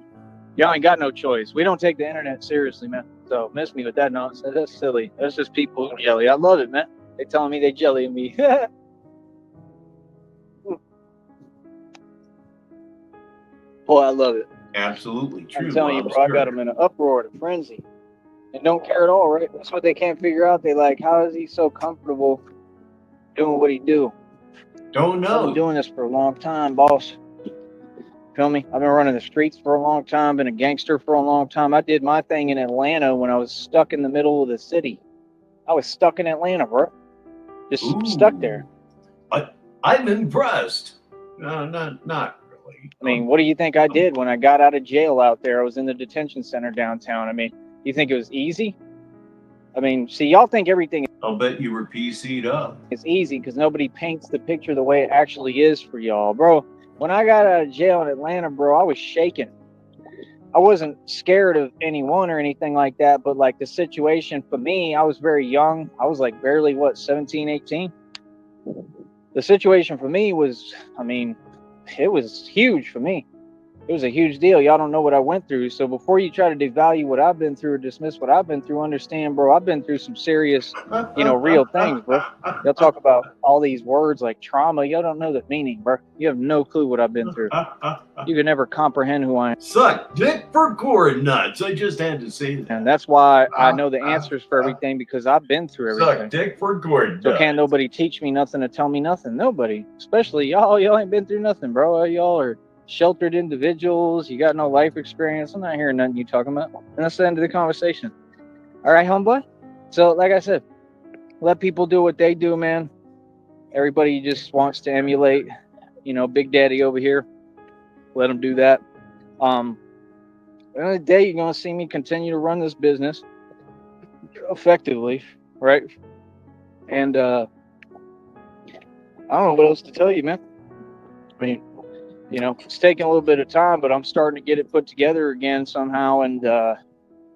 Y'all ain't got no choice. We don't take the internet seriously, man. So miss me with that nonsense. That's silly. That's just people who jelly. I love it, man. They telling me they jelly me. Boy, I love it. Absolutely true. I'm telling you, bro, I got them in an uproar, a frenzy. And don't care at all, right? That's what they can't figure out. They like, how is he so comfortable doing what he do? Don't know. I've been doing this for a long time, boss. Feel me? I've been running the streets for a long time, been a gangster for a long time. I did my thing in Atlanta when I was stuck in the middle of the city. I was stuck in Atlanta, bro. Just stuck there. I'm impressed. No, not really. I mean, what do you think I did when I got out of jail out there? I was in the detention center downtown. I mean, you think it was easy? I mean, see, y'all think everything I'll bet you were PC'd up. is easy because nobody paints the picture the way it actually is for y'all. Bro, when I got out of jail in Atlanta, bro, I was shaking. I wasn't scared of anyone or anything like that, but like the situation for me, I was very young. I was like barely, 17, 18? The situation for me was, I mean, it was huge for me. It was a huge deal. Y'all don't know what I went through. So before you try to devalue what I've been through or dismiss what I've been through, understand, bro, I've been through some serious, real things, bro. Y'all talk about all these words like trauma. Y'all don't know the meaning, bro. You have no clue what I've been through. You can never comprehend who I am. Suck dick for cord nuts. I just had to say that. And that's why I know the answers for everything, because I've been through everything. Suck dick for cord nuts. So can't nobody teach me nothing or tell me nothing. Nobody. Especially y'all. Y'all ain't been through nothing, bro. Y'all are sheltered individuals. You got no life experience. I'm not hearing nothing you talking about. And that's the end of the conversation. All right, homeboy. So like I said, let people do what they do, man. Everybody just wants to emulate, Big Daddy over here. Let them do that. At the end of the day, you're going to see me continue to run this business effectively, right? And I don't know what else to tell you, man. I mean, it's taking a little bit of time, but I'm starting to get it put together again somehow. And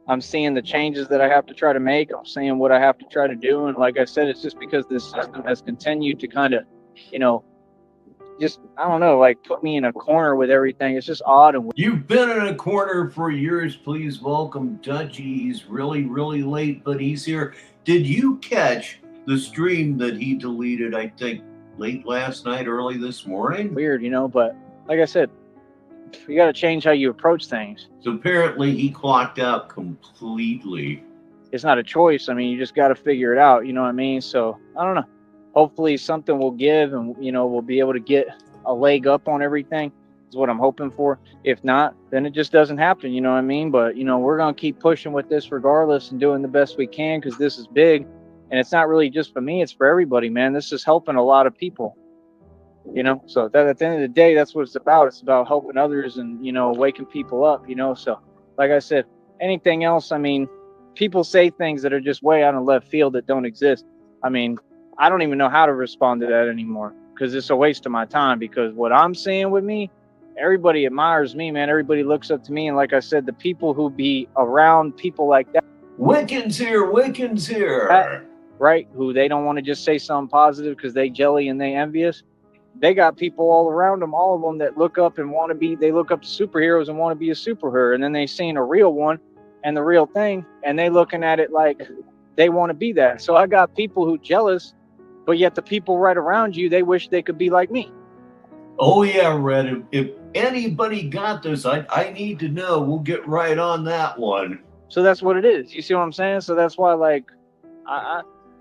I'm seeing the changes that I have to try to make. I'm seeing what I have to try to do. And like I said, it's just because this system has continued to kind of, I don't know, like put me in a corner with everything. It's just odd. And you've been in a corner for years. Please welcome Dutchie. He's really, really late, but he's here. Did you catch the stream that he deleted, I think, late last night, early this morning. Weird, but like I said, you got to change how you approach things. So apparently he clocked out completely. It's not a choice. You just got to figure it out. You know what I mean? So I don't know. Hopefully something will give, and we'll be able to get a leg up on everything. Is what I'm hoping for. If not, then it just doesn't happen. You know what I mean? But we're gonna keep pushing with this regardless and doing the best we can, because this is big, and it's not really just for me. It's for everybody, man. This is helping a lot of people. So that at the end of the day, that's what it's about. It's about helping others and waking people up. So like I said, anything else, people say things that are just way out of left field that don't exist. I don't even know how to respond to that anymore, because it's a waste of my time. Because what I'm seeing with me, everybody admires me, man. Everybody looks up to me. And like I said, the people who be around people like that. Wiccan's here. Right? Who they don't want to just say something positive because they jelly and they envious. They got people all around them, all of them that look up and want to be, they look up to superheroes and want to be a superhero. And then they seen a real one and the real thing, and they looking at it like they want to be that. So I got people who jealous, but yet the people right around you, they wish they could be like me. Oh yeah, Red. If anybody got this, I need to know. We'll get right on that one. So that's what it is. You see what I'm saying? So that's why,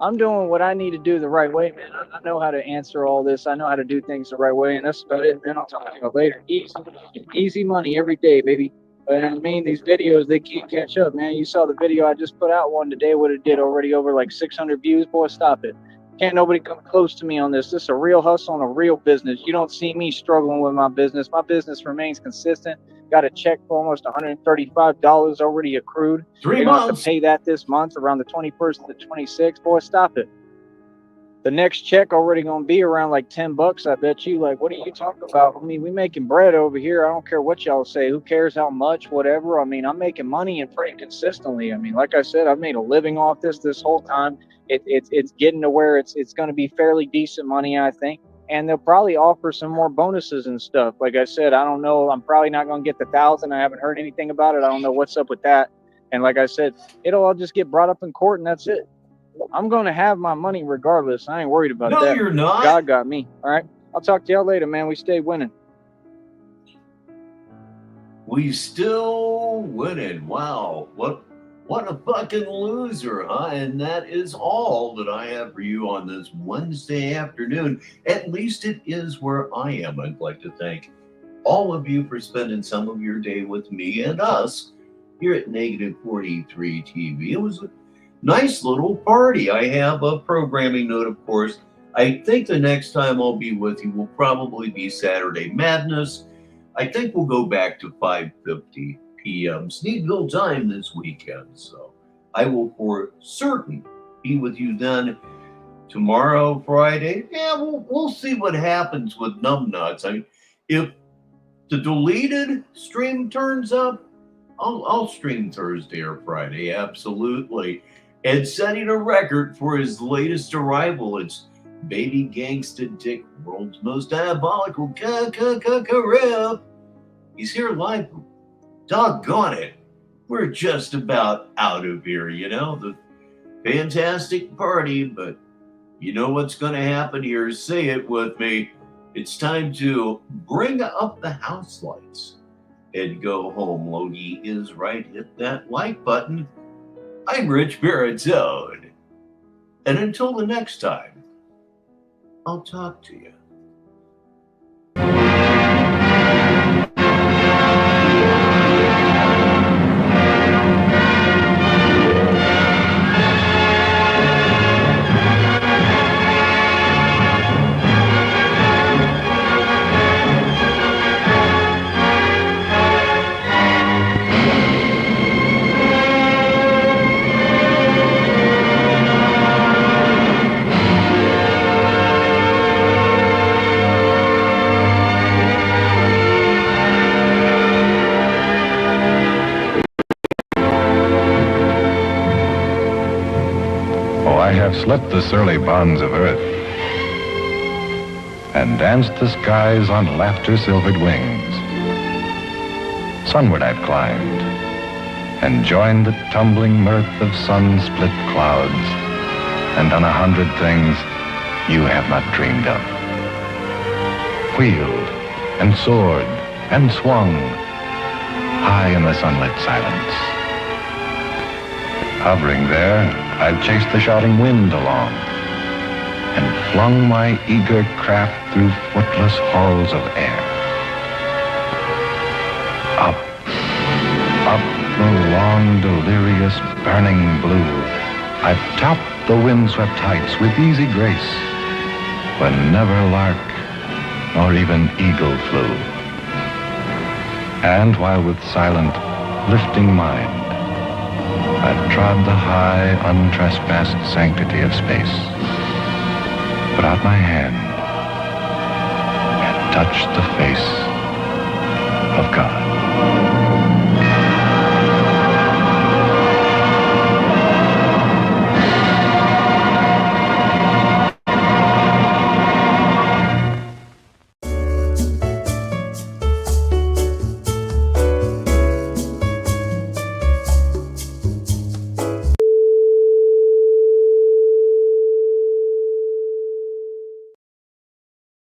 I'm doing what I need to do the right way, man. I know how to answer all this. I know how to do things the right way, and that's about it, man. I'll talk to you later. Easy money every day, baby. But these videos, they can't catch up, man. You saw the video I just put out one today, what it did already, over like 600 views. Boy, stop it. Can't nobody come close to me on this. This is a real hustle and a real business. You don't see me struggling with my business. My business remains consistent. Got a check for almost $135 already accrued. 3 They months. have to pay that this month around the 21st to the 26th. Boy, stop it. The next check already going to be around like $10, I bet you. Like, what are you talking about? We making bread over here. I don't care what y'all say. Who cares how much, whatever. I'm making money and pretty consistently. Like I said, I've made a living off this whole time. It's getting to where it's going to be fairly decent money, I think. And they'll probably offer some more bonuses and stuff. Like I said, I don't know. I'm probably not going to get the 1,000. I haven't heard anything about it. I don't know what's up with that. And like I said, it'll all just get brought up in court, and that's it. I'm going to have my money regardless. I ain't worried about that. No, you're not. God got me. All right. I'll talk to y'all later, man. We stay winning. We still winning. Wow. What a fucking loser, huh? And that is all that I have for you on this Wednesday afternoon. At least it is where I am. I'd like to thank all of you for spending some of your day with me and us here at Negative 43 TV. It was a nice little party. I have a programming note, of course. I think the next time I'll be with you will probably be Saturday Madness. I think we'll go back to 5:50 p.m. Sneedville time this weekend. So I will for certain be with you then. Tomorrow, Friday, yeah, we'll see what happens with Numbnuts. If the deleted stream turns up, I'll stream Thursday or Friday, absolutely. And setting a record for his latest arrival, it's Baby Gangsta Dick, world's most diabolical rip. He's here live. Doggone it. We're just about out of here, the fantastic party, but you know what's going to happen here. Say it with me. It's time to bring up the house lights and go home. Logie is right. Hit that like button. I'm Richbartone. And until the next time, I'll talk to you. I have slipped the surly bonds of earth and danced the skies on laughter-silvered wings. Sunward I've climbed and joined the tumbling mirth of sun-split clouds and done 100 things you have not dreamed of. Wheeled and soared and swung high in the sunlit silence. Hovering there, I've chased the shouting wind along and flung my eager craft through footless halls of air. Up, up the long, delirious, burning blue, I've topped the windswept heights with easy grace, when never lark nor even eagle flew. And while with silent, lifting mind, I've trod the high, untrespassed sanctity of space, put out my hand and touched the face of God.